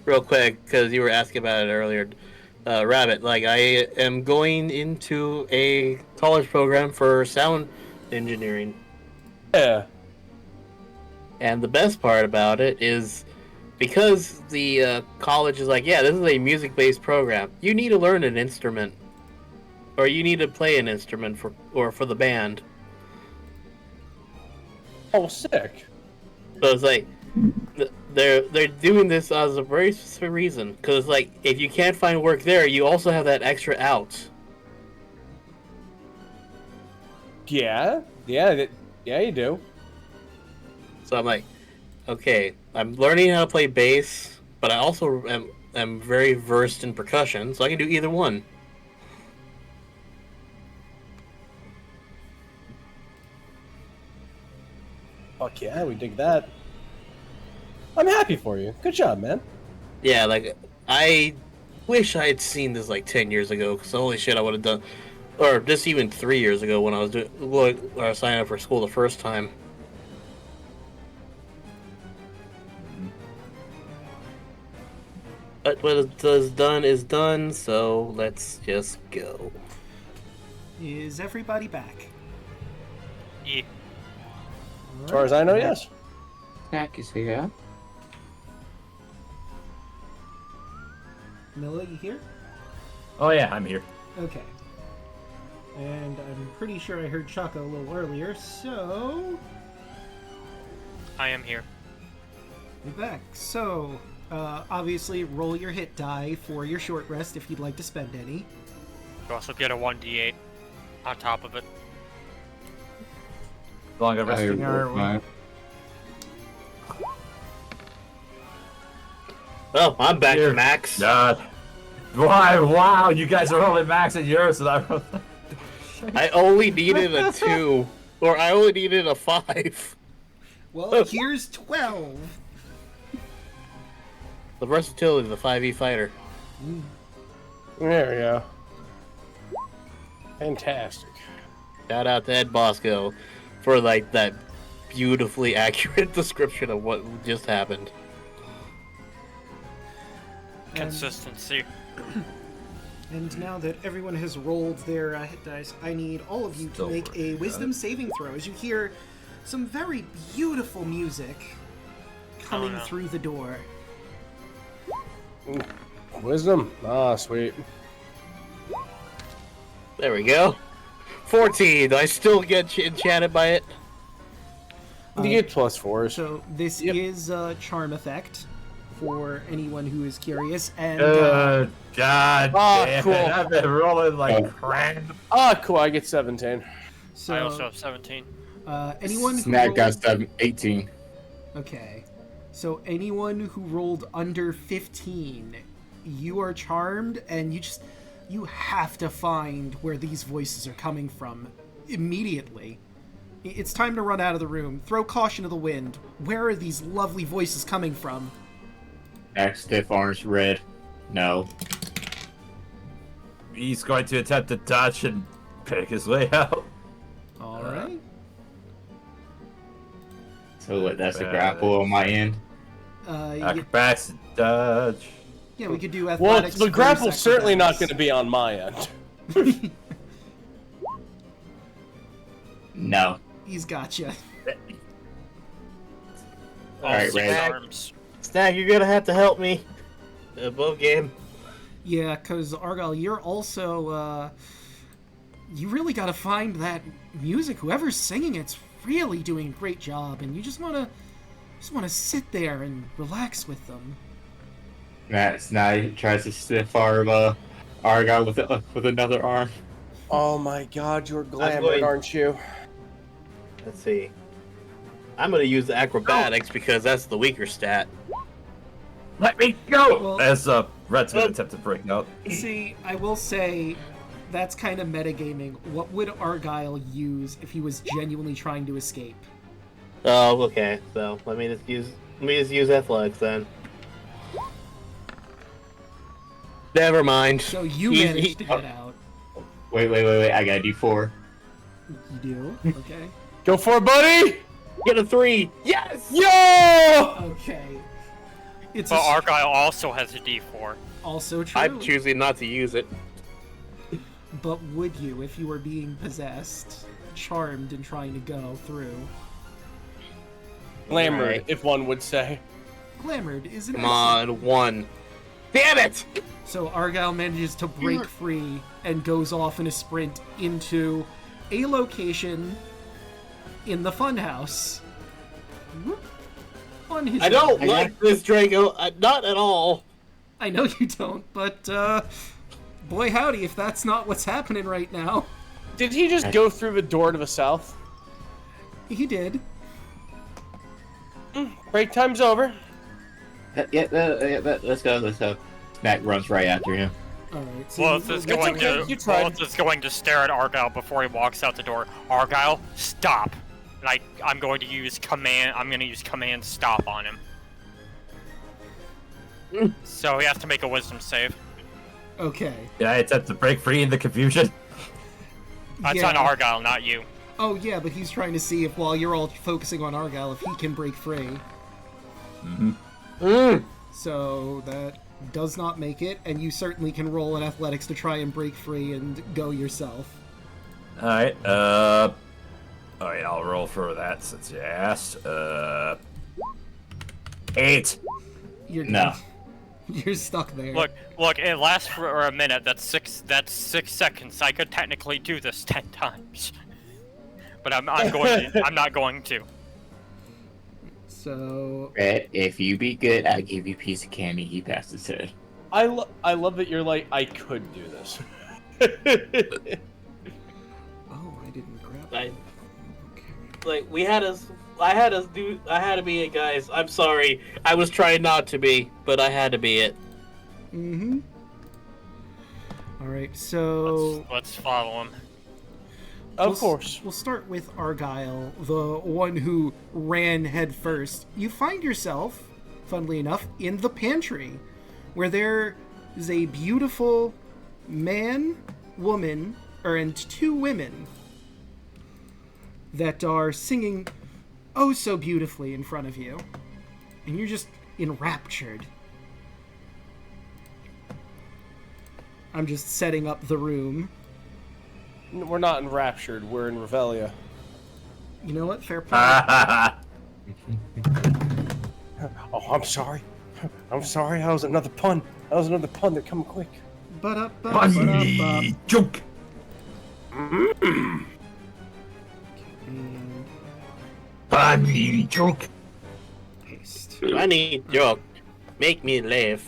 Speaker 3: real quick, because you were asking about it earlier, Rabbit. Like, I am going into a college program for sound engineering.
Speaker 2: Yeah.
Speaker 3: And the best part about it is because the college is like, yeah, this is a music-based program. You need to learn an instrument, or you need to play an instrument for the band.
Speaker 2: Oh, sick.
Speaker 3: So it's like they're doing this as a very specific reason. Because like, if you can't find work there, you also have that extra out.
Speaker 2: Yeah, you do.
Speaker 3: So I'm like, okay, I'm learning how to play bass, but I also am very versed in percussion, so I can do either one.
Speaker 2: Fuck yeah, we dig that. I'm happy for you. Good job, man.
Speaker 3: Yeah, like, I wish I had seen this like 10 years ago, because holy shit, I would have done, or just even 3 years ago when I was signing up for school the first time. But what is done is done, so let's just go.
Speaker 4: Is everybody back?
Speaker 6: Yeah.
Speaker 2: As far as I know, yes.
Speaker 5: Snack is here.
Speaker 4: Milla, you here?
Speaker 1: Oh yeah, I'm here.
Speaker 4: Okay. And I'm pretty sure I heard Chaka a little earlier, so...
Speaker 6: I am here.
Speaker 4: We're back. So, obviously, roll your hit die for your short rest if you'd like to spend any.
Speaker 6: You also get a 1d8 on top of it.
Speaker 1: Longer resting hour.
Speaker 3: Oh, I'm back
Speaker 1: Here.
Speaker 3: to max.
Speaker 1: Why? Wow, you guys are only maxing yours, and I.
Speaker 3: I only needed a 2, or I only needed a 5.
Speaker 4: Well, here's 12.
Speaker 3: The versatility of the 5e fighter.
Speaker 2: There we go. Fantastic.
Speaker 3: Shout out to Ed Bosco for like that beautifully accurate description of what just happened.
Speaker 6: Consistency.
Speaker 4: And now that everyone has rolled their hit dice, I need all of you to
Speaker 1: Still
Speaker 4: make a
Speaker 1: working,
Speaker 4: wisdom saving throw as you hear some very beautiful music coming
Speaker 6: no.
Speaker 4: through the door.
Speaker 2: Wisdom? Ah, sweet.
Speaker 3: There we go. 14. I still get enchanted by it.
Speaker 2: You get +4s.
Speaker 4: So this is a charm effect for anyone who is curious, and
Speaker 1: God
Speaker 2: Ah,
Speaker 1: damn
Speaker 2: cool.
Speaker 1: it, I've been rolling like crap.
Speaker 2: Ah, cool. I get 17.
Speaker 4: so
Speaker 6: I also have 17.
Speaker 4: anyone who
Speaker 5: Snack
Speaker 4: rolled,
Speaker 5: got 18.
Speaker 4: okay, so anyone who rolled under 15, you are charmed, and you have to find where these voices are coming from immediately. It's time to run out of the room. Throw caution to the wind. Where are these lovely voices coming from?
Speaker 5: Snack stiff arms red. No.
Speaker 1: He's going to attempt to dodge and pick his way out.
Speaker 4: All right.
Speaker 5: So what? That's a grapple on my end.
Speaker 1: Acrobatics dodge.
Speaker 4: Yeah, we could do
Speaker 2: Well,
Speaker 4: athletics.
Speaker 2: the grapple's
Speaker 4: versus
Speaker 2: certainly not
Speaker 4: acrobatics.
Speaker 2: going to be on my end.
Speaker 5: No.
Speaker 4: He's got you.
Speaker 5: Alright,
Speaker 6: Six
Speaker 5: Red.
Speaker 6: arms.
Speaker 3: Snag, you're gonna have to help me. Above game.
Speaker 4: Yeah, because Argyle, you're also, you really gotta find that music. Whoever's singing it's really doing a great job, and you just wanna sit there and relax with them.
Speaker 5: Matt now tries to stiff arm Argyle with another arm.
Speaker 2: Oh my god, you're
Speaker 3: going-
Speaker 2: glamored, aren't you?
Speaker 3: Let's see. I'm gonna use the acrobatics because that's the weaker stat.
Speaker 1: Let me go!
Speaker 4: Well-
Speaker 1: As Red's gonna attempt to break out.
Speaker 4: See, I will say, that's kind of metagaming. What would Argyle use if he was genuinely trying to escape?
Speaker 3: Oh, okay. So let me just use athletics then. Never mind.
Speaker 4: So you
Speaker 3: He-
Speaker 4: managed
Speaker 3: he-
Speaker 4: to get out.
Speaker 5: Wait. I gotta do 4.
Speaker 4: You do? Okay.
Speaker 2: Go for it, buddy!
Speaker 3: Get a 3. Yes.
Speaker 2: Yo!
Speaker 4: Okay. It's
Speaker 6: But Argyle also has a D4.
Speaker 4: also true.
Speaker 3: I'm choosing not to use it.
Speaker 4: But would you if you were being possessed, charmed, and trying to go through?
Speaker 2: Glamored,
Speaker 3: Right.
Speaker 2: if one would say.
Speaker 4: Glamored is an
Speaker 3: Come on, 1. Damn it!
Speaker 4: So Argyle manages to break free and goes off in a sprint into a location in the funhouse. Whoop. On his
Speaker 3: I don't
Speaker 4: own.
Speaker 3: like this, Draco. Not at all.
Speaker 4: I know you don't, but boy howdy if that's not what's happening right now.
Speaker 2: Did he just go through the door to the south?
Speaker 4: He did.
Speaker 2: Break time's over.
Speaker 5: Let's go. Mac runs right after him.
Speaker 4: Alright, so
Speaker 6: Lilith is
Speaker 2: That's
Speaker 6: going
Speaker 2: okay, you tried.
Speaker 6: Lilith is going to stare at Argyle before he walks out the door. Argyle, stop. And I'm going to use command. I'm going to use command stop on him. So he has to make a wisdom save.
Speaker 4: okay.
Speaker 1: Did I attempt to break free in the confusion?
Speaker 6: That's
Speaker 4: Yeah.
Speaker 6: on Argyle, not you.
Speaker 4: Oh yeah, but he's trying to see if while you're all focusing on Argyle, if he can break free. So that does not make it, and you certainly can roll in athletics to try and break free and go yourself.
Speaker 1: Alright, alright, I'll roll for that since you asked. 8.
Speaker 4: You're
Speaker 5: No.
Speaker 4: You're stuck there.
Speaker 6: Look, it lasts for a minute. That's 6 seconds. I could technically do this 10 times. But I'm not going to.
Speaker 4: So
Speaker 5: Red, if you be good, I'll give you a piece of candy. He passed his head.
Speaker 2: I love that you're like, I could do this.
Speaker 4: oh, I didn't grab
Speaker 3: I,
Speaker 4: it. Okay.
Speaker 3: like I had to be it, guys. I'm sorry. I was trying not to be, but I had to be it.
Speaker 4: Mm-hmm. All right, so
Speaker 6: Let's follow him.
Speaker 2: Of course.
Speaker 4: We'll start with Argyle, the one who ran head first. You find yourself, funnily enough, in the pantry, where there is a beautiful man, woman, and 2 women that are singing oh so beautifully in front of you. And you're just enraptured. I'm just setting up the room.
Speaker 2: We're not enraptured, we're in Revelia.
Speaker 4: You know what? Fair point.
Speaker 2: Oh, I'm sorry. I'm sorry, that was another pun. They're coming quick.
Speaker 1: Bunny joke. Bunny joke.
Speaker 4: Paste.
Speaker 3: Funny joke. Make me laugh.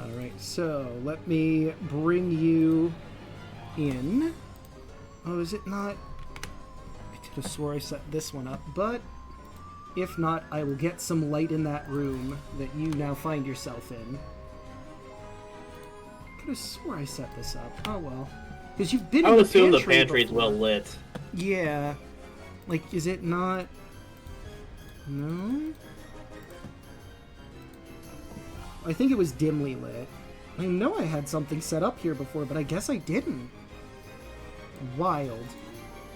Speaker 4: Alright, so let me bring you in. Oh, is it not? I could have swore I set this one up, but if not, I will get some light in that room that you now find yourself in. I could have swore I set this up. Oh well. Because you've been
Speaker 3: I
Speaker 4: in
Speaker 3: would
Speaker 4: the
Speaker 3: assume the
Speaker 4: pantry
Speaker 3: pantry's
Speaker 4: before.
Speaker 3: well lit.
Speaker 4: Yeah. Like, is it not? No? I think it was dimly lit. I know I had something set up here before, but I guess I didn't. Wild.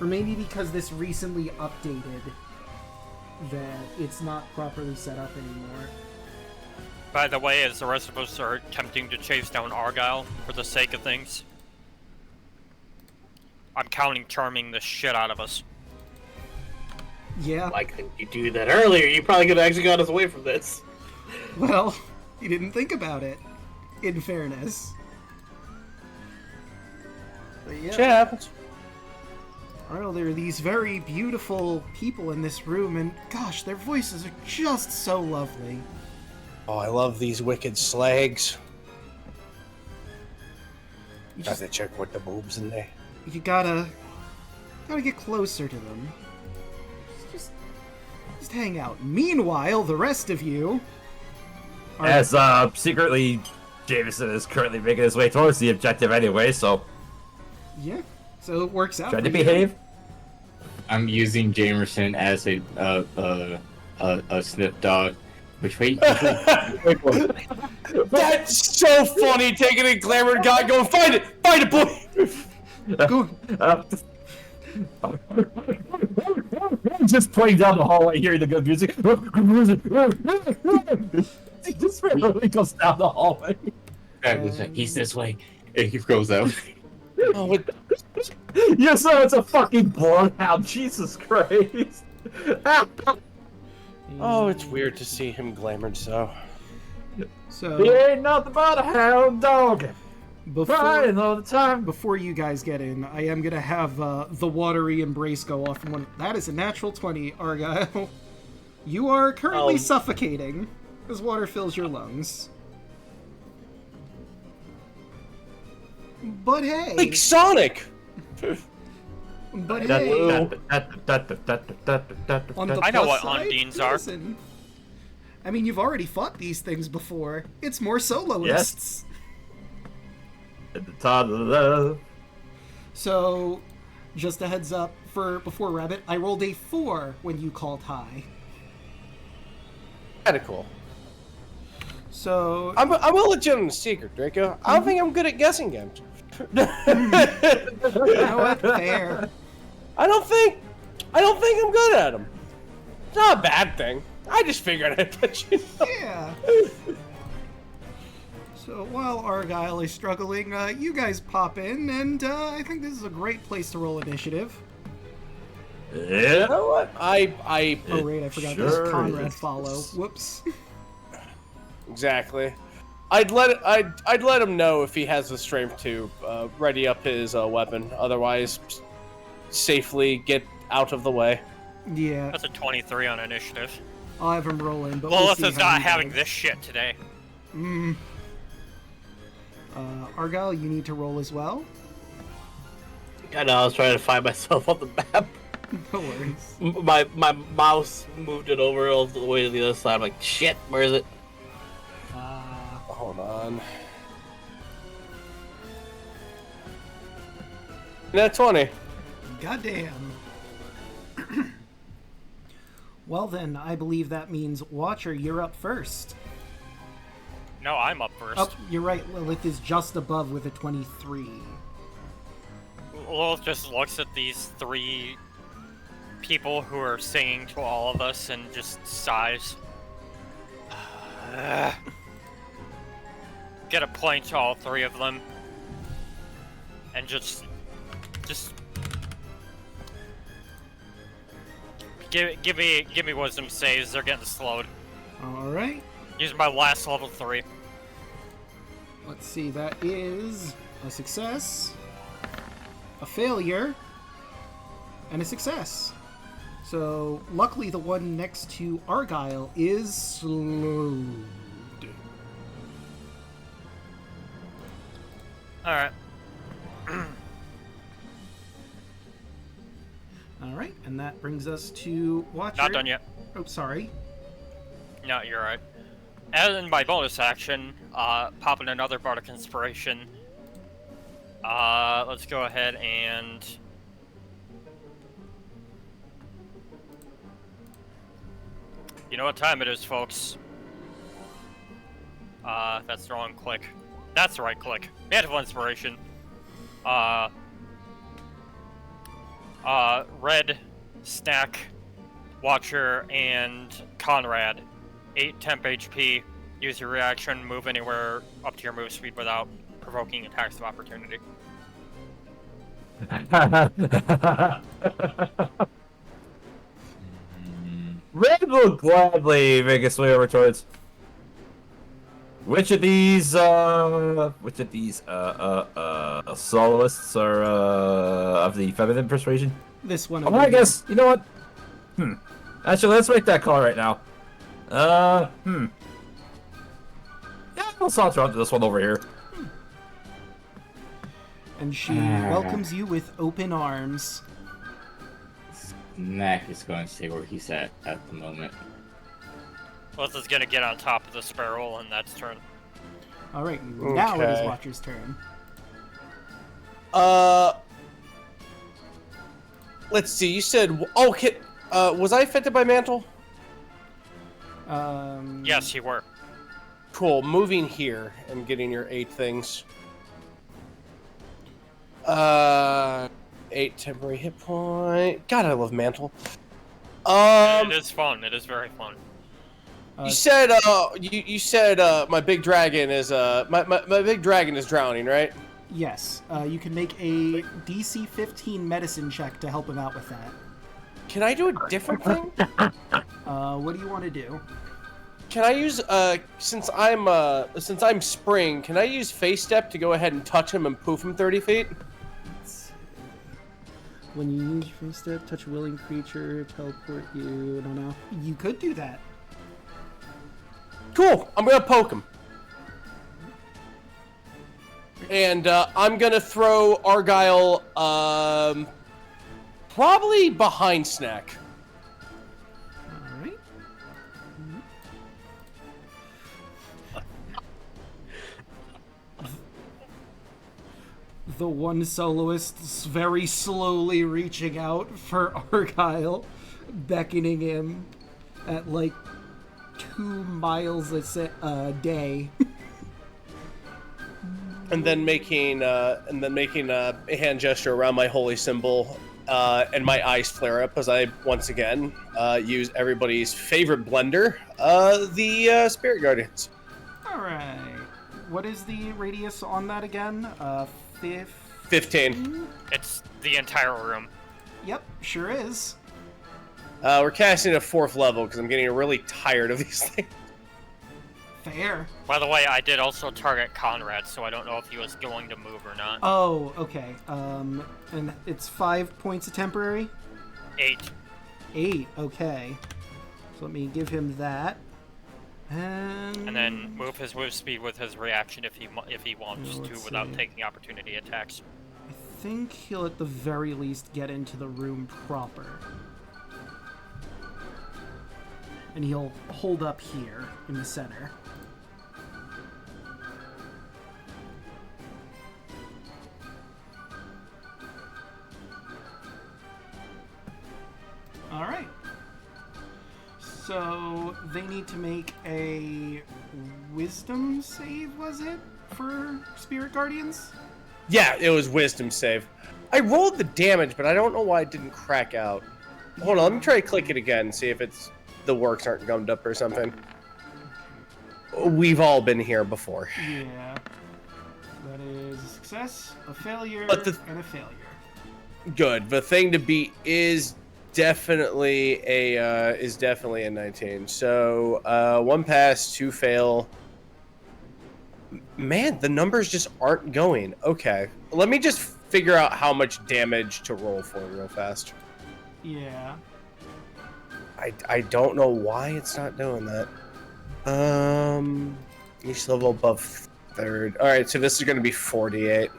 Speaker 4: Or maybe because this recently updated that it's not properly set up anymore.
Speaker 6: By the way, as the rest of us are attempting to chase down Argyle for the sake of things, I'm counting charming the shit out of us.
Speaker 4: Yeah,
Speaker 3: Why couldn't you do that earlier? You probably could have actually got us away from this.
Speaker 4: well, you didn't think about it, in fairness. But yeah.
Speaker 2: Shit happens.
Speaker 4: Well, there are these very beautiful people in this room, and gosh, their voices are just so lovely.
Speaker 2: Oh, I love these wicked slags.
Speaker 4: You
Speaker 2: Got
Speaker 4: just,
Speaker 2: to check what the boobs in there.
Speaker 4: you gotta get closer to them. Just hang out. Meanwhile, the rest of you are
Speaker 1: As secretly, Jameson is currently making his way towards the objective anyway, so
Speaker 4: yeah. So it works out.
Speaker 1: try
Speaker 4: for
Speaker 1: to
Speaker 4: you.
Speaker 1: behave.
Speaker 5: I'm using Jamerson as a sniff dog. Which wait.
Speaker 2: That's so funny, taking a glamored guy going, find it, boy!
Speaker 4: Go.
Speaker 1: Just playing down the hallway, hearing the good music. He just randomly goes down the hallway.
Speaker 5: Draco's like, he's this way. And he goes out.
Speaker 2: Oh, it,
Speaker 1: You saw it's a fucking bloodhound. Jesus Christ.
Speaker 2: oh, it's weird to see him glamored so.
Speaker 1: He
Speaker 4: So
Speaker 1: ain't nothing but a hound dog. Crying all the time.
Speaker 4: before you guys get in, I am gonna have the watery embrace go off. And that is a natural 20, Argyle. You are currently suffocating as water fills your lungs. But hey,
Speaker 2: Like Sonic!
Speaker 4: but hey, on the
Speaker 6: I know
Speaker 4: plus
Speaker 6: what
Speaker 4: side,
Speaker 6: Undines are.
Speaker 4: listen, I mean, you've already fought these things before. It's more soloists.
Speaker 1: At the top of the love.
Speaker 4: So, just a heads up for before Rabbit, I rolled a 4 when you called high.
Speaker 2: Kinda cool.
Speaker 4: So,
Speaker 2: I'm a legitimate secret, Draco. I don't think I'm good at guessing games.
Speaker 4: you know what? Fair.
Speaker 2: I don't think I'm good at them. It's not a bad thing. I just figured I'd let you know.
Speaker 4: Yeah. So while Argyle is struggling, you guys pop in, and I think this is a great place to roll initiative.
Speaker 1: Yeah.
Speaker 2: You know what? I
Speaker 4: Oh wait, I forgot
Speaker 1: Sure
Speaker 4: there's Conrad
Speaker 1: is.
Speaker 4: follow. Whoops.
Speaker 2: exactly. I'd let him know if he has the strength to ready up his weapon. Otherwise, safely get out of the way.
Speaker 4: Yeah,
Speaker 6: That's a 23 on initiative.
Speaker 4: I'll have him roll in, but
Speaker 6: Lilith
Speaker 4: we'll
Speaker 6: is
Speaker 4: see how
Speaker 6: not
Speaker 4: he
Speaker 6: having
Speaker 4: does.
Speaker 6: this shit today.
Speaker 4: Argyle, you need to roll as well.
Speaker 3: I know, I was trying to find myself on the map.
Speaker 4: No worries.
Speaker 3: My mouse moved it over all the way to the other side. I'm like, shit, where is it?
Speaker 2: Hold on. Net 20.
Speaker 4: Goddamn. Well then, I believe that means Watcher, you're up first.
Speaker 6: No, I'm up first.
Speaker 4: Oh, you're right. Lilith is just above with a 23.
Speaker 6: Lilith just looks at these three people who are singing to all of us and just sighs. Get a point to all three of them. And just give me wisdom saves. They're getting slowed.
Speaker 4: All right.
Speaker 6: Use my last level 3.
Speaker 4: Let's see. That is a success, a failure, and a success. So luckily, the one next to Argyle is slowed.
Speaker 6: All right.
Speaker 4: All right, and that brings us to Watcher.
Speaker 6: Not done yet.
Speaker 4: Oh, sorry.
Speaker 6: No, you're right. And in my bonus action, popping another Bardic Inspiration. Let's go ahead and... You know what time it is, folks. That's the wrong click. That's the right click. Mantle Inspiration. Red, Snack, Watcher, and Conrad. 8 temp HP. Use your reaction, move anywhere up to your move speed without provoking attacks of opportunity.
Speaker 1: Red will gladly make its way over towards. Which of these soloists are of the feminine persuasion?
Speaker 4: This one.
Speaker 1: Oh,
Speaker 4: over
Speaker 1: I
Speaker 4: here.
Speaker 1: guess you know what. Actually, let's make that call right now. Yeah, we'll saunter onto this one over here.
Speaker 4: And she welcomes you with open arms.
Speaker 5: Mac is going to stay where he's at the moment.
Speaker 6: Lilith is gonna get on top of the sparrow, and that's turn.
Speaker 4: All right, now it is
Speaker 2: Okay.
Speaker 4: Watcher's turn.
Speaker 2: Let's see. You said, was I affected by mantle?
Speaker 6: Yes, you were.
Speaker 2: Cool. Moving here and getting your 8 things. 8 temporary hit point. God, I love mantle.
Speaker 6: It is fun. It is very fun.
Speaker 2: You said you said my big dragon is my big dragon is drowning, right?
Speaker 4: Yes. You can make a DC 15 medicine check to help him out with that.
Speaker 2: Can I do a different thing?
Speaker 4: What do you want to do?
Speaker 2: Can I use since I'm spring? Can I use face step to go ahead and touch him and poof him 30 feet?
Speaker 4: When you use your face step, touch a willing creature, teleport you. I don't know. You could do that.
Speaker 2: Cool. I'm gonna poke him, and I'm gonna throw Argyle probably behind Snack.
Speaker 4: All right. The one soloist's very slowly reaching out for Argyle, beckoning him at like 2 miles a day.
Speaker 2: And then making a hand gesture around my holy symbol, and my eyes flare up as I once again use everybody's favorite blender, the Spirit Guardians.
Speaker 4: All right. What is the radius on that again?
Speaker 2: 15.
Speaker 6: It's the entire room.
Speaker 4: Yep, sure is.
Speaker 2: We're casting at 4th level because I'm getting really tired of these things.
Speaker 4: Fair.
Speaker 6: By the way, I did also target Conrad, so I don't know if he was going to move or not.
Speaker 4: Oh, okay. And it's 5 points of temporary?
Speaker 6: 8.
Speaker 4: 8, okay. So let me give him that.
Speaker 6: And then move his move speed with his reaction if he wants to without taking opportunity attacks.
Speaker 4: I think he'll at the very least get into the room proper. And he'll hold up here in the center. All right. So they need to make a wisdom save, was it, for Spirit Guardians?
Speaker 2: Yeah, it was wisdom save. I rolled the damage, but I don't know why it didn't crack out. Hold on, let me try to click it again and see if it's the works aren't gummed up or something. We've all been here before.
Speaker 4: Yeah. That is a success, a failure,
Speaker 2: But
Speaker 4: and a failure.
Speaker 2: Good. The thing to beat is definitely a 19. So 1 pass, 2 fail. Man, the numbers just aren't going. Okay, let me just figure out how much damage to roll for real fast.
Speaker 4: Yeah.
Speaker 2: I don't know why it's not doing that. Each level above 3rd. All right, so this is going to be 48.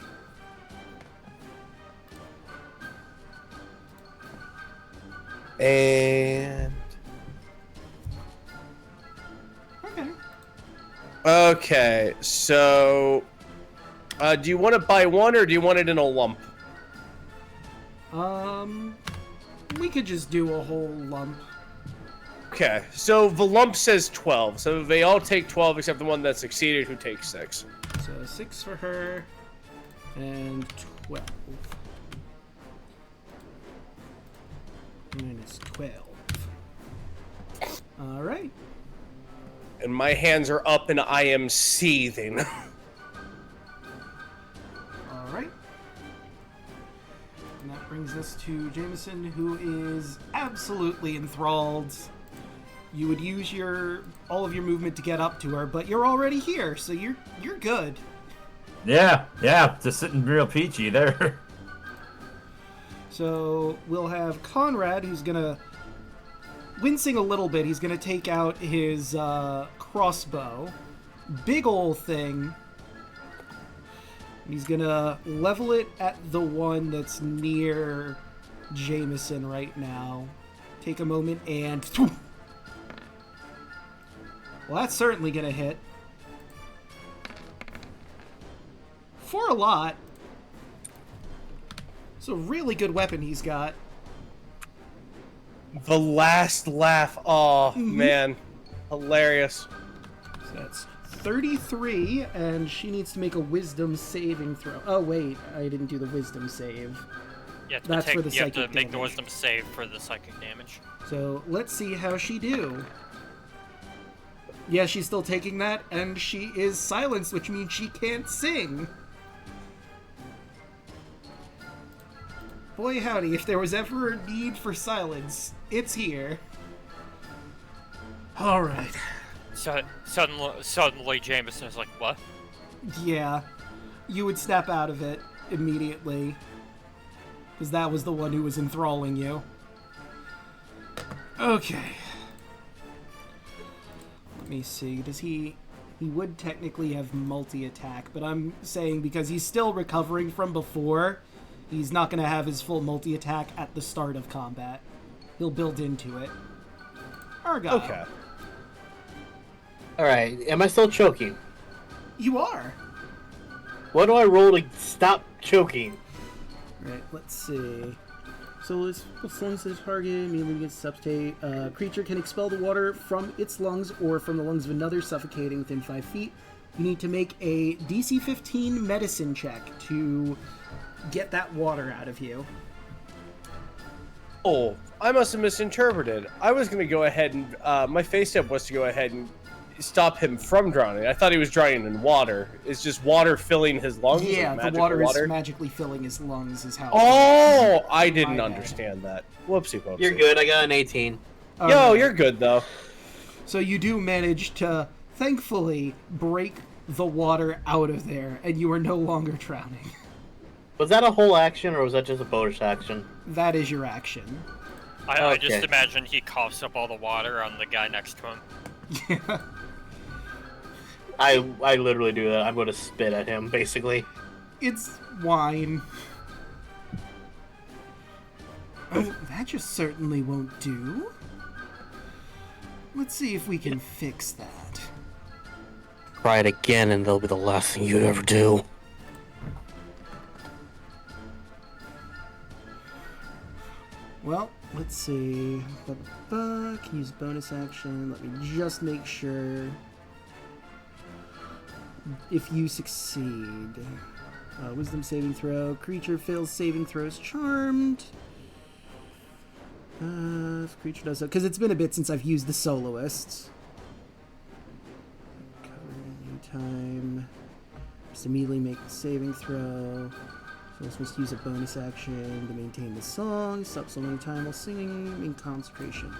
Speaker 2: And okay, so do you want it by 1 or do you want it in a lump?
Speaker 4: We could just do a whole lump.
Speaker 2: Okay, so the lump says 12, so they all take 12 except the one that succeeded, who takes 6.
Speaker 4: So 6 for her, and 12. Minus 12. All right.
Speaker 2: And my hands are up and I am seething.
Speaker 4: All right. And that brings us to Jameson, who is absolutely enthralled. You would use all of your movement to get up to her, but you're already here, so you're good.
Speaker 1: Yeah, just sitting real peachy there.
Speaker 4: So we'll have Conrad, who's gonna, wincing a little bit, he's gonna take out his crossbow, big ol' thing. He's gonna level it at the one that's near Jameson right now. Take a moment and... Well, that's certainly gonna hit. For a lot. It's a really good weapon he's got.
Speaker 2: The last laugh. Oh, man. Hilarious.
Speaker 4: So that's 33, and she needs to make a wisdom saving throw. Oh, wait. I didn't do the wisdom save.
Speaker 6: You have to,
Speaker 4: That's for the
Speaker 6: you have to
Speaker 4: psychic
Speaker 6: make the
Speaker 4: damage.
Speaker 6: wisdom save for the psychic damage.
Speaker 4: So let's see how she do. Yeah, she's still taking that, and she is silenced, which means she can't sing. Boy howdy, if there was ever a need for silence, it's here. Alright.
Speaker 6: So suddenly Jameson is like, what?
Speaker 4: Yeah. You would snap out of it immediately. Because that was the one who was enthralling you. Okay. Let me see. Does he... He would technically have multi-attack, but I'm saying because he's still recovering from before, he's not going to have his full multi-attack at the start of combat. He'll build into it. Argyle.
Speaker 2: Okay.
Speaker 3: Alright, am I still choking?
Speaker 4: You are.
Speaker 3: What do I roll to stop choking?
Speaker 4: Right, let's see. So as long as the target immediately gets substate, creature can expel the water from its lungs or from the lungs of another suffocating within 5 feet. You need to make a DC 15 medicine check to get that water out of you.
Speaker 2: Oh, I must have misinterpreted. I was going to go ahead and... my face step was to go ahead and stop him from drowning. I thought he was drowning in water. It's just water filling his lungs?
Speaker 4: Yeah,
Speaker 2: like
Speaker 4: the water is magically filling his lungs is how...
Speaker 2: Oh, I didn't understand that. Whoopsie whoopsie.
Speaker 3: You're good, I got an 18.
Speaker 2: Yo, you're good, though.
Speaker 4: So you do manage to, thankfully, break the water out of there, and you are no longer drowning.
Speaker 3: Was that a whole action, or was that just a bonus action?
Speaker 4: That is your action.
Speaker 6: I just imagine he coughs up all the water on the guy next to him.
Speaker 4: Yeah.
Speaker 3: I literally do that. I'm going to spit at him, basically.
Speaker 4: It's wine. Oh, that just certainly won't do. Let's see if we can fix that.
Speaker 3: Try it again, and that'll be the last thing you ever do.
Speaker 4: Well, let's see. Can use bonus action. Let me just make sure. If you succeed. Wisdom saving throw. Creature fails saving throws. Charmed. If creature does so. Because it's been a bit since I've used the soloists. Cover any time. Just immediately make the saving throw. So I'm supposed to use a bonus action to maintain the song. Stop so many time while singing. In concentration.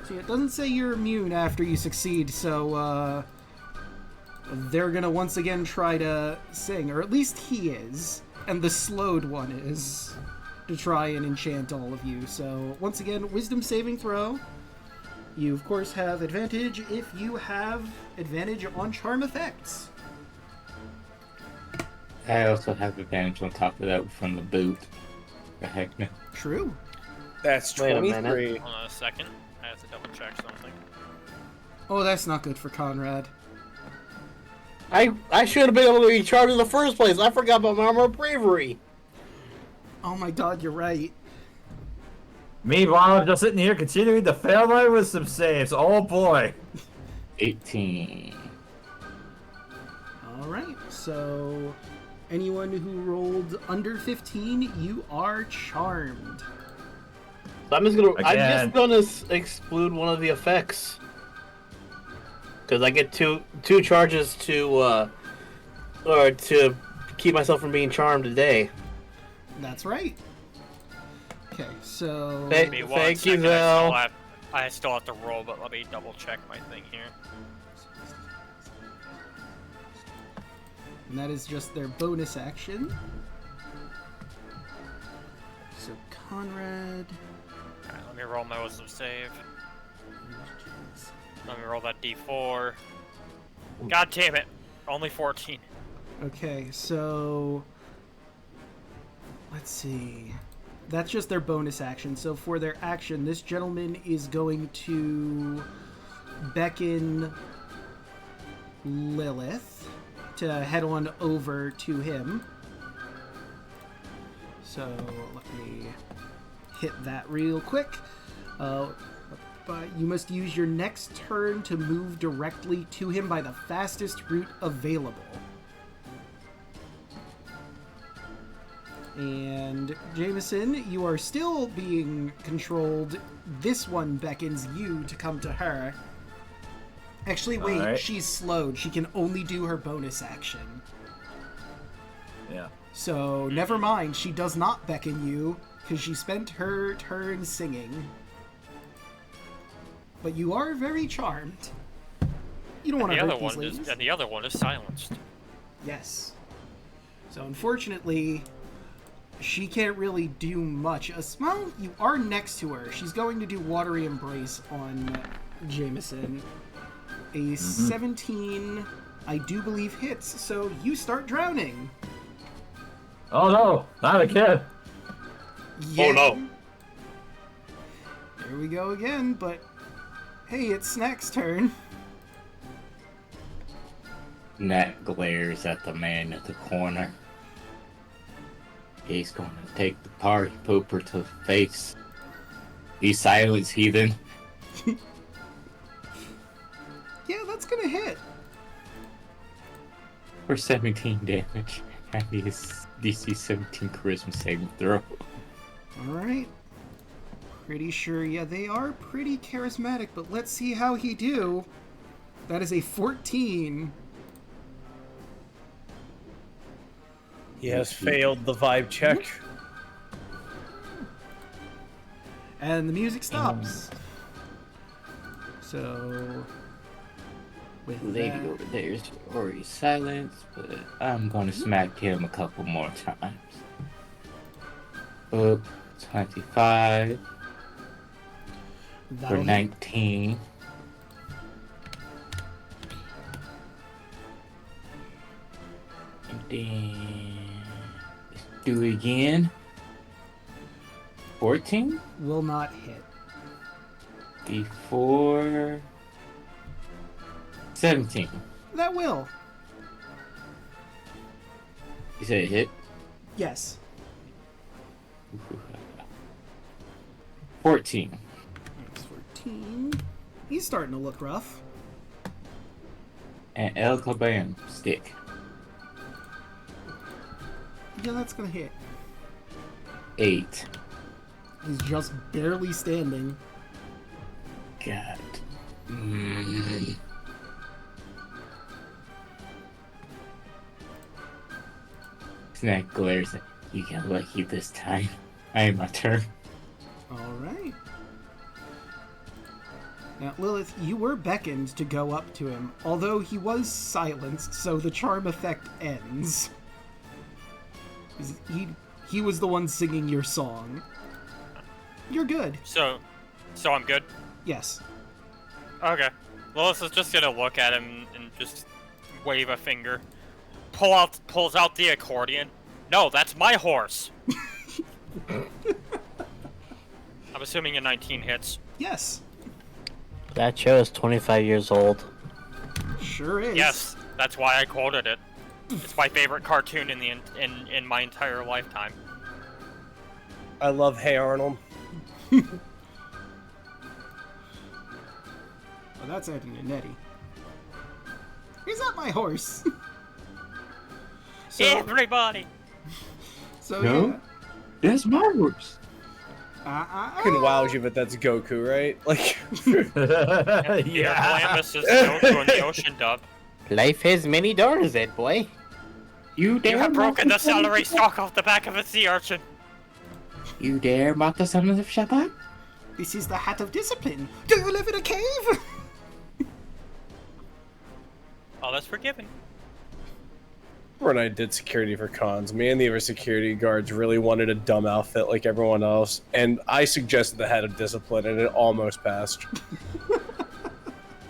Speaker 4: So yeah, it doesn't say you're immune after you succeed, so they're gonna once again try to sing, or at least he is, and the slowed one is, to try and enchant all of you. So once again, wisdom saving throw. You of course have advantage if you have advantage on charm effects.
Speaker 5: I also have advantage on top of that from the boot. The Heckna.
Speaker 4: True.
Speaker 2: That's
Speaker 3: Wait a
Speaker 2: 23.
Speaker 3: minute.
Speaker 6: Hold on a second. I have to double check something.
Speaker 4: Oh, that's not good for Conrad.
Speaker 3: I should have been able to be charged in the first place. I forgot about my armor of bravery.
Speaker 4: Oh my god, you're right.
Speaker 1: Meanwhile, I'm just sitting here continuing to fail my wisdom saves. Oh boy.
Speaker 5: 18.
Speaker 4: Alright, so anyone who rolled under 15, you are charmed.
Speaker 3: So I'm just gonna
Speaker 1: Again.
Speaker 3: exclude one of the effects. Because I get two charges to keep myself from being charmed today.
Speaker 4: That's right. Okay, so...
Speaker 3: Thank
Speaker 6: Give me
Speaker 3: you,
Speaker 6: one second,
Speaker 3: Xell.
Speaker 6: I still have to roll, but let me double check my thing here.
Speaker 4: And that is just their bonus action. So Conrad...
Speaker 6: Alright, let me roll my wisdom save. Let me roll that d4. God damn it! Only 14.
Speaker 4: Okay, so... Let's see... That's just their bonus action. So for their action, this gentleman is going to beckon Lilith to head on over to him. So let me hit that real quick. But you must use your next turn to move directly to him by the fastest route available. And Jameson, you are still being controlled. This one beckons you to come to her. Actually, wait,
Speaker 1: Alright.
Speaker 4: she's slowed. She can only do her bonus action.
Speaker 1: Yeah.
Speaker 4: So, never mind. She does not beckon you, because she spent her turn singing. But you are very charmed. You don't want to hurt these ladies.
Speaker 6: And the other one is silenced.
Speaker 4: Yes. So, unfortunately, she can't really do much. Well, you are next to her. She's going to do Watery Embrace on Jameson. A 17, I do believe, hits, so you start drowning.
Speaker 1: Oh no, not a kid.
Speaker 4: Yeah.
Speaker 3: Oh no.
Speaker 4: There we go again, but hey, it's Snack's turn.
Speaker 5: Nat glares at the man at the corner. He's gonna take the party pooper to the face. Be silent, heathen.
Speaker 4: Yeah, that's gonna hit.
Speaker 5: For 17 damage. And his DC 17 charisma saving throw.
Speaker 4: Alright. Pretty sure, yeah, they are pretty charismatic, but let's see how he do. That is a 14.
Speaker 2: He has failed the vibe check.
Speaker 4: And the music stops. So... with
Speaker 5: Lady
Speaker 4: that...
Speaker 5: over there is already silenced, but I'm gonna smack him a couple more times. Up 25 for
Speaker 4: that'll hit.
Speaker 5: 19. And then let's do it again. 14
Speaker 4: Will not hit.
Speaker 5: before 17.
Speaker 4: That will.
Speaker 5: You said it hit?
Speaker 4: Yes.
Speaker 5: 14.
Speaker 4: That's 14. He's starting to look rough.
Speaker 5: And El Caballero stick.
Speaker 4: Yeah, that's gonna hit.
Speaker 5: 8.
Speaker 4: He's just barely standing.
Speaker 5: God. Snack glares at you. Got lucky this time. I am my turn.
Speaker 4: Alright. Now, Lilith, you were beckoned to go up to him, although he was silenced, so the charm effect ends. He was the one singing your song. You're good.
Speaker 6: So I'm good?
Speaker 4: Yes.
Speaker 6: Okay. Lois is just gonna look at him and just wave a finger. Pulls out the accordion. No, that's my horse! I'm assuming a 19 hits.
Speaker 4: Yes.
Speaker 8: That show is 25 years old.
Speaker 4: Sure is.
Speaker 6: Yes, that's why I quoted it. It's my favorite cartoon in my entire lifetime.
Speaker 2: I love Hey Arnold.
Speaker 4: Oh, that's adding a netty. He's not my horse. So,
Speaker 6: Everybody!
Speaker 4: so
Speaker 5: No?
Speaker 4: yeah.
Speaker 5: That's my horse.
Speaker 2: I can wow you, but that's Goku, right? Like,
Speaker 6: Yeah, Columbus is Goku in the ocean dub.
Speaker 8: Life has many doors, Ed boy.
Speaker 5: You
Speaker 6: You
Speaker 5: dare
Speaker 6: have broken the
Speaker 5: mock son of
Speaker 6: celery
Speaker 5: a-
Speaker 6: stalk off the back of a sea urchin.
Speaker 5: You dare mock the son of Shabbat?
Speaker 4: This is the hat of discipline. Do you live in a cave?
Speaker 6: All that's forgiven.
Speaker 2: when I did security for cons, me and the other security guards really wanted a dumb outfit like everyone else, and I suggested the hat of discipline, and it almost passed.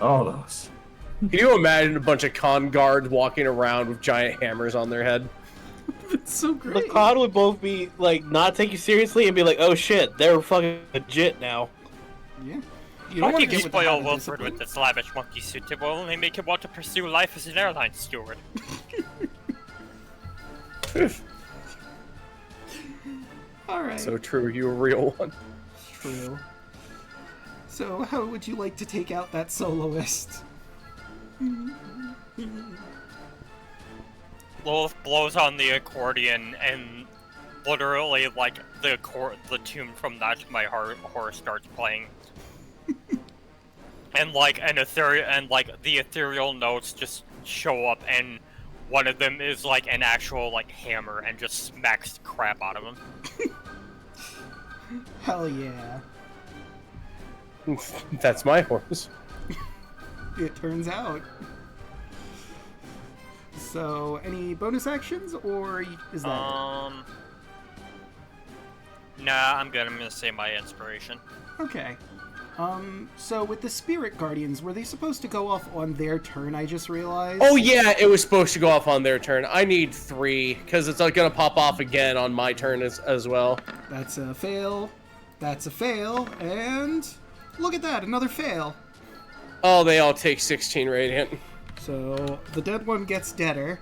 Speaker 1: All those.
Speaker 2: Can you imagine a bunch of con guards walking around with giant hammers on their head?
Speaker 4: It's so
Speaker 3: The
Speaker 4: great.
Speaker 3: con would both be like not take you seriously and be like, "Oh shit, they're fucking legit now."
Speaker 4: Yeah. You don't
Speaker 6: Why
Speaker 4: want
Speaker 6: do
Speaker 4: to
Speaker 6: you
Speaker 4: get with the hat
Speaker 6: spoil
Speaker 4: of
Speaker 6: Wilfred
Speaker 4: discipline.
Speaker 6: with this lavish monkey suit? It will only make him want to pursue life as an airline steward.
Speaker 4: All right.
Speaker 2: So true, you a real one.
Speaker 4: True. So, how would you like to take out that soloist?
Speaker 6: Lilith blows on the accordion, and literally, like, the tune from That's My Horse starts playing. and like an ethereal, and like the ethereal notes just show up, and one of them is like an actual like hammer, and just smacks the crap out of him.
Speaker 4: Hell yeah.
Speaker 2: That's my horse.
Speaker 4: It turns out. So, any bonus actions, or is that
Speaker 6: Nah, I'm good. I'm gonna say my inspiration.
Speaker 4: okay? So with the Spirit Guardians, were they supposed to go off on their turn? I just realized.
Speaker 2: Oh yeah, it was supposed to go off on their turn. I need 3 because it's gonna pop off again on my turn as well.
Speaker 4: That's a fail. That's a fail, and look at that, another fail.
Speaker 2: Oh, they all take 16 radiant.
Speaker 4: So the dead one gets deader.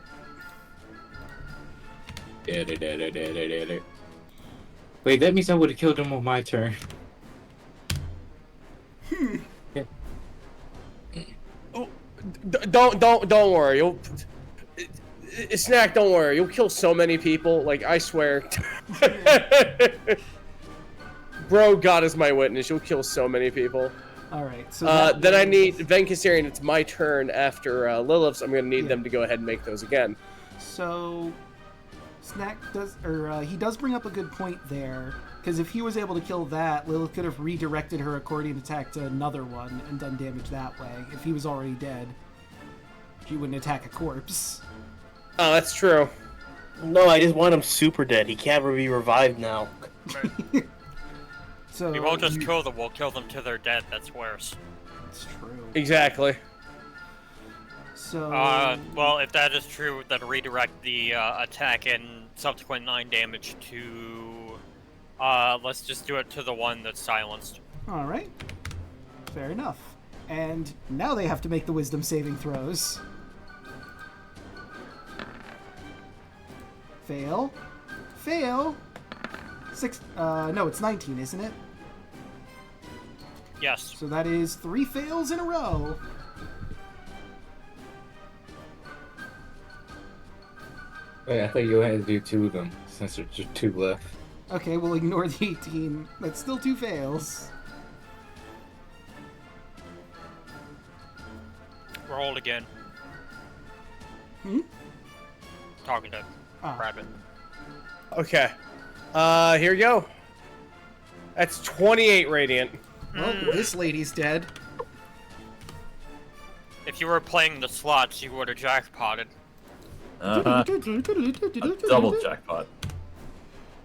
Speaker 5: Wait, that means I would have killed him on my turn.
Speaker 2: Oh, don't worry. Snack, don't worry. You'll kill so many people. Like, I swear. Bro, God is my witness. You'll kill so many people.
Speaker 4: All right. So
Speaker 2: then I need Venkasarian. It's my turn after Lilith's. I'm gonna need them to go ahead and make those again.
Speaker 4: So Snack does, or he does bring up a good point there, because if he was able to kill that, Lilith could have redirected her accordion attack to another one and done damage that way. If he was already dead, she wouldn't attack a corpse.
Speaker 2: Oh, that's true.
Speaker 3: No, I just want him super dead. He can't be revived now.
Speaker 4: So
Speaker 6: We won't just kill them, we'll kill them till they're dead. That's worse.
Speaker 4: It's true.
Speaker 2: Exactly.
Speaker 4: So
Speaker 6: Well, if that is true, then redirect the attack and subsequent 9 damage to... let's just do it to the one that's silenced.
Speaker 4: all right. Fair enough. And now they have to make the wisdom saving throws. Fail. Fail. 6. No, it's 19, isn't it?
Speaker 6: Yes.
Speaker 4: So that is 3 fails in a row.
Speaker 5: Wait, I thought you had to do 2 of them, since there's just 2 left.
Speaker 4: Okay, we'll ignore the 18. That's still 2 fails.
Speaker 6: Roll again. Talking to Rabbit.
Speaker 2: Okay. Here we go. That's 28 radiant.
Speaker 4: Well, this lady's dead.
Speaker 6: If you were playing the slots, you would have jackpotted.
Speaker 1: Double jackpot.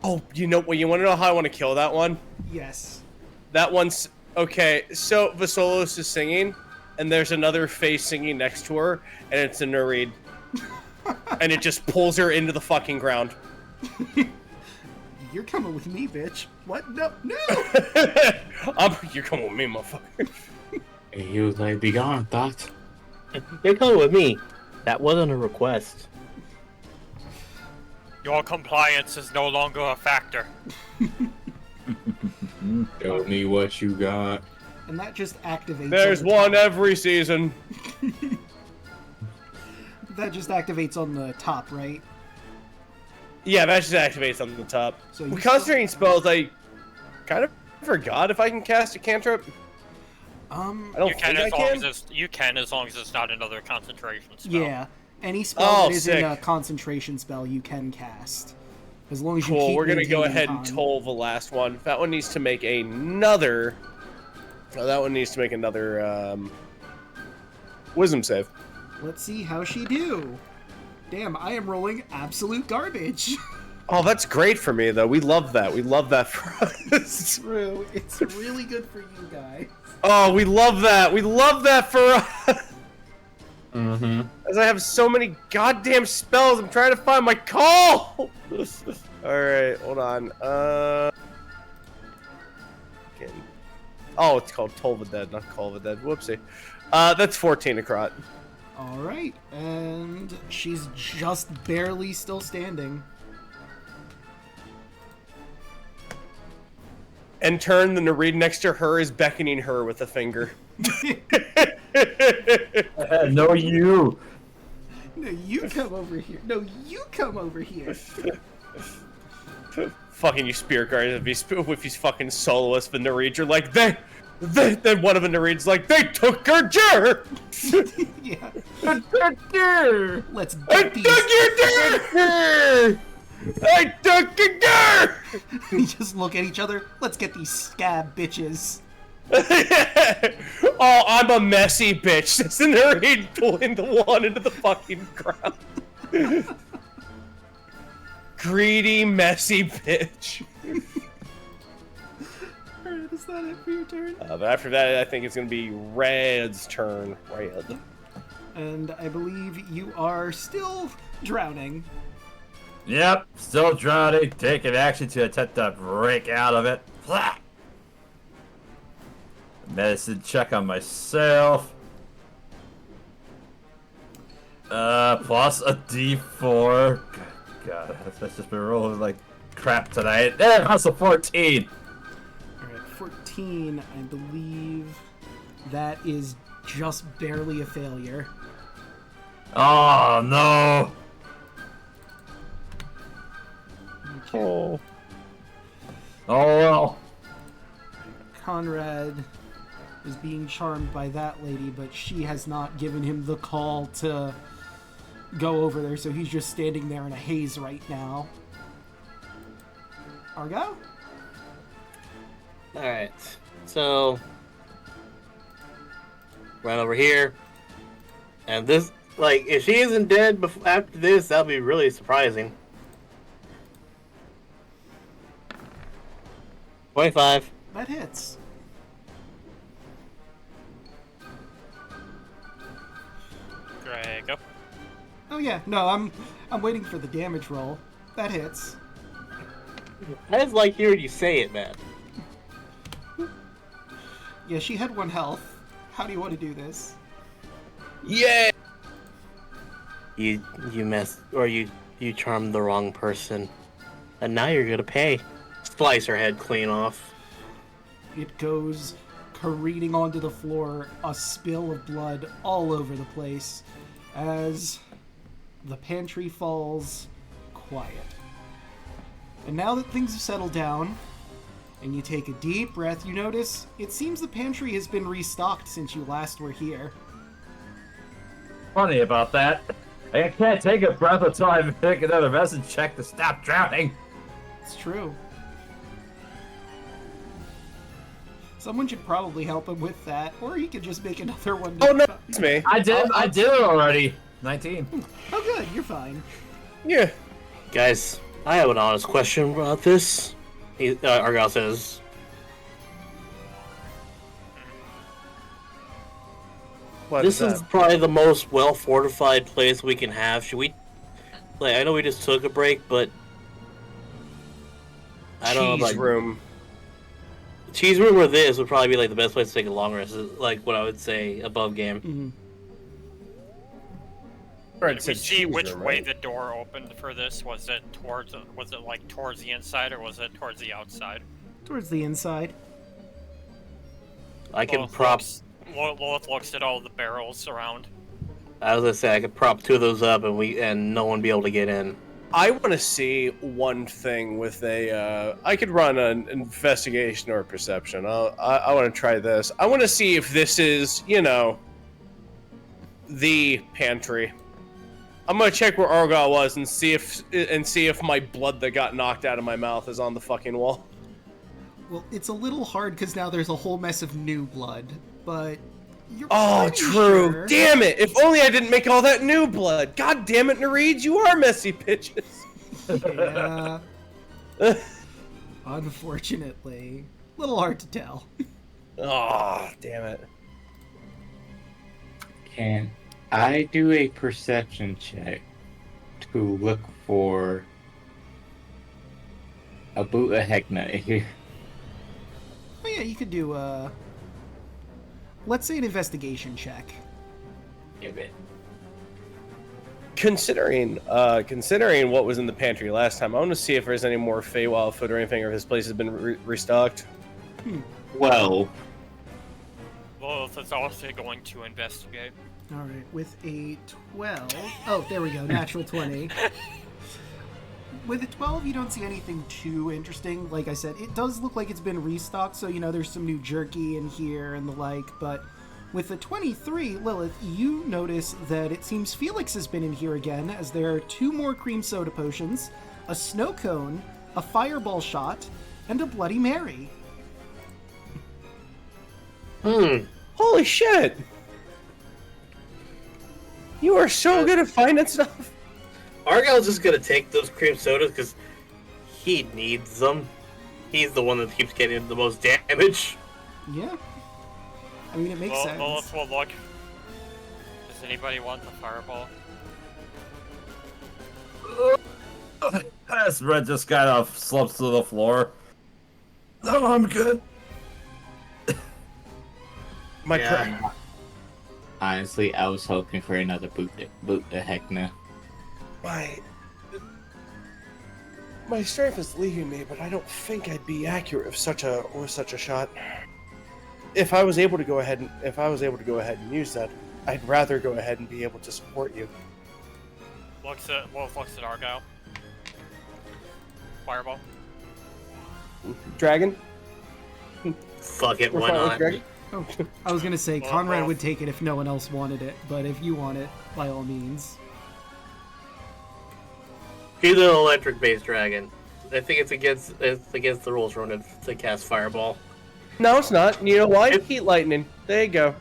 Speaker 2: Oh, you know what? You want to know how I want to kill that one?
Speaker 4: Yes.
Speaker 2: That one's okay. So Vasolos is singing, and there's another face singing next to her, and it's a Nereid, and it just pulls her into the fucking ground.
Speaker 4: You're coming with me, bitch. What? No, no!
Speaker 2: You're coming with me, motherfucker.
Speaker 5: And he was like, "Be gone, thought."
Speaker 3: You're coming with me. That wasn't a request.
Speaker 6: Your compliance is no longer a factor.
Speaker 5: Show me what you got.
Speaker 4: And that just activates.
Speaker 2: There's
Speaker 4: on the
Speaker 2: one
Speaker 4: top.
Speaker 2: every season.
Speaker 4: That just activates on the top, right?
Speaker 2: Yeah, that just activates on the top.
Speaker 4: So you
Speaker 2: With concentrating spells, I kind of forgot if I can cast a cantrip. I don't
Speaker 6: You can
Speaker 2: think I
Speaker 6: as long
Speaker 2: can.
Speaker 6: as it's as long as it's not another concentration spell.
Speaker 4: Yeah. Any spell
Speaker 2: Oh,
Speaker 4: that isn't a
Speaker 2: sick.
Speaker 4: concentration spell, you can cast. As long as you
Speaker 2: Cool,
Speaker 4: keep
Speaker 2: we're gonna go
Speaker 4: maintaining
Speaker 2: ahead and
Speaker 4: con.
Speaker 2: toll the last one. That one needs to make another... Oh, that one needs to make another, wisdom save.
Speaker 4: Let's see how she do. Damn, I am rolling absolute garbage.
Speaker 2: Oh, that's great for me, though. We love that. We love that for us.
Speaker 4: True. It's really good for you guys.
Speaker 2: Oh, we love that. We love that for us.
Speaker 1: Mm-hmm.
Speaker 2: As I have so many goddamn spells, I'm trying to find my call! Alright, hold on. Oh, it's called Toll the Dead, not Call the Dead. Whoopsie. That's 14 across.
Speaker 4: Alright, and she's just barely still standing.
Speaker 2: And turn, the Nereid next to her is beckoning her with a finger.
Speaker 1: No, you.
Speaker 4: No, you come over here. No, you come over here.
Speaker 2: Fucking you spirit guardians, if he's fucking soloist, the Nereid, you're like, Then one of the reads like, they took her ger!
Speaker 4: Yeah.
Speaker 1: Ger!
Speaker 4: Let's
Speaker 2: I
Speaker 4: get these.
Speaker 2: took your ger! I took your ger!
Speaker 4: We just look at each other. Let's get these scab bitches.
Speaker 2: Oh, I'm a messy bitch. That's the narrator pulling the wand into the fucking ground. Greedy, messy bitch.
Speaker 4: Alright, is that it for your turn?
Speaker 2: But after that, I think it's gonna be Red's turn. Red.
Speaker 4: And I believe you are still drowning.
Speaker 1: Yep, still drowning, taking action to attempt to break out of it. Blah! Medicine check on myself. Plus a D4. God, that's just been rolling like crap tonight. There, that's a 14.
Speaker 4: Alright, 14, I believe that is just barely a failure.
Speaker 1: Oh no.
Speaker 2: Oh.
Speaker 1: Oh well.
Speaker 4: Conrad is being charmed by that lady, but she has not given him the call to go over there, so he's just standing there in a haze right now. Argo?
Speaker 3: Alright, so right over here, and this, like, if she isn't dead after this, that'll be really surprising. 25.
Speaker 4: That hits.
Speaker 6: Draco.
Speaker 4: Oh yeah, no, I'm waiting for the damage roll. That hits.
Speaker 3: I just like hearing you say it, man.
Speaker 4: Yeah, she had 1 health. How do you want to do this?
Speaker 2: Yeah!
Speaker 3: You messed, or you charmed the wrong person, and now you're gonna pay. Slice her head clean off.
Speaker 4: It goes careening onto the floor, a spill of blood all over the place, as the pantry falls quiet. And now that things have settled down, and you take a deep breath, you notice it seems the pantry has been restocked since you last were here.
Speaker 1: Funny about that. I can't take a breath until I make another medicine check to stop drowning.
Speaker 4: It's true. Someone should probably help him with that, or he could just make another one.
Speaker 2: Oh no, it's me.
Speaker 1: I did it already. 19.
Speaker 4: Oh good, you're fine.
Speaker 2: Yeah.
Speaker 3: Guys, I have an honest question about this. Argyle says,
Speaker 2: What
Speaker 3: this is probably the most well-fortified place we can have. Should we... Like, I know we just took a break, but... I don't know about...
Speaker 2: Cheese room.
Speaker 3: Cheese room or this would probably be, like, the best place to take a long rest. Is, like, what I would say above game.
Speaker 4: Mm-hmm.
Speaker 2: Right,
Speaker 6: Did we see which way the door opened for this? Was it like towards the inside or was it towards the outside?
Speaker 4: Towards the inside.
Speaker 3: I can prop...
Speaker 6: Lilith looks at all the barrels around.
Speaker 3: I was gonna say, I could prop 2 of those up and no one be able to get in.
Speaker 2: I want to see one thing with a. I could run an investigation or perception. I want to try this. I want to see if this is, the pantry. I'm gonna check where Argyle was and see if my blood that got knocked out of my mouth is on the fucking wall.
Speaker 4: Well, it's a little hard because now there's a whole mess of new blood, but you're
Speaker 2: Oh,
Speaker 4: pretty
Speaker 2: true.
Speaker 4: sure.
Speaker 2: Damn it! If only I didn't make all that new blood. God damn it, Nareed, you are messy bitches.
Speaker 4: Yeah. Unfortunately. Little hard to tell.
Speaker 2: Oh, damn it.
Speaker 5: Can I do a perception check to look for a boot of Heckna here?
Speaker 4: Oh yeah, you could do let's say an investigation check.
Speaker 5: Give it.
Speaker 2: Considering what was in the pantry last time, I want to see if there's any more Feywild food or anything, or if this place has been restocked.
Speaker 5: Well,
Speaker 6: Lilith is also going to investigate.
Speaker 4: Alright, with a 12. Oh, there we go, natural 20. with a 12, you don't see anything too interesting. Like I said, it does look like it's been restocked, so, there's some new jerky in here and the like, but with the 23, Lilith, you notice that it seems Felix has been in here again, as there are 2 more cream soda potions, a snow cone, a fireball shot, and a Bloody Mary.
Speaker 2: Holy shit! You are so good at finding stuff.
Speaker 3: Argyle's just gonna take those cream sodas because he needs them. He's the one that keeps getting the most damage.
Speaker 4: Yeah. I mean, it makes sense.
Speaker 6: Lilith will look. Does anybody want the fireball?
Speaker 1: As Red just kind of slumps to the floor. No, I'm good.
Speaker 5: Honestly, I was hoping for another boot to Heckna.
Speaker 2: My strength is leaving me, but I don't think I'd be accurate with such a shot. If I was able to go ahead and use that, I'd rather go ahead and be able to support you.
Speaker 6: Looks at Argyle. Fireball.
Speaker 2: Dragon?
Speaker 3: Fuck it,
Speaker 2: We're
Speaker 3: why
Speaker 2: fine with
Speaker 3: not?
Speaker 2: Dragon?
Speaker 4: Oh, I was gonna say, Conrad would take it if no one else wanted it, but if you want it, by all means.
Speaker 3: He's an electric-based dragon. I think it's against the rules for him to cast Fireball.
Speaker 2: No, it's not. You know why? Heat lightning. There you go.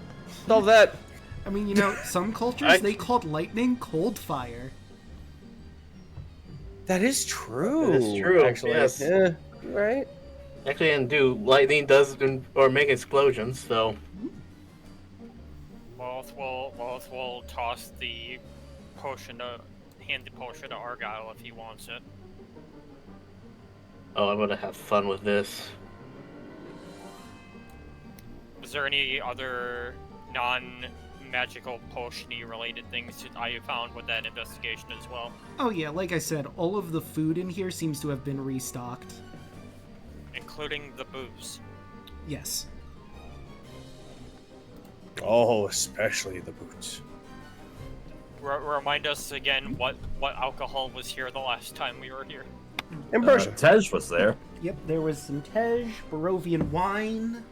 Speaker 2: Solve that.
Speaker 4: I mean, some cultures, they called lightning cold fire.
Speaker 2: That is true.
Speaker 3: That is true,
Speaker 2: Actually,
Speaker 3: yes.
Speaker 2: Yeah, you're right.
Speaker 3: Actually, and lightning does make explosions, so.
Speaker 6: Lilith will toss the potion hand the potion to Argyle if he wants it.
Speaker 3: Oh, I'm gonna have fun with this.
Speaker 6: Is there any other non-magical potion-y related things that I found with that investigation as well?
Speaker 4: Oh yeah, like I said, all of the food in here seems to have been restocked.
Speaker 6: Including the booze.
Speaker 4: Yes.
Speaker 2: Oh, especially the boots.
Speaker 6: Remind us again what alcohol was here the last time we were here.
Speaker 2: Ambrosia.
Speaker 1: Tej was there.
Speaker 4: Yep, there was some Tej, Barovian wine,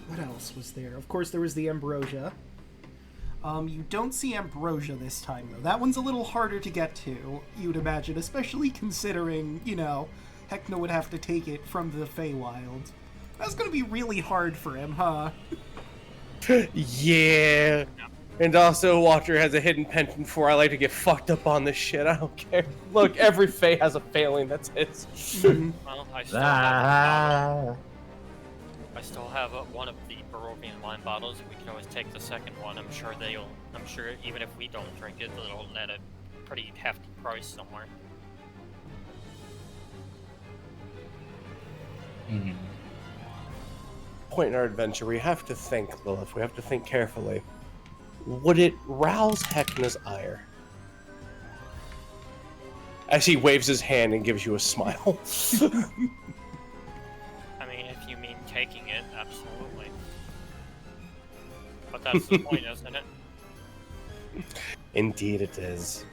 Speaker 4: what else was there? Of course, there was the ambrosia. You don't see ambrosia this time, though. That one's a little harder to get to, you'd imagine, especially considering, Heckna would have to take it from the Feywild. That's gonna be really hard for him, huh?
Speaker 2: Yeah. And also, Watcher has a hidden penchant for I like to get fucked up on this shit. I don't care. Look, every Fey has a failing. That's his.
Speaker 6: Well, I still have one of the Barovian wine bottles. We can always take the second one. I'm sure even if we don't drink it, it'll net a pretty hefty price somewhere.
Speaker 2: Point in our adventure, we have to think, Lilith. We have to think carefully. Would it rouse Heckna's ire? As he waves his hand and gives you a smile.
Speaker 6: I mean, if you mean taking it, absolutely. But that's the point, isn't it?
Speaker 2: Indeed it is.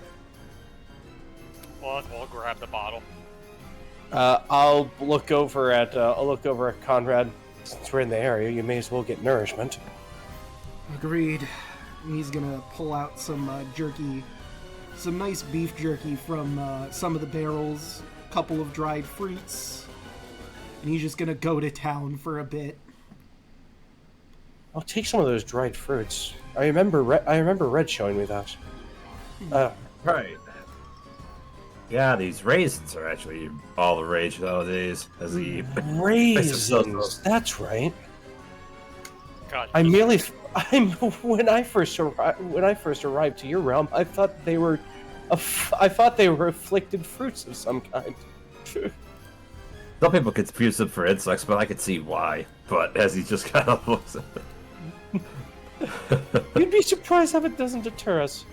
Speaker 6: Well, we'll grab the bottle.
Speaker 2: I'll look over at Conrad. Since we're in the area, you may as well get nourishment.
Speaker 4: Agreed. He's gonna pull out some jerky, some nice beef jerky from some of the barrels, a couple of dried fruits, and he's just gonna go to town for a bit.
Speaker 2: I'll take some of those dried fruits. I remember Red showing me that.
Speaker 1: Right. Yeah, these raisins are actually all the rage nowadays. As he
Speaker 2: Raisins. That's right.
Speaker 6: God,
Speaker 2: When I first arrived to your realm, I thought they were afflicted fruits of some kind.
Speaker 1: some people confuse them for insects, but I could see why. But as he just kind of looks at them.
Speaker 2: You'd be surprised how it doesn't deter us.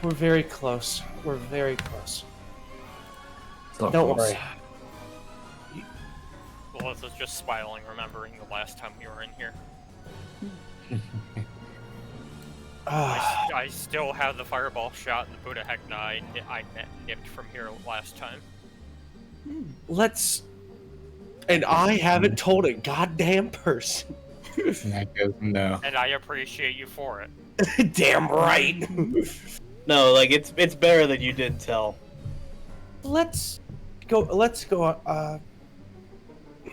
Speaker 2: We're very close. We're very close. Don't worry.
Speaker 6: Lilith is just smiling, remembering the last time we were in here. I still have the fireball shot in the Buddha Heckna I nipped from here last time.
Speaker 2: Let's... And I haven't told a goddamn person.
Speaker 5: Snack goes, no.
Speaker 6: And I appreciate you for it.
Speaker 2: Damn right.
Speaker 3: No, like it's better than you did tell.
Speaker 2: Let's go.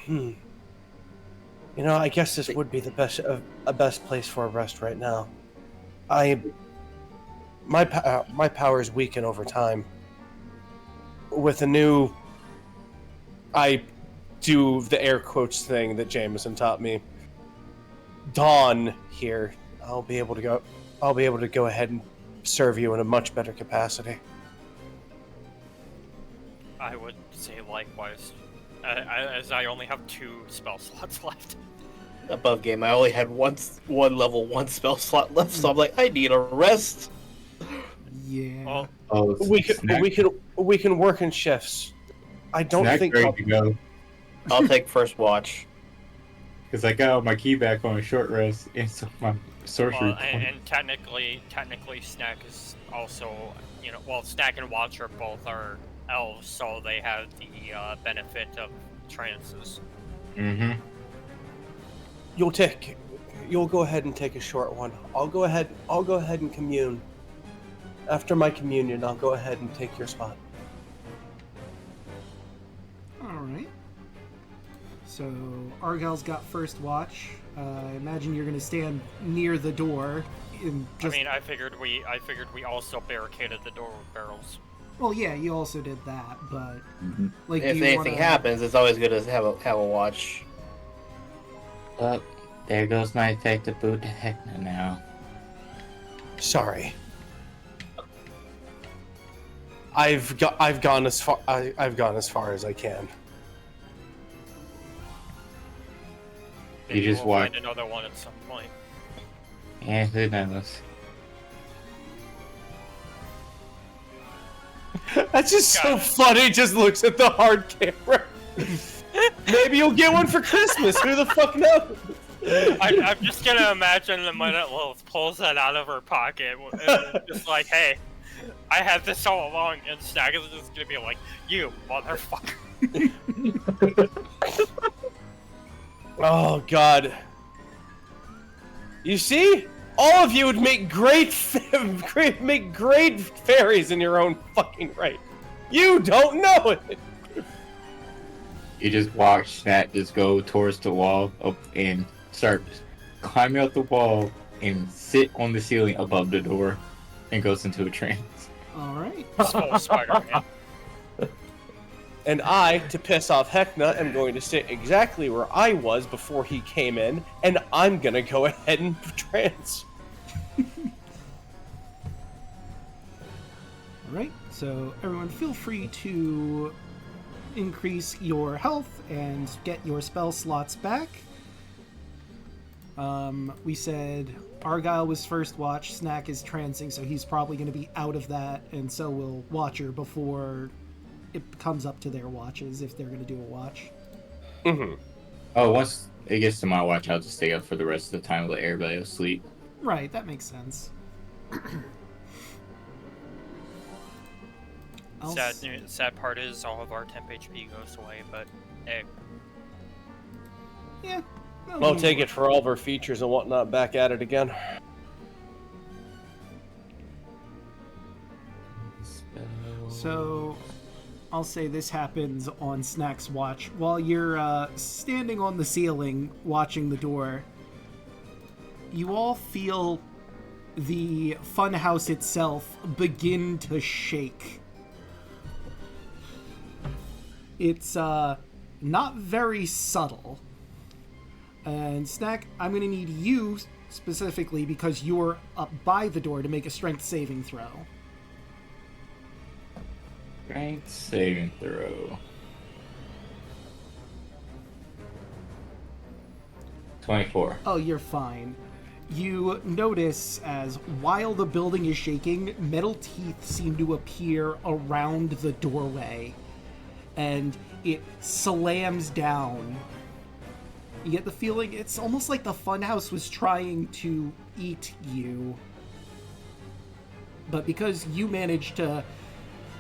Speaker 2: You know, I guess this would be the best place for a rest right now. My powers weaken over time. With a new, I do the air quotes thing that Jameson taught me. Dawn here, I'll be able to go ahead and serve you in a much better capacity.
Speaker 6: I would say likewise, as I only have 2 spell slots left.
Speaker 3: Above game, I only had one level 1 spell slot left, so I'm like, I need a rest.
Speaker 4: Yeah.
Speaker 6: Well,
Speaker 5: Oh,
Speaker 2: We can work in shifts. I don't
Speaker 5: Snack
Speaker 2: think
Speaker 5: ready to go.
Speaker 3: I'll take first watch.
Speaker 5: Because I got my key back on a short rest, and so my sorcery.
Speaker 6: and technically, Snack is also, Snack and Watch are elves, so they have the benefit of trances.
Speaker 5: Mm-hmm.
Speaker 2: You'll go ahead and take a short one. I'll go ahead and commune. After my communion, I'll go ahead and take your spot.
Speaker 4: Alright. So, Argyle's got first watch. I imagine you're going to stand near the door.
Speaker 6: I figured we also barricaded the door with barrels.
Speaker 4: Well, yeah, you also did that, but... Like,
Speaker 3: If anything happens, it's always good to have a watch.
Speaker 5: Well, there goes my effective boot to Heckna now.
Speaker 2: Sorry. I've gone as far as I can.
Speaker 6: Maybe
Speaker 5: You just
Speaker 6: we'll
Speaker 5: walk.
Speaker 6: find another one at some point.
Speaker 5: And who knows?
Speaker 2: That's just so funny. Just looks at the hard camera. Maybe you'll get one for Christmas. Who the fuck knows?
Speaker 6: I'm just gonna imagine the minute Lilith pulls that out of her pocket, and just like, hey, I had this all along, and Snack is just gonna be like, you motherfucker.
Speaker 2: Oh God. You see? All of you would make great fairies in your own fucking right. You don't know it.
Speaker 5: You just watch Snack just go towards the wall up and start climbing up the wall and sit on the ceiling above the door and goes into a trance.
Speaker 4: Alright.
Speaker 6: Small Spider-Man.
Speaker 2: And I, to piss off Heckna, am going to sit exactly where I was before he came in, and I'm gonna go ahead and trance.
Speaker 4: Alright, so everyone feel free to increase your health and get your spell slots back. We said Argyle was first watch, Snack is trancing, so he's probably going to be out of that, and so will Watcher before it comes up to their watches, if they're going to do a watch.
Speaker 2: Mm-hmm.
Speaker 5: Oh, once it gets to my watch, I'll just stay up for the rest of the time and let everybody else sleep.
Speaker 4: Right, that makes sense.
Speaker 6: Sad part is all of our temp HP goes away, but hey.
Speaker 4: Yeah.
Speaker 2: I'll take it for all of our features and whatnot back at it again.
Speaker 4: So, I'll say this happens on Snack's watch. While you're standing on the ceiling watching the door, you all feel the funhouse itself begin to shake. It's not very subtle. And Snack, I'm going to need you specifically because you're up by the door to make a strength saving throw.
Speaker 5: Strength saving throw. 24.
Speaker 4: Oh, you're fine. You notice as while the building is shaking, metal teeth seem to appear around the doorway, and it slams down. You get the feeling it's almost like the funhouse was trying to eat you, but because you managed to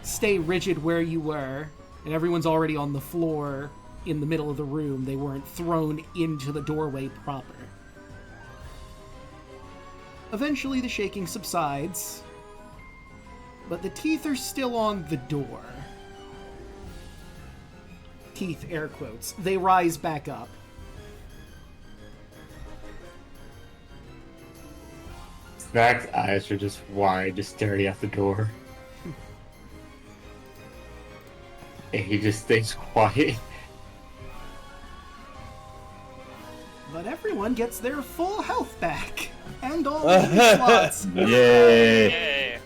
Speaker 4: stay rigid where you were, and everyone's already on the floor in the middle of the room, they weren't thrown into the doorway proper. Eventually the shaking subsides, but the teeth are still on the door. Teeth, air quotes. They rise back up.
Speaker 5: Mac's eyes are just wide, just staring at the door. And he just stays quiet.
Speaker 4: But everyone gets their full health back. And all of the slots.
Speaker 1: Yay!
Speaker 6: Yay.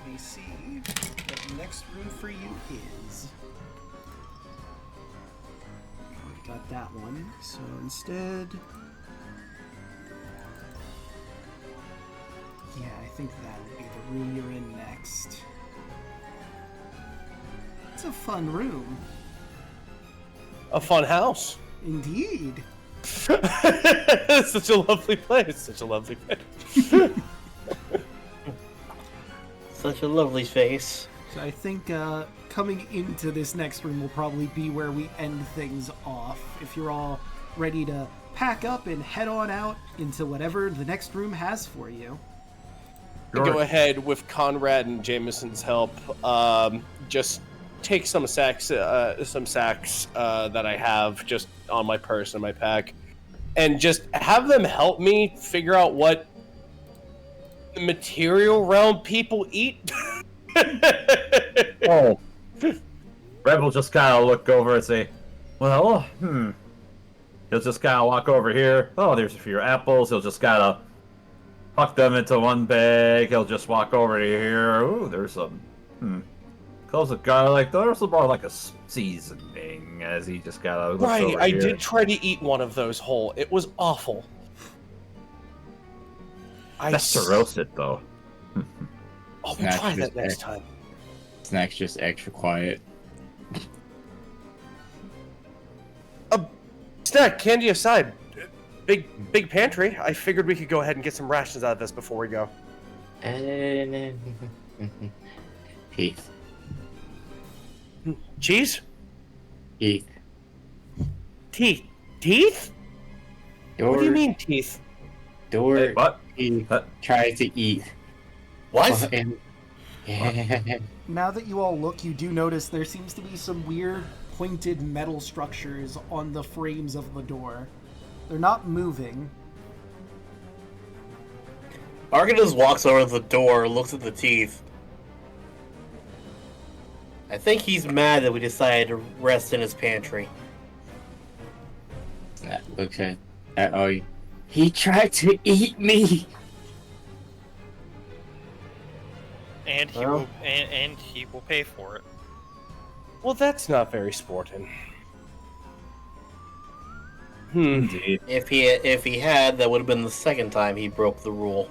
Speaker 4: Let me see what the next room for you is. We've got that one. So instead... Yeah, I think that would be the room you're in next. It's a fun room.
Speaker 2: A fun house.
Speaker 4: Indeed.
Speaker 2: Such a lovely place. Such a lovely place.
Speaker 8: Such a lovely face.
Speaker 4: So I think coming into this next room will probably be where we end things off. If you're all ready to pack up and head on out into whatever the next room has for you.
Speaker 2: Go ahead with Conrad and Jameson's help. Just take some sacks that I have just on my person, my pack, and just have them help me figure out what the material realm people eat.
Speaker 1: Oh. Red will just kind of look over and say, well, He'll just kind of walk over here. Oh, there's a few apples. He'll just kind of tuck them into one bag. He'll just walk over to here. Ooh, there's some, close the garlic. There's more like a seasoning as he just kind of looks
Speaker 2: Right,
Speaker 1: over
Speaker 2: I
Speaker 1: here.
Speaker 2: did try to eat one of those whole. It was awful.
Speaker 1: Best to roast it, though.
Speaker 2: Oh, we'll
Speaker 5: Snack's
Speaker 2: try that
Speaker 5: just
Speaker 2: next time.
Speaker 5: Snack's just extra quiet.
Speaker 2: Snack, candy aside, big pantry. I figured we could go ahead and get some rations out of this before we go.
Speaker 5: Heath.
Speaker 2: Cheese?
Speaker 5: Heath.
Speaker 2: Teeth? Teeth? What do you mean teeth?
Speaker 5: Door.
Speaker 1: Hey, what?
Speaker 5: He tries to eat.
Speaker 2: What?
Speaker 4: Now that you all look, you do notice there seems to be some weird pointed metal structures on the frames of the door. They're not moving.
Speaker 3: Arkin just walks over to the door, looks at the teeth. I think he's mad that we decided to rest in his pantry.
Speaker 5: Okay. Oh, he tried to eat me.
Speaker 6: And he will, and he will pay for it.
Speaker 2: Well, that's not very sporting.
Speaker 1: Indeed.
Speaker 3: If he had, that would have been the second time he broke the rule.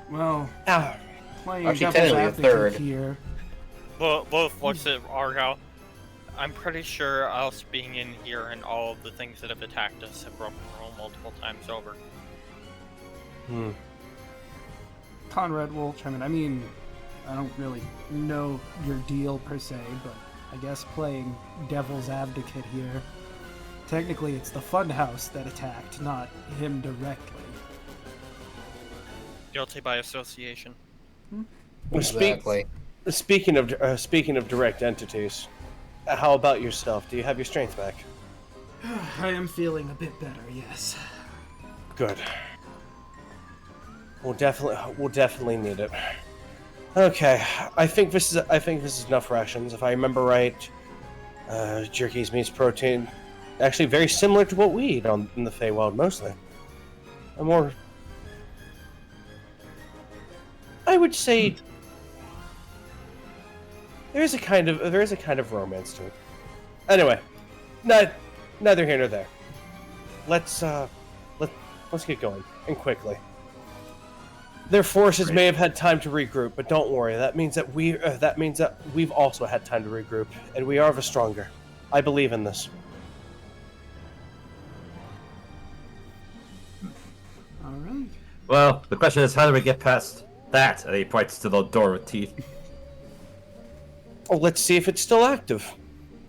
Speaker 4: Well, playing
Speaker 3: Actually,
Speaker 4: devil's
Speaker 3: technically a
Speaker 4: advocate
Speaker 3: third.
Speaker 4: here.
Speaker 6: Both looks at Argyle. I'm pretty sure us being in here and all of the things that have attacked us have broken the rule multiple times over.
Speaker 4: Conrad will chime in. I mean, I don't really know your deal per se, but I guess playing devil's advocate here. Technically, it's the funhouse that attacked, not him directly.
Speaker 6: Guilty by association.
Speaker 3: Exactly.
Speaker 2: Speaking of direct entities, how about yourself? Do you have your strength back?
Speaker 4: I am feeling a bit better, yes.
Speaker 2: Good. We'll definitely need it. Okay, I think this is enough rations. If I remember right, jerky's meats protein, actually very similar to what we eat in the Feywild mostly. I would say there is a kind of romance to it. Anyway, neither here nor there. Let's get going, and quickly. Their forces may have had time to regroup, but don't worry. That means that we've also had time to regroup, and we are the stronger. I believe in this.
Speaker 1: Well, the question is, how do we get past that? And he points to the door with teeth.
Speaker 2: Oh, let's see if it's still active.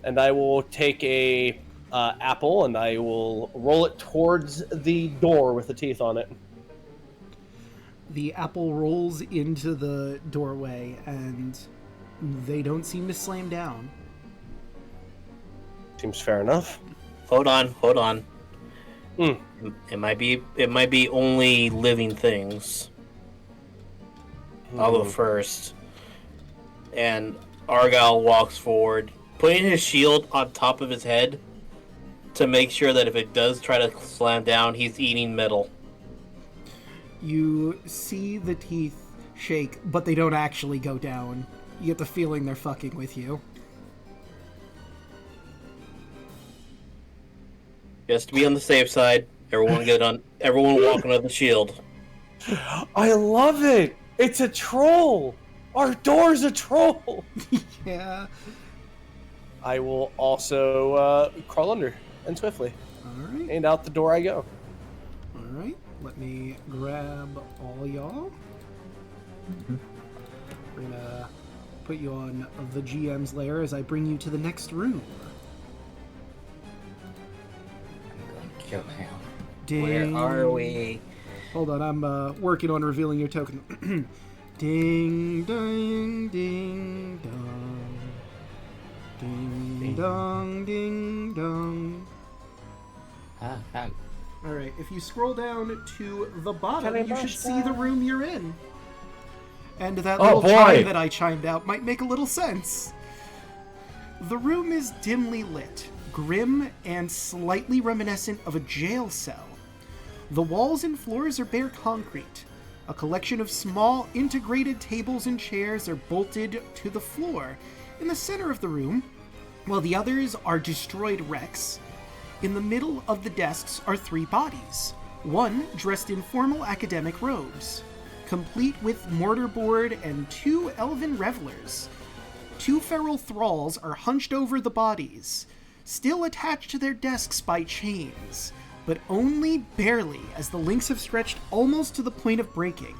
Speaker 2: And I will take a apple and I will roll it towards the door with the teeth on it.
Speaker 4: The apple rolls into the doorway, and they don't seem to slam down.
Speaker 2: Seems fair enough.
Speaker 3: Hold on.
Speaker 2: Hmm.
Speaker 3: It might be only living things. I'll go first. And Argyle walks forward, putting his shield on top of his head to make sure that if it does try to slam down, he's eating metal.
Speaker 4: You see the teeth shake, but they don't actually go down. You get the feeling they're fucking with you.
Speaker 3: Just to be on the safe side, everyone walk under the shield.
Speaker 2: I love it! It's a troll! Our door's a troll!
Speaker 4: Yeah.
Speaker 2: I will also crawl under and swiftly.
Speaker 4: Alright.
Speaker 2: And out the door I go.
Speaker 4: Alright. Let me grab all y'all. We're gonna put you on the GM's lair as I bring you to the next room.
Speaker 5: I'm going to kill him.
Speaker 4: Ding.
Speaker 8: Where are we?
Speaker 4: Hold on, I'm working on revealing your token. Ding, ding, ding, dong. Ding, dong, ding, dong. Alright, if you scroll down to the bottom, you should see the room you're in. And that little chime that I chimed out might make a little sense. The room is dimly lit, grim, and slightly reminiscent of a jail cell. The walls and floors are bare concrete. A collection of small, integrated tables and chairs are bolted to the floor in the center of the room, while the others are destroyed wrecks. In the middle of the desks are 3 bodies, one dressed in formal academic robes, complete with mortarboard and 2 elven revelers. 2 feral thralls are hunched over the bodies, still attached to their desks by chains, but only barely, as the links have stretched almost to the point of breaking.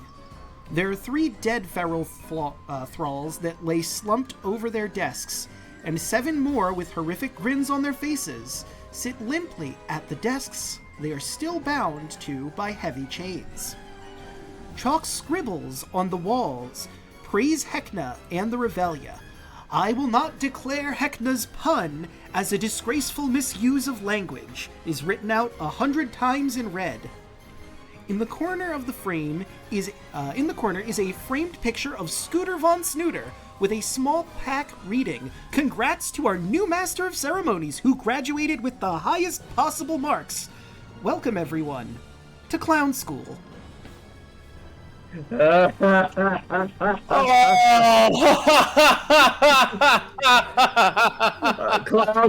Speaker 4: There are 3 dead feral thralls that lay slumped over their desks, and 7 more with horrific grins on their faces sit limply at the desks they are still bound to by heavy chains. Chalk scribbles on the walls praise Heckna and the Revelian. I will not declare Heckna's pun as a disgraceful misuse of language is written out 100 times in red. In the corner of the frame is a framed picture of Scooter von Snooter with a small plaque reading, "Congrats to our new Master of Ceremonies who graduated with the highest possible marks. Welcome everyone to Clown School."
Speaker 1: Clown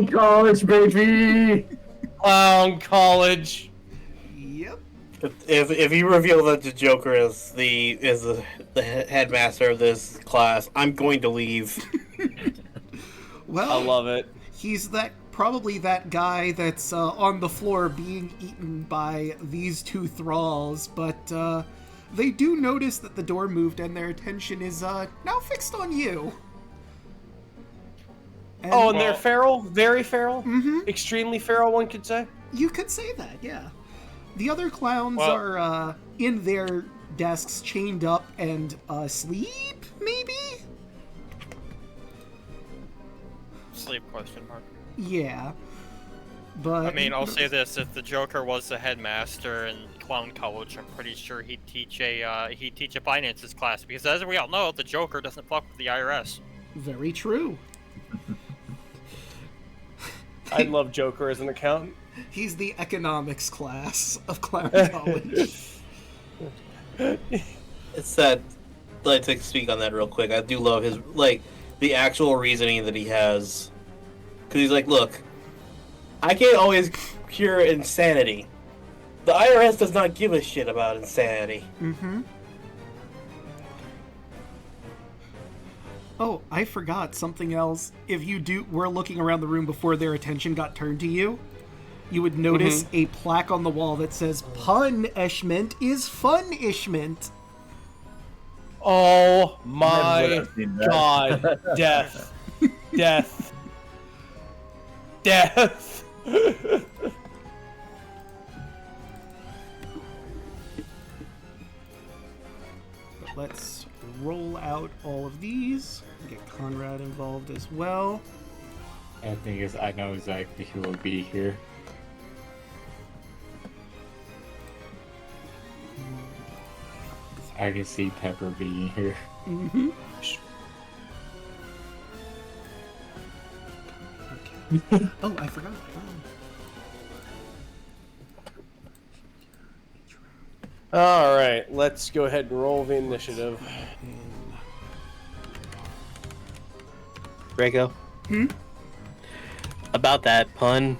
Speaker 1: College, baby!
Speaker 2: Clown College.
Speaker 4: Yep.
Speaker 3: If you reveal that the Joker is the headmaster of this class, I'm going to leave.
Speaker 4: Well,
Speaker 2: I love it.
Speaker 4: he's probably that guy that's on the floor being eaten by these 2 thralls, but they do notice that the door moved and their attention is now fixed on you.
Speaker 2: And they're feral? Very feral?
Speaker 4: Mm-hmm.
Speaker 2: Extremely feral, one could say?
Speaker 4: You could say that, yeah. The other clowns are in their desks, chained up and asleep, maybe?
Speaker 6: Sleep question mark.
Speaker 4: Yeah. But
Speaker 6: I mean, I'll say this: if the Joker was the headmaster in Clown College, I'm pretty sure he'd teach a finances class, because as we all know, the Joker doesn't fuck with the IRS.
Speaker 4: Very true.
Speaker 2: I love Joker as an accountant.
Speaker 4: He's the economics class of Clown College.
Speaker 3: It's that. I'd like to speak on that real quick. I do love his the actual reasoning that he has, because he's like, look, I can't always cure insanity. The IRS does not give a shit about insanity.
Speaker 4: Mm-hmm. Oh, I forgot something else. If you were looking around the room before their attention got turned to you, you would notice a plaque on the wall that says punishment is funishment.
Speaker 2: Oh my
Speaker 1: Never seen that.
Speaker 2: god. Death. Death. Death.
Speaker 4: But let's roll out all of these. Get Conrad involved as well.
Speaker 5: And the thing is, I know exactly who will be here. I can see Pepper being here.
Speaker 4: Mm-hmm. Okay. Oh, I forgot.
Speaker 2: All right, let's go ahead and roll the initiative.
Speaker 8: Draco. About that pun,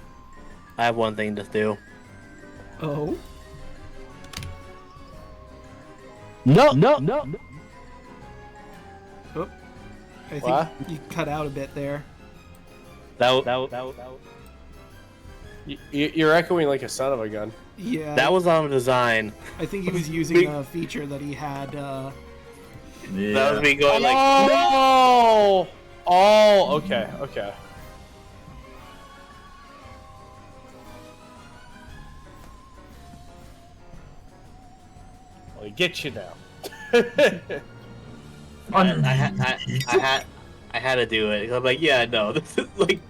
Speaker 8: I have one thing to do.
Speaker 4: Oh.
Speaker 8: No.
Speaker 4: Oh. I think
Speaker 2: What?
Speaker 4: you cut out a bit there.
Speaker 2: You're echoing like a son of a gun.
Speaker 4: Yeah.
Speaker 8: That was on design.
Speaker 4: I think he was using a feature that he had.
Speaker 8: That was
Speaker 1: Yeah.
Speaker 8: me going like,
Speaker 2: Oh! Oh, okay, okay. Well, he gets you now.
Speaker 8: I had to do it. I'm like, yeah, no, this is like,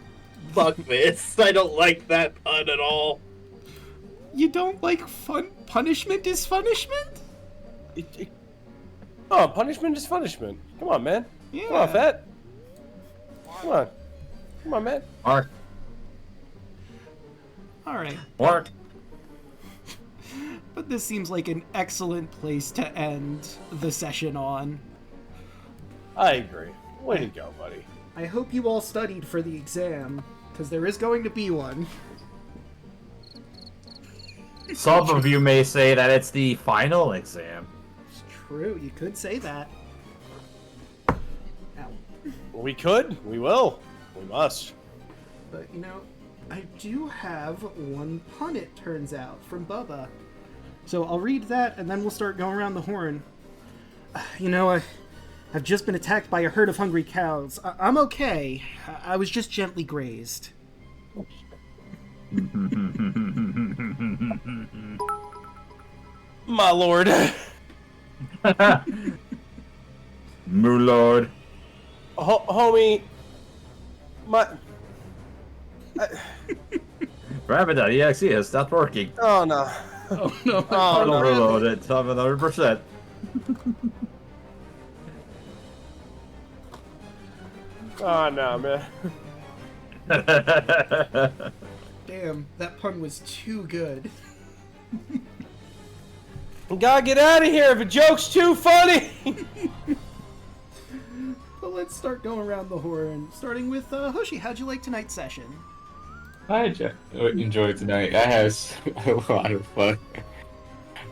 Speaker 8: fuck this. I don't like that pun at all.
Speaker 4: You don't like fun? Punishment is funishment?
Speaker 2: Oh, punishment is punishment. Come on, man.
Speaker 4: Yeah.
Speaker 2: Come on, Fat. Come on. Come on, man.
Speaker 1: Mark.
Speaker 4: All right.
Speaker 1: Mark.
Speaker 4: But this seems like an excellent place to end the session on.
Speaker 2: I agree. Way to go, buddy.
Speaker 4: I hope you all studied for the exam, because there is going to be one.
Speaker 1: Some of you may say that it's the final exam.
Speaker 4: It's true, you could say that. Ow.
Speaker 2: We could. We will. We must.
Speaker 4: But, you know, I do have one pun, it turns out, from Bubba. So I'll read that, and then we'll start going around the horn. You know, I've just been attacked by a herd of hungry cows. I'm okay. I was just gently grazed.
Speaker 2: My lord.
Speaker 1: Moo Lord.
Speaker 2: Homie. My...
Speaker 1: Rabbit.exe has stopped working.
Speaker 2: Oh, no.
Speaker 4: Oh no!
Speaker 2: Oh, no.
Speaker 1: Overload it to 100%.
Speaker 2: Oh, no, man.
Speaker 4: Damn, that pun was too good.
Speaker 2: Gotta get out of here if a joke's too funny.
Speaker 4: But let's start going around the horn, starting with Hoshi. How'd you like tonight's session?
Speaker 5: I enjoyed tonight. I had a lot of fun.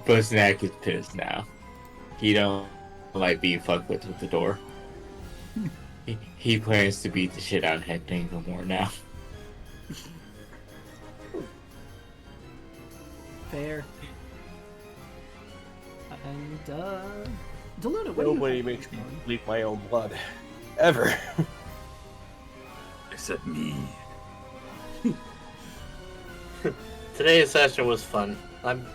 Speaker 5: But Snack is pissed now. He don't like being fucked with the door. He plans to beat the shit out of Heckna even more now.
Speaker 4: Fair. And Daluna, what do
Speaker 2: Nobody
Speaker 4: you
Speaker 2: makes me bleed my own blood. Ever.
Speaker 1: Except me.
Speaker 8: Today's session was fun. I'm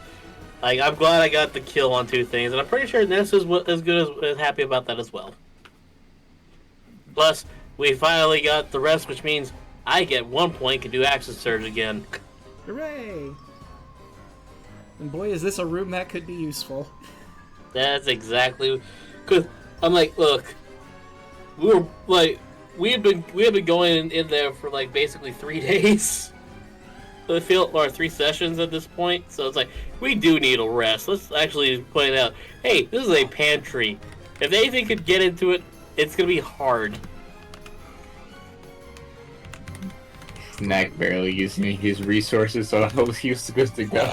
Speaker 8: glad I got the kill on two things, and I'm pretty sure Ness is as good as happy about that as well. Plus, we finally got the rest, which means I get 1 point and do Action Surge again.
Speaker 4: Hooray! And boy, is this a room that could be useful.
Speaker 8: That's exactly, cause I'm like, look, we had been going in there for like basically 3 days. I feel, or 3 sessions at this point, so it's like we do need a rest. Let's actually point out, hey, this is a pantry. If anything could get into it, it's gonna be hard.
Speaker 5: Snack barely using his resources, so he was good to go.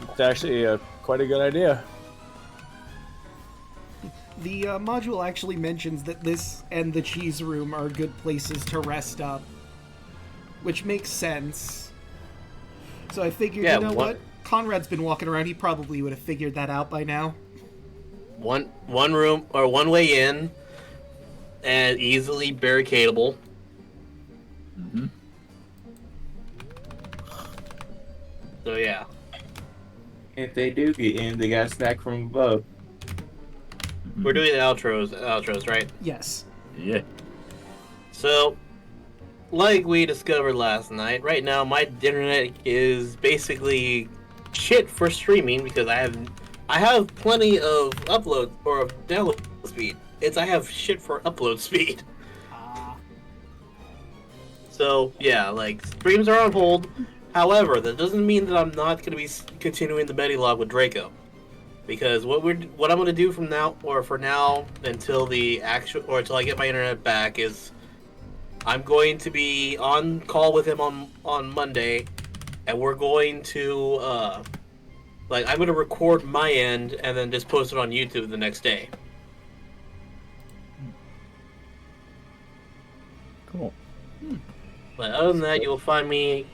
Speaker 2: It's actually quite a good idea.
Speaker 4: The module actually mentions that this and the cheese room are good places to rest up, which makes sense. So I figured,
Speaker 3: Yeah,
Speaker 4: you know
Speaker 3: what-
Speaker 4: what? Conrad's been walking around. He probably would have figured that out by now.
Speaker 3: One room or one way in, and easily barricadable.
Speaker 1: Mm-hmm.
Speaker 3: So yeah.
Speaker 5: If they do get in, they got snack from above.
Speaker 3: We're doing the outros, right?
Speaker 4: Yes.
Speaker 1: Yeah.
Speaker 3: So, like we discovered last night, right now my internet is basically shit for streaming because I have plenty of upload or download speed. I have shit for upload speed. So yeah, like streams are on hold. However, that doesn't mean that I'm not going to be continuing the Medilog with Draco. Because what I'm going to do from now for now until until I get my internet back is I'm going to be on call with him on Monday, and we're going to I'm going to record my end and then just post it on YouTube the next day.
Speaker 1: Cool.
Speaker 3: But other than that, you'll find me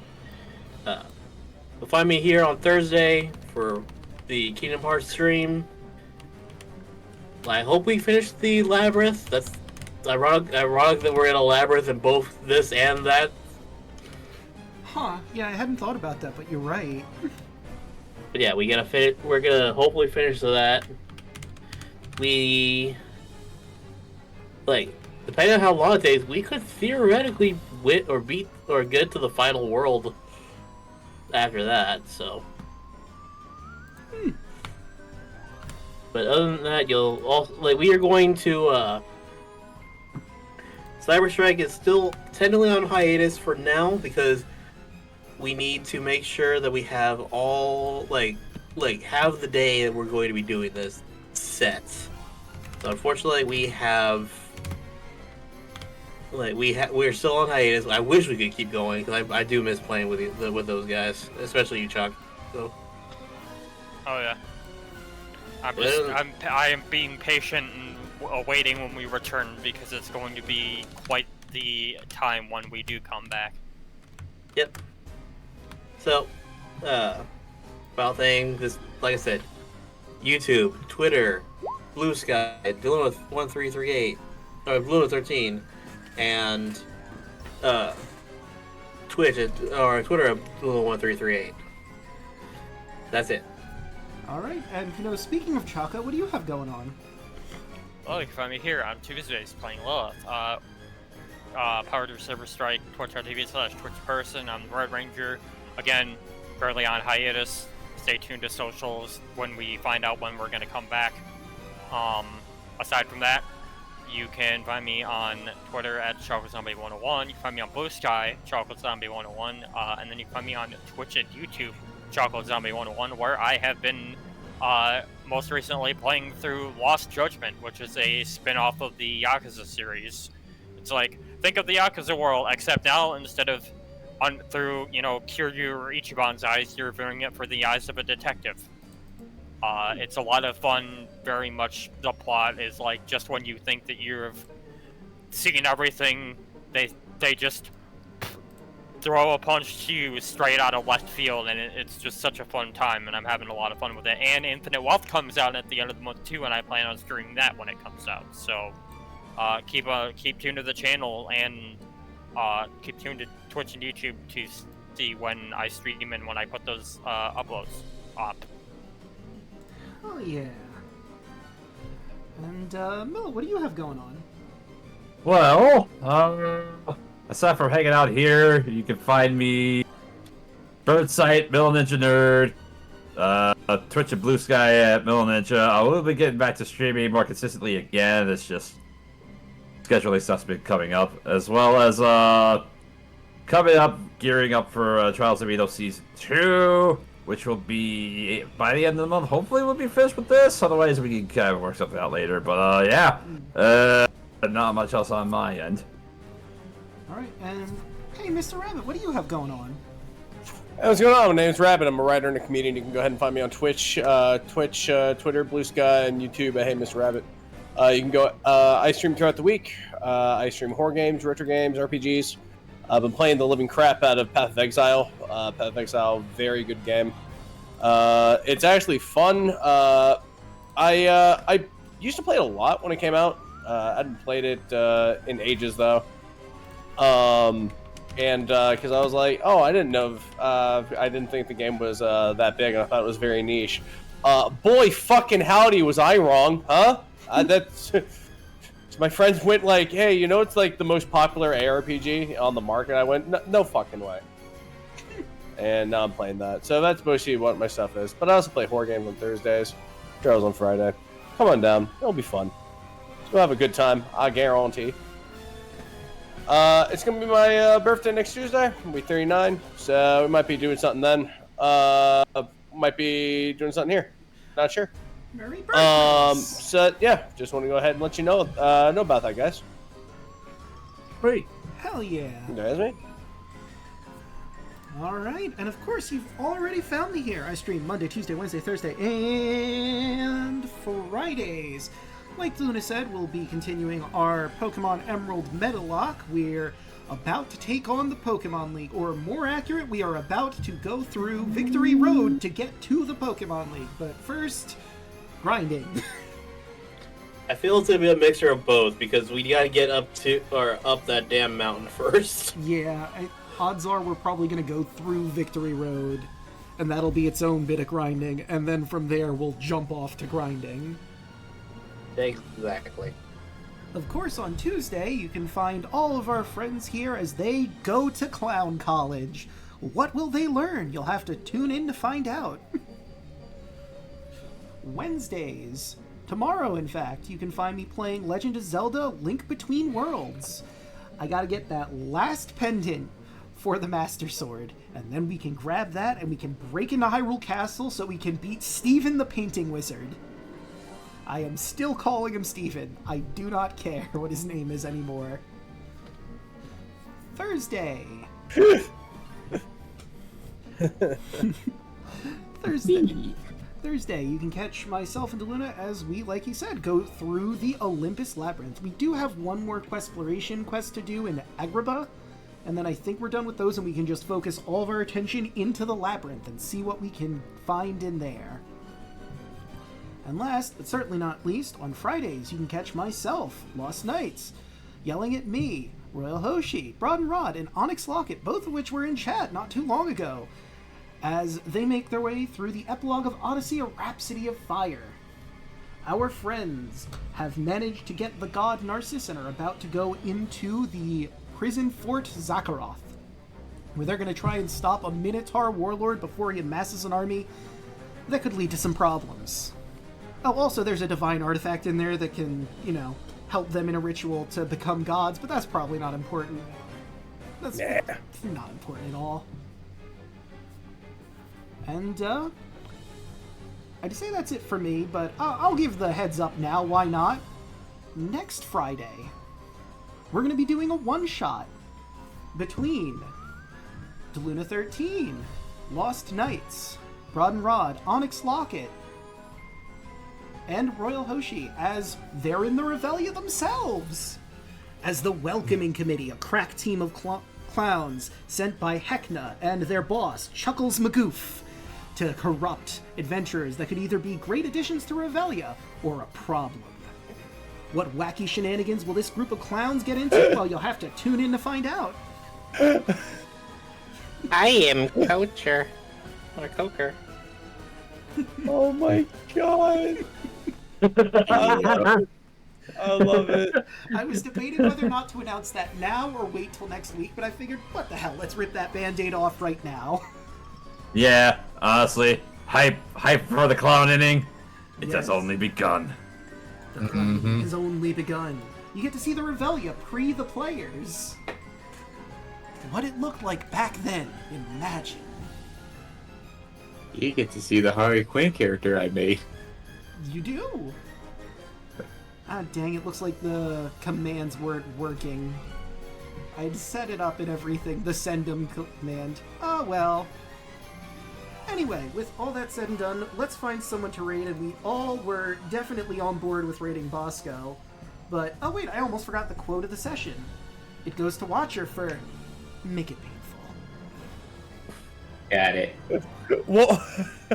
Speaker 3: here on Thursday for the Kingdom Hearts stream. I hope we finish the Labyrinth. That's ironic that we're in a Labyrinth in both this and that.
Speaker 4: Huh. Yeah, I hadn't thought about that, but you're right.
Speaker 3: But yeah, we're gonna hopefully finish that. Depending on how long it takes, we could theoretically beat or get to the final world after that, so. But other than that, you'll also we are going to Cyberstrike is still technically on hiatus for now because we need to make sure that we have all have the day that we're going to be doing this set. So unfortunately, we're still on hiatus. I wish we could keep going because I do miss playing with those guys, especially you, Chuck. So.
Speaker 6: Oh yeah. I am being patient and awaiting when we return because it's going to be quite the time when we do come back.
Speaker 3: Yep. So, about thing, this, like I said, YouTube, Twitter, Blue Sky, Daluna 1338, or Daluna 13, and Twitch or Twitter at Daluna 1338. That's it.
Speaker 4: Alright, and speaking of Chaka, what do you have going on?
Speaker 6: Well, you can find me here on Tuesdays playing Lilith. Powered to Server Strike, twitch.tv/TwitchPerson. I'm the Red Ranger. Again, currently on hiatus. Stay tuned to socials when we find out when we're going to come back. Aside from that, you can find me on Twitter at ChocolateZombie101. You can find me on Blue Sky, ChocolateZombie101. And then you can find me on Twitch and YouTube, ChocolateZombie101, where I have been most recently playing through Lost Judgment, which is a spin-off of the Yakuza series. It's like, think of the Yakuza world, except now instead of through, Kiryu or Ichiban's eyes, you're viewing it for the eyes of a detective. It's a lot of fun. Very much the plot is like, just when you think that you've seen everything, they just throw a punch to you straight out of left field, and it's just such a fun time, and I'm having a lot of fun with it. And Infinite Wealth comes out at the end of the month too, and I plan on streaming that when it comes out. So keep tuned to the channel, and keep tuned to Twitch and YouTube to see when I stream and when I put those uploads up.
Speaker 4: Oh yeah. And Mil, what do you have going on?
Speaker 1: Well, aside from hanging out here, you can find me Birdsite, Millaninja Nerd, Twitch and Blue Sky at Millaninja. I will be getting back to streaming more consistently again. It's just scheduling stuff's been coming up, as well as gearing up for Trials of Edo Season 2, which will be by the end of the month. Hopefully we'll be finished with this, otherwise we can kind of work something out later. But not much else on my end.
Speaker 4: Alright, and hey, Mr. Rabbit, what do you have going on?
Speaker 2: Hey, what's going on? My name's Rabbit. I'm a writer and a comedian. You can go ahead and find me on Twitch, Twitter, Blue Sky, and YouTube at Hey Mr. Rabbit. You can go. I stream throughout the week. I stream horror games, retro games, RPGs. I've been playing the living crap out of Path of Exile. Path of Exile, very good game. It's actually fun. I used to play it a lot when it came out. I hadn't played it in ages though. And because I was like, oh, I didn't know, I didn't think the game was that big, and I thought it was very niche. Boy, fucking howdy, was I wrong, huh? That's my friends went like, hey, you know, it's like the most popular ARPG on the market. I went, no fucking way. And now I'm playing that. So that's mostly what my stuff is. But I also play horror games on Thursdays, Trails on Friday. Come on down, it'll be fun. We'll have a good time, I guarantee. It's gonna be my birthday next Tuesday. I'll be 39, so we might be doing something then. Might be doing something here. Not sure.
Speaker 4: Merry birthday!
Speaker 2: So yeah, just want to go ahead and let you know about that, guys.
Speaker 3: Great.
Speaker 4: Hell yeah!
Speaker 2: There's me.
Speaker 4: Alright, and of course you've already found me here. I stream Monday, Tuesday, Wednesday, Thursday, and Fridays. Like Luna said, we'll be continuing our Pokemon Emerald Metalock. We're about to take on the Pokemon League, or more accurate, we are about to go through Victory Road to get to the Pokemon League. But first, grinding.
Speaker 8: I feel it's gonna be a mixture of both because we gotta get up that damn mountain first.
Speaker 4: Yeah, odds are we're probably going to go through Victory Road, and that'll be its own bit of grinding, and then from there we'll jump off to grinding.
Speaker 8: Exactly.
Speaker 4: Of course, on Tuesday, you can find all of our friends here as they go to Clown College. What will they learn? You'll have to tune in to find out. Wednesdays. Tomorrow, in fact, you can find me playing Legend of Zelda Link Between Worlds. I gotta get that last pendant for the Master Sword, and then we can grab that and we can break into Hyrule Castle so we can beat Steven the Painting Wizard. I am still calling him Steven. I do not care what his name is anymore. Thursday. Thursday, you can catch myself and Daluna as we, like he said, go through the Olympus Labyrinth. We do have one more exploration quest to do in Agrabah, and then I think we're done with those and we can just focus all of our attention into the Labyrinth and see what we can find in there. And last, but certainly not least, on Fridays you can catch myself, Lost Knights, yelling at me, Royal Hoshi, Broad and Rod, and Onyx Locket, both of which were in chat not too long ago, as they make their way through the epilogue of Odyssey, A Rhapsody of Fire. Our friends have managed to get the god Narcissus and are about to go into the prison fort Zakharoth, where they're going to try and stop a Minotaur warlord before he amasses an army that could lead to some problems. Oh, also there's a divine artifact in there that can, you know, help them in a ritual to become gods, but that's probably not important. That's not important at all. And, I'd say that's it for me, but I'll give the heads up now, why not? Next Friday, we're going to be doing a one-shot between Daluna 13, Lost Knights, Broad and Rod, Onyx Locket, and Royal Hoshi, as they're in the Revelia themselves. As the Welcoming Committee, a crack team of clowns sent by Heckna and their boss, Chuckles Magoof, to corrupt adventurers that could either be great additions to Revelia or a problem. What wacky shenanigans will this group of clowns get into? Well, you'll have to tune in to find out.
Speaker 8: I am Coacher. Or Coker.
Speaker 2: Oh my god! I love it.
Speaker 4: I was debating whether or not to announce that now or wait till next week, but I figured, what the hell, let's rip that band-aid off right now.
Speaker 1: Yeah, honestly, hype for the clown inning. It
Speaker 4: Yes.
Speaker 1: has only begun.
Speaker 4: The clown has only begun. You get to see the Revelia pre the players. What it looked like back then, imagine.
Speaker 5: You get to see the Harley Quinn character I made.
Speaker 4: You do. Ah, dang, it looks like the commands weren't working. I'd set it up and everything, the send 'em command. Oh well. Anyway, with all that said and done, let's find someone to raid, and we all were definitely on board with raiding Bosco. But, oh wait, I almost forgot the quote of the session. It goes to Watcher for Make it painful.
Speaker 5: Got it.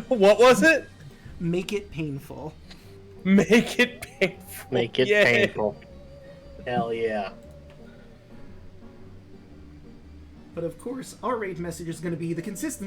Speaker 2: What was it?
Speaker 4: Make it painful.
Speaker 2: Make it painful.
Speaker 8: Make it
Speaker 2: Yay.
Speaker 8: painful. Hell yeah.
Speaker 4: But of course, our raid message is going to be the consistency